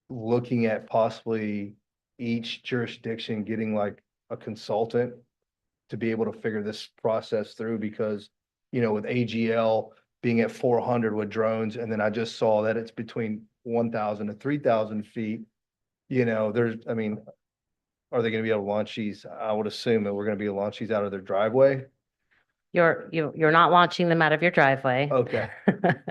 looking at possibly each jurisdiction getting like a consultant to be able to figure this process through? Because, you know, with AGL being at 400 with drones, and then I just saw that it's between 1,000 to 3,000 feet. You know, I mean, are they going to be able to launch these? I would assume that we're going to be able to launch these out of their driveway. You're not launching them out of your driveway. Okay.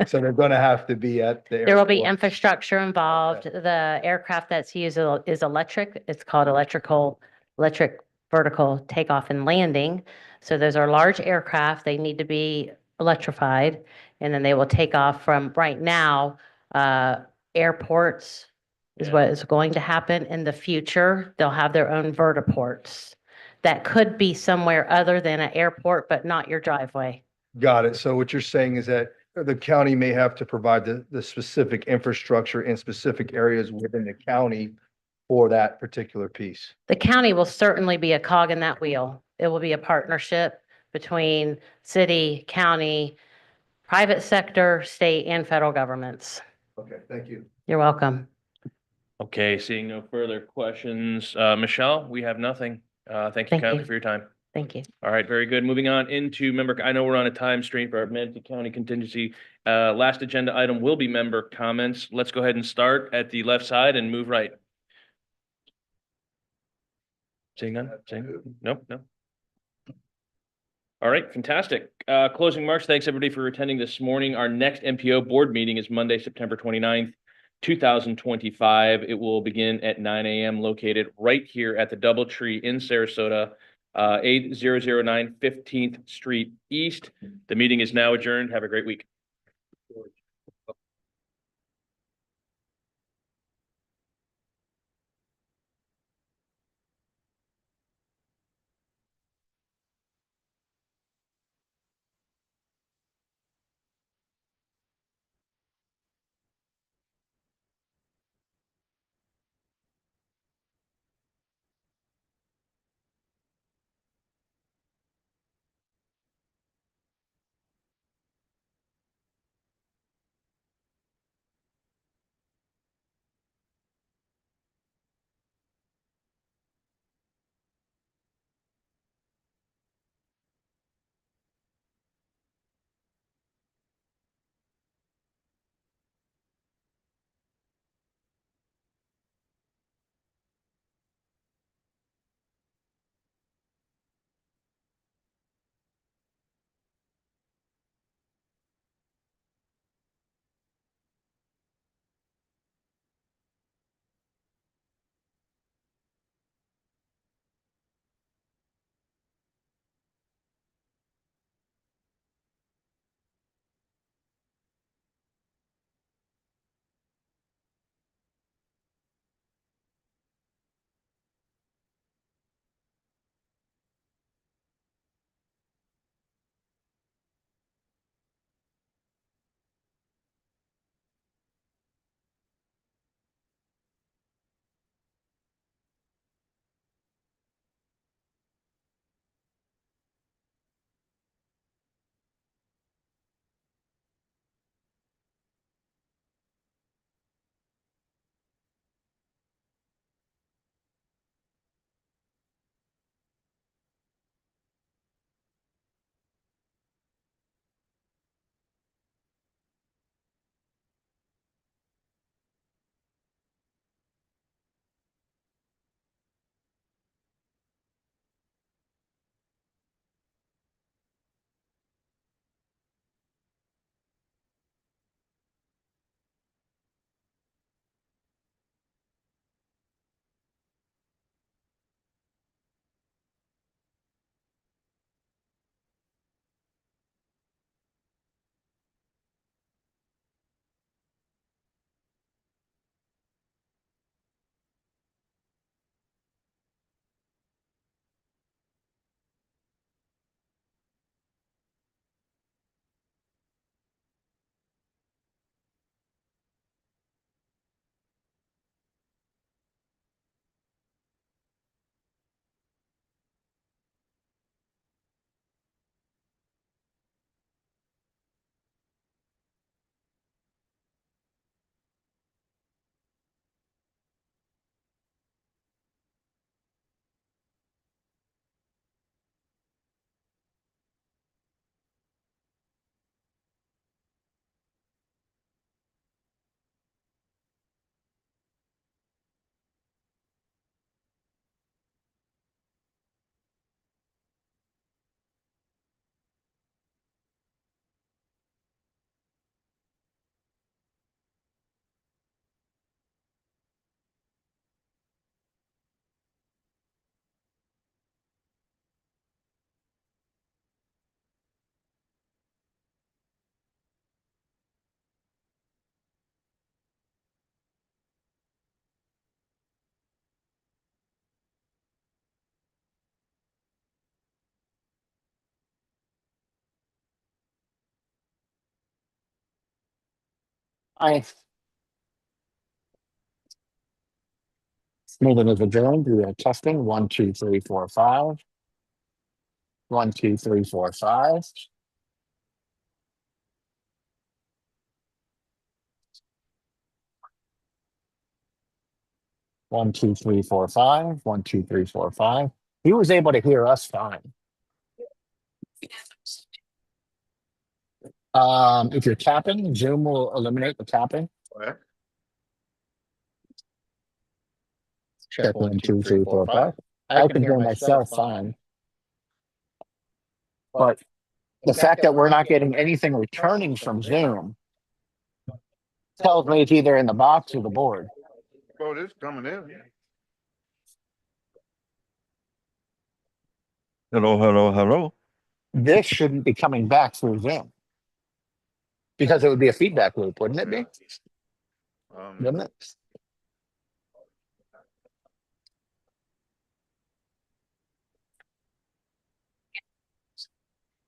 So they're going to have to be at the There will be airport. infrastructure involved. The aircraft that's used is electric. It's called electric vertical takeoff and landing. So those are large aircraft. They need to be electrified, and then they will take off from right now, airports is what is going to happen in the future. They'll have their own vertiports that could be somewhere other than an airport, but not your driveway. Got it. So what you're saying is that the county may have to provide the specific infrastructure in specific areas within the county for that particular piece. The county will certainly be a cog in that wheel. It will be a partnership between city, county, private sector, state, and federal governments. Okay, thank you. You're welcome. Okay, seeing no further questions. Michelle, we have nothing. Thank you Thank kindly you. for your time. Thank you. All right, very good. Moving on into member, I know we're on a time strain for our Manatee County contingency. Last agenda item will be member comments. Let's go ahead and start at the left side and move right. Seeing none? Nope, no. All right, fantastic. Closing remarks. Thanks everybody for attending this morning. Our next MPO board meeting is Monday, September 29th, 2025. It will begin at 9 a.m. located right here at the DoubleTree in Sarasota, 8009 15th Street East. The meeting is now adjourned. Have a great week. Meeting is adjourned. We are testing 1, 2, 3, 4, 5. 1, 2, 3, 4, 5. One, two, three, four, five. 1, 2, 3, 4, 5. He was able to hear us fine. If you're tapping, Zoom will eliminate the tapping. Check 1, 2, 3, 4, 5. I can hear myself fine. But the fact that we're not getting anything returning from Zoom tells me it's either in the box or the board. Oh, it is coming in. Hello, hello, hello. This shouldn't be coming back through Zoom. Because it would be a feedback loop, wouldn't it be? Wouldn't it?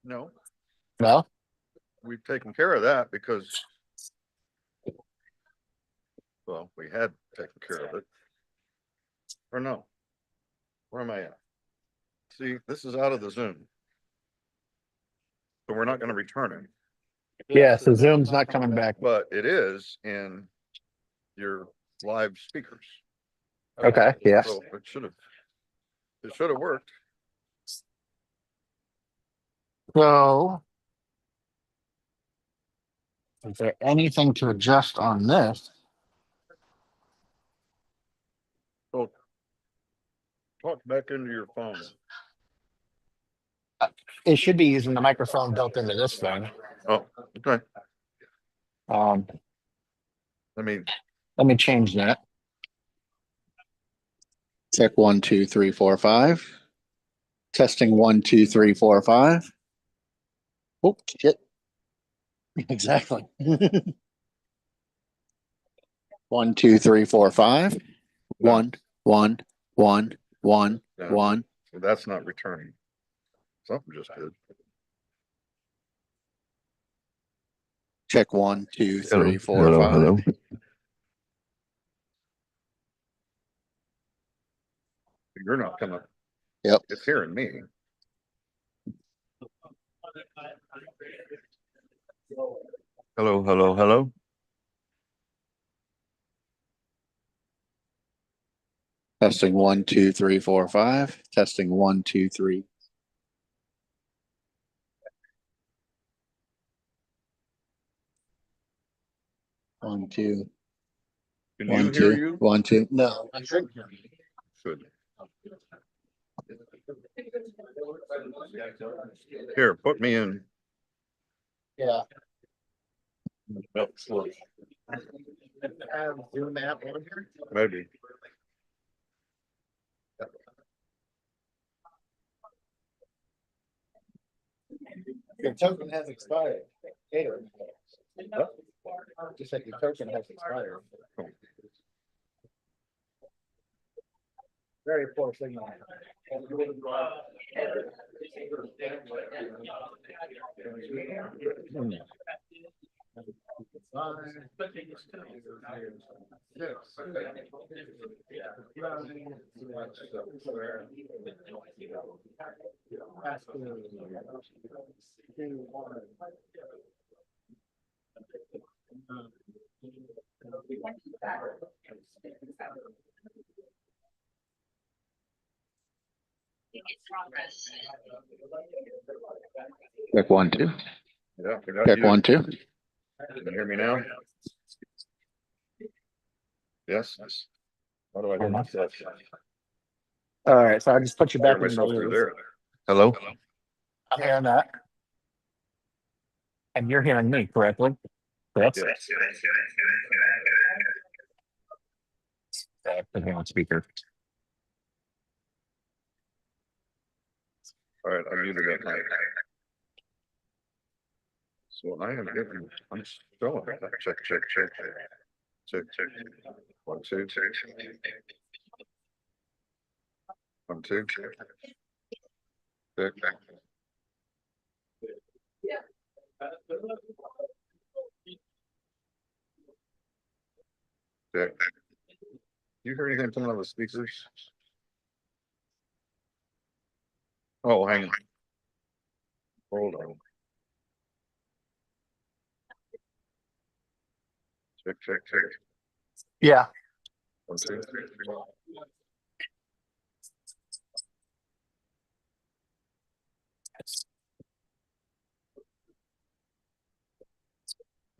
No, No? we've taken care of that because, well, we had taken care of it. Or no, where am I at? See, this is out of the Zoom. So we're not gonna return it. Yeah, so Zoom's not coming back. But it is in your live speakers. Okay, yeah. So it should have worked. So is there anything to adjust on this? So talk back into your phone. It should be using the microphone built into this thing. Oh, okay. Let me change that. Check 1, 2, 3, 4, 5. Testing 1, 2, 3, 4, 5. Oh, shit. Exactly. 1, 2, 3, 4, 5. 1, 1, 1, 1, 1. So that's not returning. Something just did. Check 1, 2, 3, Hello, 4, hello, 5. hello. You're not coming. Yep. It's hearing me. Hello, hello, hello. Testing 1, 2, 3, 4, 5. Testing 1, 2, 3. One, two. Can One, you hear two. you? 1, 2. No, I should. Should. Here, put me in. Yeah. Zoom app on here? Maybe. Your token has expired. Just like your token has expired. Very poor signal. Check 1, 2. Yeah. I got Check you. 1, 2. Can you hear me now? Yes. How do I hear myself? All right, so I just put you I hear back in the myself through loop. there. Hello? I'm hearing that. And you're hearing me correctly? Correct? Yes. Put me on speaker. All right, I muted it. So I am getting, I'm showing that. Check. Check. 1, 2. 1, 2. Check. Check. You hear anything coming out of the speakers? Oh, hang on. Hold on. Check, check, check. Yeah. 1, 2, 3, 4.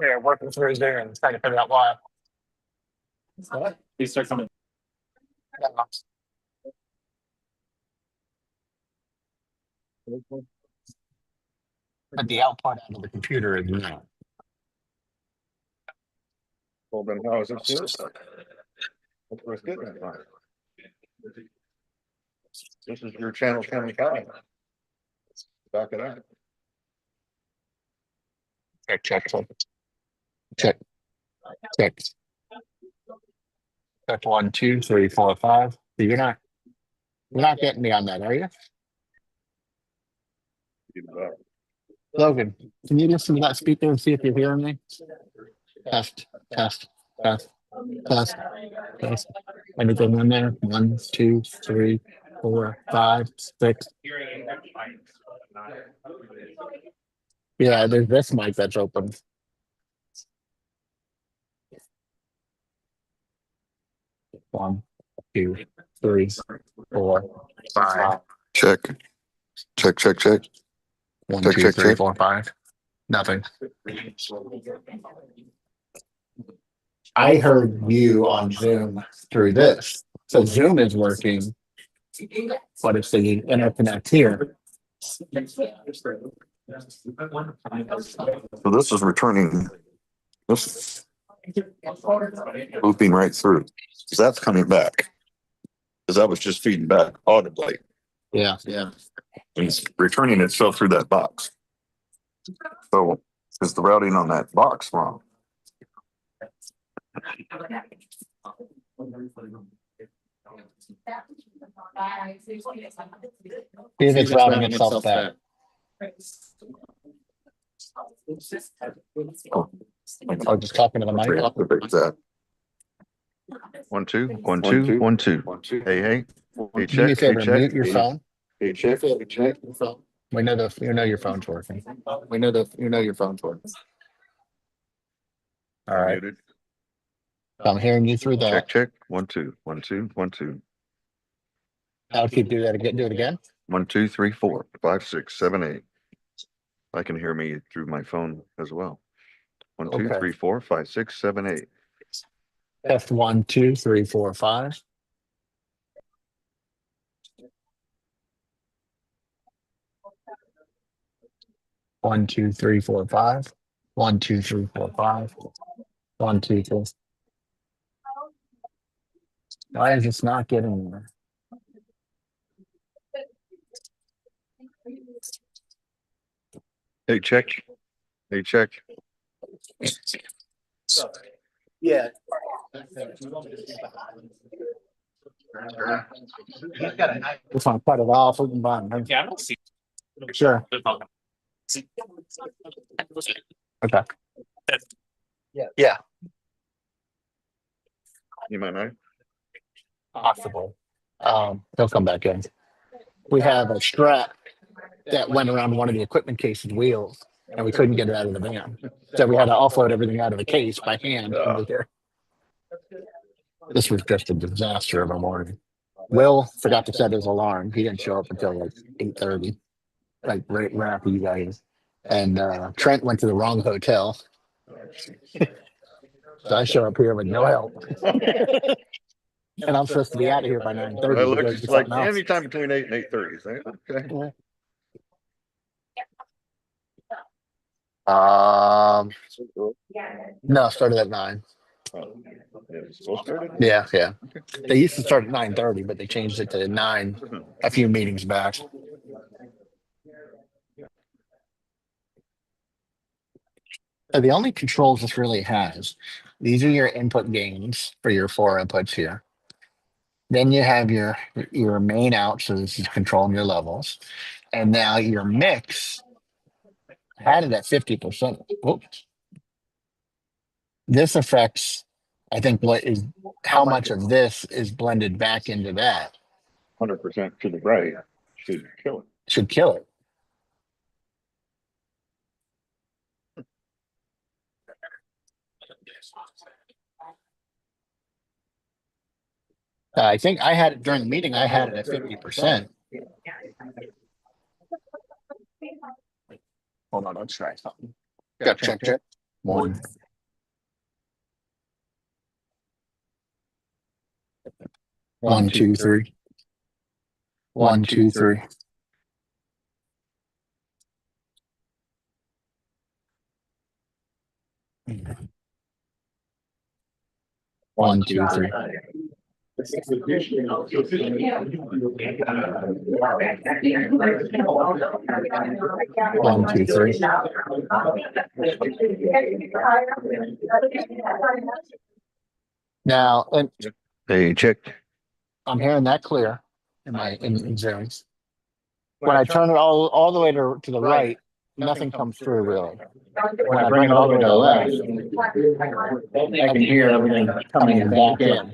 Yeah, working through his there and trying to figure out why. What? Please start coming. But the output out of the computer is not. Well, then how is it still? Let's get that fine. This is your channel 25. Back it up. Check, check, check. Check. Check. Check 1, 2, 3, 4, 5. So you're not getting me on that, are you? Logan, can you listen to that speaker and see if you're hearing me? Test, test, test, test, test. Anything in there? 1, 2, 3, 4, 5, 6. Yeah, there's this mic that's open. One, 2, 3, 4, 5. Check. Check, check, check. 1, Check, 2, check, 3, check. 4, 5. Nothing. I heard you on Zoom through this. So Zoom is working, but it's the interconnect here. So this is returning, this looping right through. So that's coming back. Because that was just feeding back audibly. Yeah, yeah. And it's returning itself through that box. So is the routing on that box wrong? See if it's routing itself back. Oh, just talking to the mic. That. 1, 2, 1, 2, 1, 2. Hey, hey. Hey, Do me a check, hey, favor, check. mute your phone. Hey, check, hey, check. We know your phone's working. We know your phone's working. All right. Muted. I'm hearing you through Check, that. check. 1, 2, 1, 2, 1, 2. I'll keep doing that again. Do it again. 1, 2, 3, 4, 5, 6, 7, 8. I can hear me through my phone as well. 1, 2, Okay. 3, 4, 5, 6, 7, 8. Test 1, 2, 3, 4, 5. One, 2, 3, 4, 5. 1, 2, 3, 4, 5. 1, 2, 3. Why is this not getting there? Hey, check. Hey, check. Yeah. If I cut it off, we can buy them. Yeah, I don't see. Sure. Okay. Yeah. You might know. Possible. He'll come back in. We have a strap that went around one of the equipment case's wheels, and we couldn't get it out of the van. So we had to offload everything out of the case by hand. This was just a disaster of a morning. Will forgot to set his alarm. He didn't show up until like 8:30, like right after you guys. And Trent went to the wrong hotel. So I show up here with no help. And I'm supposed to be out of here by 9:30. It looks like anytime between 8 and 8:30. So, okay. No, started at 9. Yeah, yeah. They used to start at 9:30, but they changed it to 9 a few meetings back. So the only controls this really has, these are your input gains for your 4 inputs here. Then you have your main out, so this is controlling your levels. And now your mix had it at 50%. Oops. This affects I think how much of this is blended back into that 100% to the right should kill it. should kill it. I think I had it during the meeting, I had it at 50%. Hold on, let's try something. Check. 1. 1, 2, 3. 1, 2, 3. One, two, three. 1, 2, 3. Now, and Hey, check. I'm hearing that clear in Zooms. When I turn it all the way to the right, nothing comes through really. When I bring it all the way to the left, I can hear everything coming back in.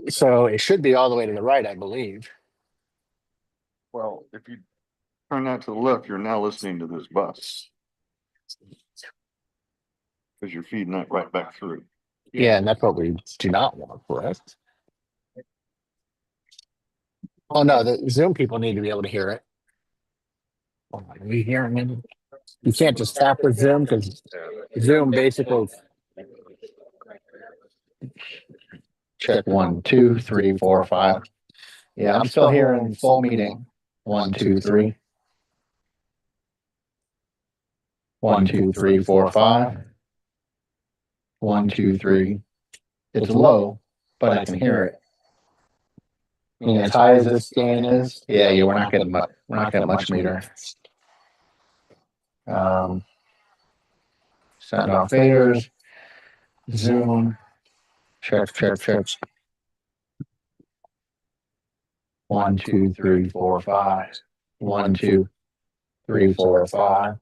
So it should be all the way to the right, I believe. Well, if you turn that to the left, you're now listening to this bus. Because you're feeding that right back through. Yeah, and that's what we do not want, correct? Oh no, the Zoom people need to be able to hear it. Oh, are we hearing it? You can't just tap with Zoom because Zoom basically. Check 1, 2, 3, 4, 5. Yeah, I'm still hearing full meeting. 1, 2, 3. 1, 2, 3, 4, 5. 1, 2, 3. It's low, but I can hear it. And as high as this gain is, yeah, we're not getting much meter. Sound off faders. Zoom. Check. 1, 2, 3, 4, 5. 1, 2, 3, 4, 5.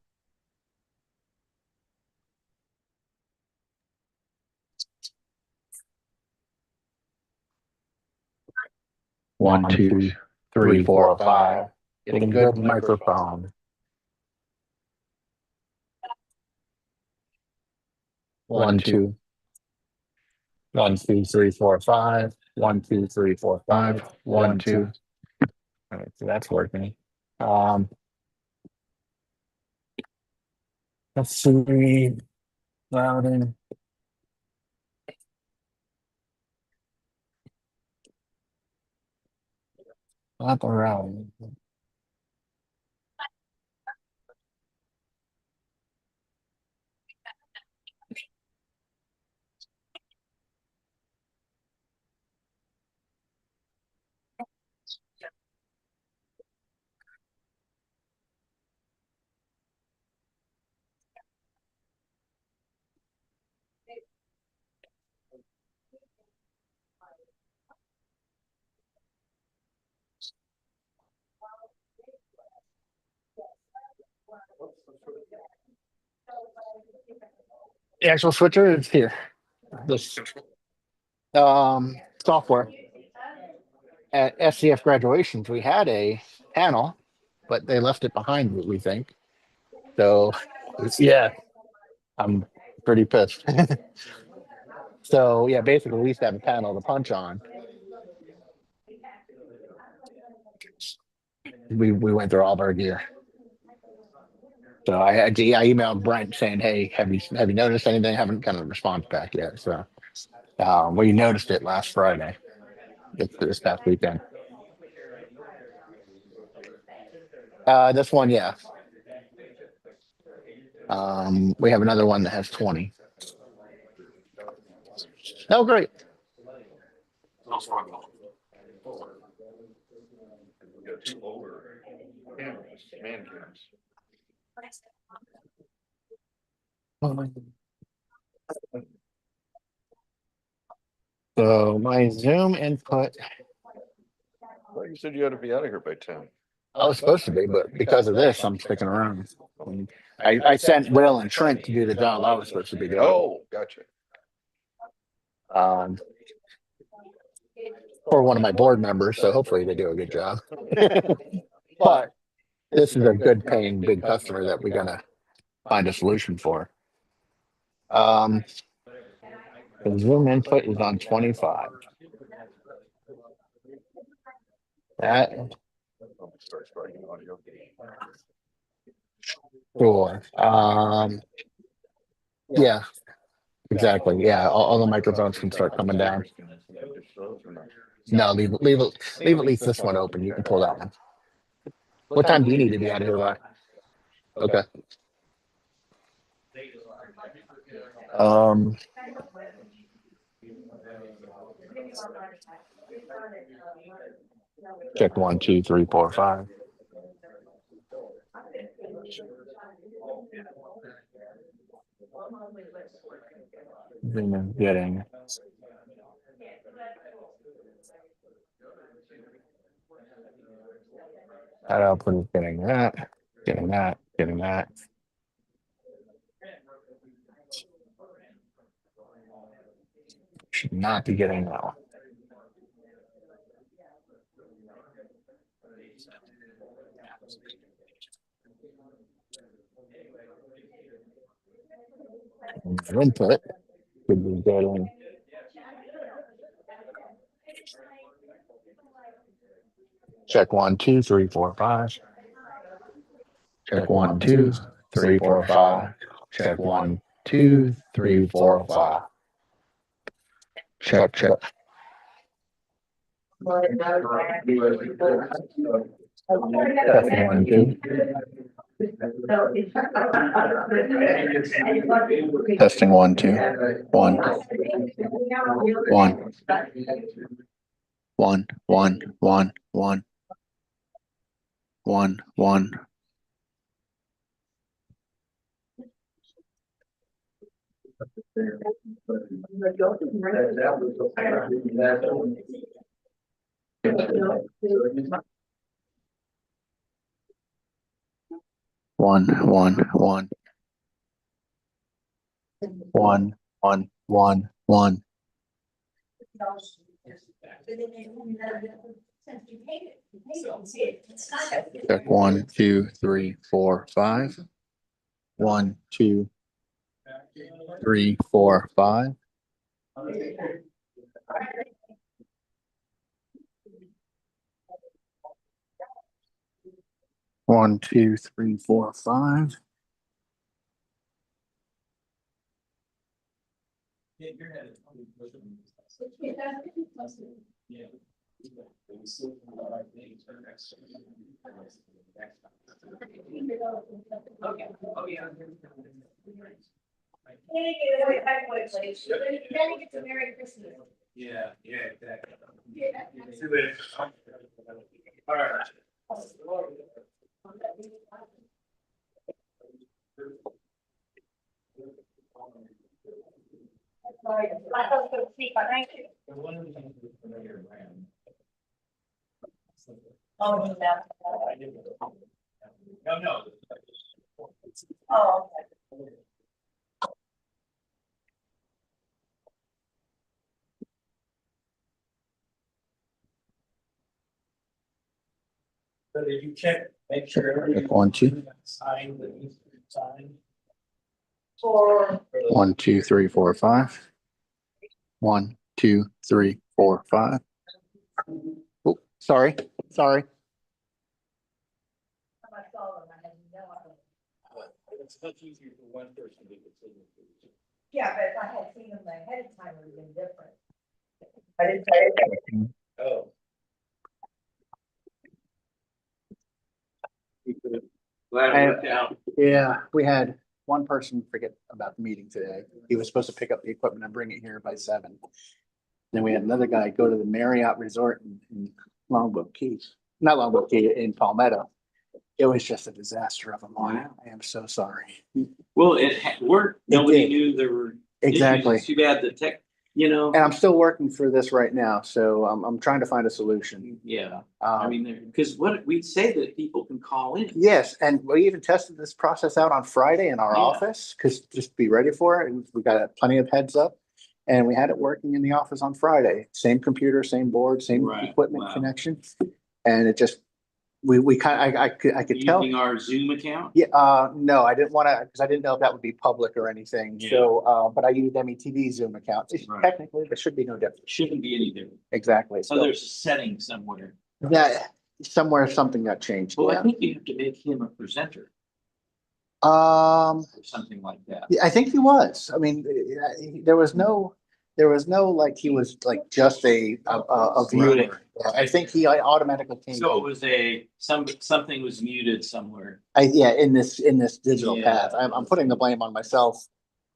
One, 2, 3, 4, 5. Getting good microphone. 1, 2. 1, 2, 3, 4, 5. 1, 2, 3, 4, 5. 1, 2. All right, so that's working. Let's see. Routing. Not the routing. The actual switcher is here. This software at SCF graduations, we had a panel, but they left it behind, we think. So yeah, I'm pretty pissed. So yeah, basically we used to have a panel to punch on. We went through all of our gear. So I emailed Brent saying, hey, have you noticed anything? Haven't gotten a response back yet. So we noticed it last Friday. This past weekend. This one, yeah. We have another one that has 20. Oh, great. So my Zoom input. Well, you said you had to be out of here by 10. I was supposed to be, but because of this, I'm sticking around. I sent Will and Trent to do the job I was supposed to be doing. Oh, gotcha. Um, for one of my board members, so hopefully they do a good job. But this is a good paying big customer that we're gonna find a solution for. The Zoom input is on 25. That sure. Yeah, exactly. Yeah, all the microphones can start coming down. No, leave at least this one open. You can pull that one. What time do you need to be out of here by? Okay. Check 1, 2, 3, 4, 5. Getting. That output is getting that, getting that, getting that. Should not be getting that one. Input could be getting. Check 1, 2, 3, 4, 5. Check 1, 2, 3, 4, 5. Check 1, 2, 3, 4, 5. Check. Testing 1, 2. Testing 1, 2. 1. 1. 1, 1, 1, 1. 1, 1. One, one, one. 1, 1, 1, 1. Check 1, 2, 3, 4, 5. 1, 2, 3, 4, 5. One, 2, 3, 4, 5. Yeah, exactly. All right. No. Oh, okay. So did you check, make sure? Check 1, 2. Sign that needs to be signed. 1, 2, 3, 4, 5. 1, 2, 3, 4, 5. Oh, sorry. It's much easier for one person to do the signature. Yeah, but if I had seen them ahead of time, it would have been different. I didn't say it. Oh. Glad it worked out. Yeah, we had one person forget about the meeting today. He was supposed to pick up the equipment and bring it here by 7. Then we had another guy go to the Marriott Resort in Longboat Keys, not Longboat Key, in Palmetto. It was just a disaster of a morning. I am so sorry. Well, it worked. Nobody did. knew there were Exactly. issues. It's too bad the You know, And I'm still working through this right now, so I'm trying to find a solution. yeah, I mean, because what we say that people can call in. Yes, and we even tested this process out on Friday in our Yeah. office, because just be ready for it, and we got plenty of heads up. And we had it working in the office on Friday, same computer, same board, same Right, equipment wow. connection. And it just, we kind of, I could tell. Using our Zoom account? Yeah, no, I didn't want to, because I didn't know if that would be public or anything. Yeah. So, but I used METV Zoom account. Right. Technically, there should be no difference. Shouldn't be any different. Exactly. So there's a setting somewhere. Yeah, somewhere something got changed. Well, I Yeah. think you have to make him a presenter Um, or something like that. yeah, I think he was. I mean, there was no, like, he was like just a viewer. Right. I think he automatically came. So it was something was muted somewhere. Yeah, in this digital Yeah. path. I'm putting the blame on myself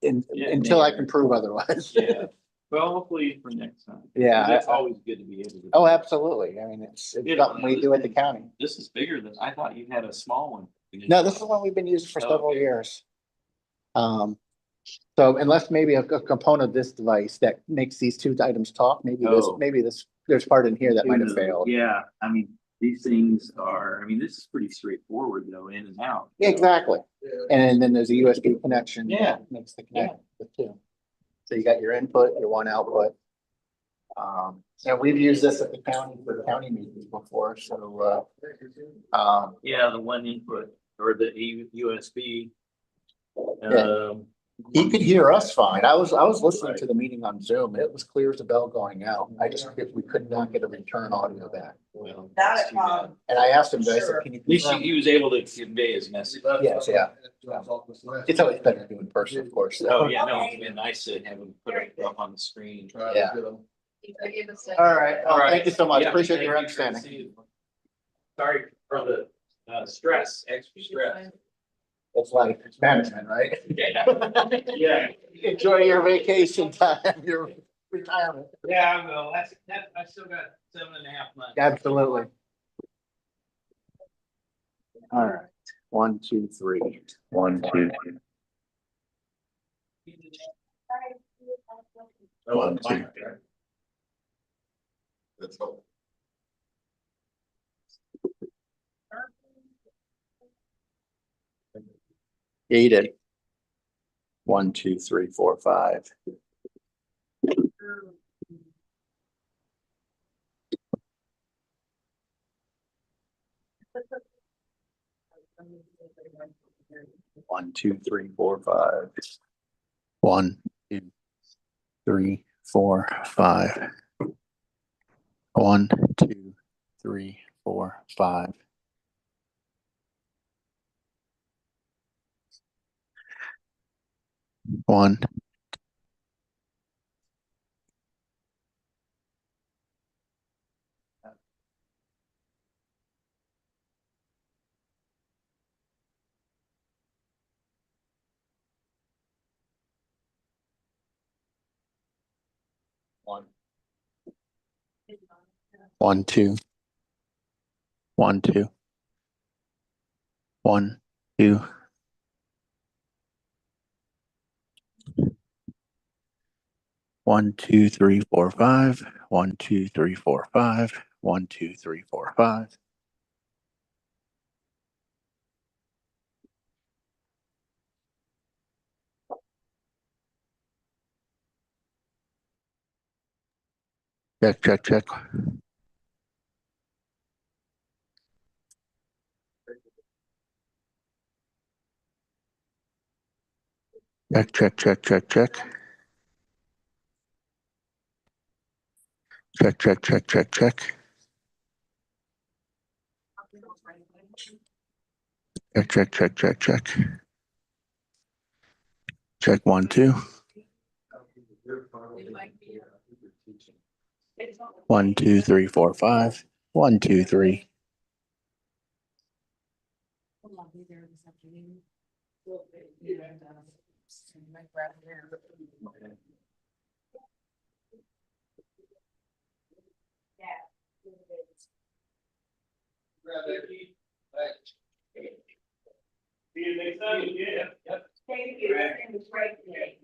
Yeah, until I maybe. can prove otherwise. Yeah. Well, hopefully for next time. Yeah, 'Cause It's I- always good to be able to. Oh, absolutely. I mean, it's You know, something we do at the county. This is bigger than, I thought you had a small one. No, this is one we've been using for several Okay. years. So unless maybe a component of this device that makes these two items talk, Oh. there's part in here that might have failed. Yeah, I mean, these things are, I mean, this is pretty straightforward though, in and out. Yeah, exactly. And then there's a USB connection. Yeah. That makes the connection with two. So you got your input, your one output. And we've used this at the county for county meetings before, so, Yeah, the one input or the USB. Yeah. he could hear us fine. I was listening to the meeting on Zoom. It was clear as a bell going out. We could not get a return audio back. Well, that's too bad. And I asked him, I said, can you? At least confirm?" he was able to convey his message. Yes, yeah. It's always better to do in person, of course. so. Oh, yeah, no, it'd been nice to have him put it up on the screen. Yeah. All right. Oh, thank you so much. Yeah, Appreciate thank your you. understanding. Sorry for the extra stress. It's like management, right? Yeah. Yeah. Enjoy your vacation time, your retirement. Yeah, I will. I still got 7.5 months. Absolutely. All right. 1, 2, 3. 1, 2. 1, 2. That's all. Yeah, you did. 1, 2, 3, 4, 5. One, 2, 3, 4, 5. 1, 2, 3, 4, 5. 1, 2, 3, 4, 5. One. One. 1, 2. 1, 2. 1, 2. 1, 2, 3, 4, 5. 1, 2, 3, 4, 5. 1, 2, 3, 4, 5. Check, check, check. Check, check, check, check, check. Check, check, check, check, check. Check, check, check, check, check. Check 1, 2. 1, 2, 3, 4, 5. 1, 2, 3. See you next time. Yeah. Yep. Thank you. It was great today.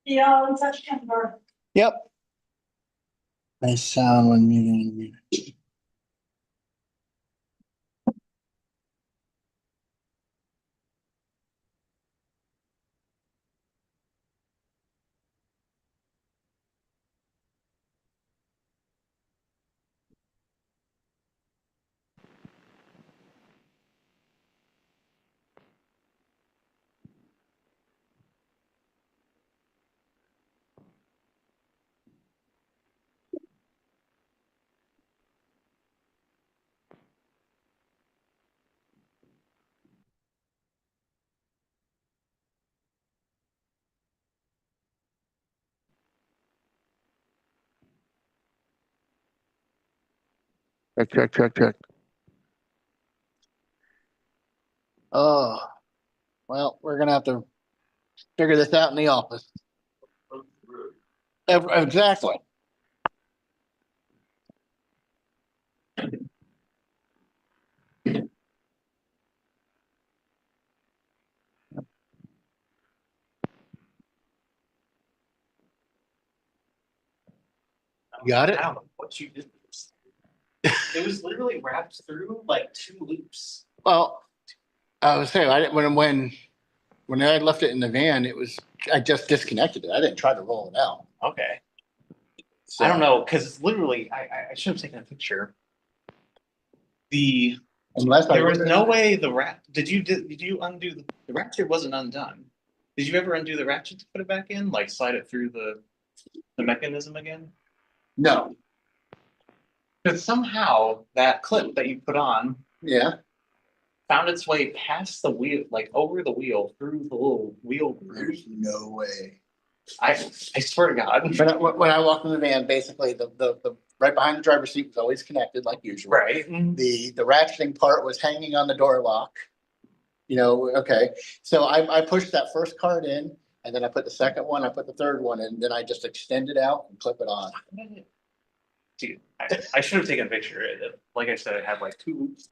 Yeah, in September. Yep. Nice sound when muting. Check. Oh, well, we're gonna have to figure this out in the office. Exactly. Got it? I don't know what you did. It was literally wrapped through like 2 loops. Well, I was saying, I didn't, when I left it in the van, I just disconnected it. I didn't try to roll it out. Okay. So- I don't know, because it's literally, I should have taken a picture. There was no way the did you undo, the ratchet wasn't undone. Did you ever undo the ratchet to put it back in, like slide it through the mechanism again? No. Because somehow that clip that you put on. Yeah. Found its way past the wheel, like over the wheel, through the little wheel groove. There's no way. I swear to God. When I walked in the van, basically the right behind the driver's seat was always connected like usual. Right. The ratcheting part was hanging on the door lock. You know, okay. So I pushed that first card in, and then I put the second one, I put the third one, and then I just extend it out and clip it on. Dude, I should have taken a picture. Like I said, it had like 2 loops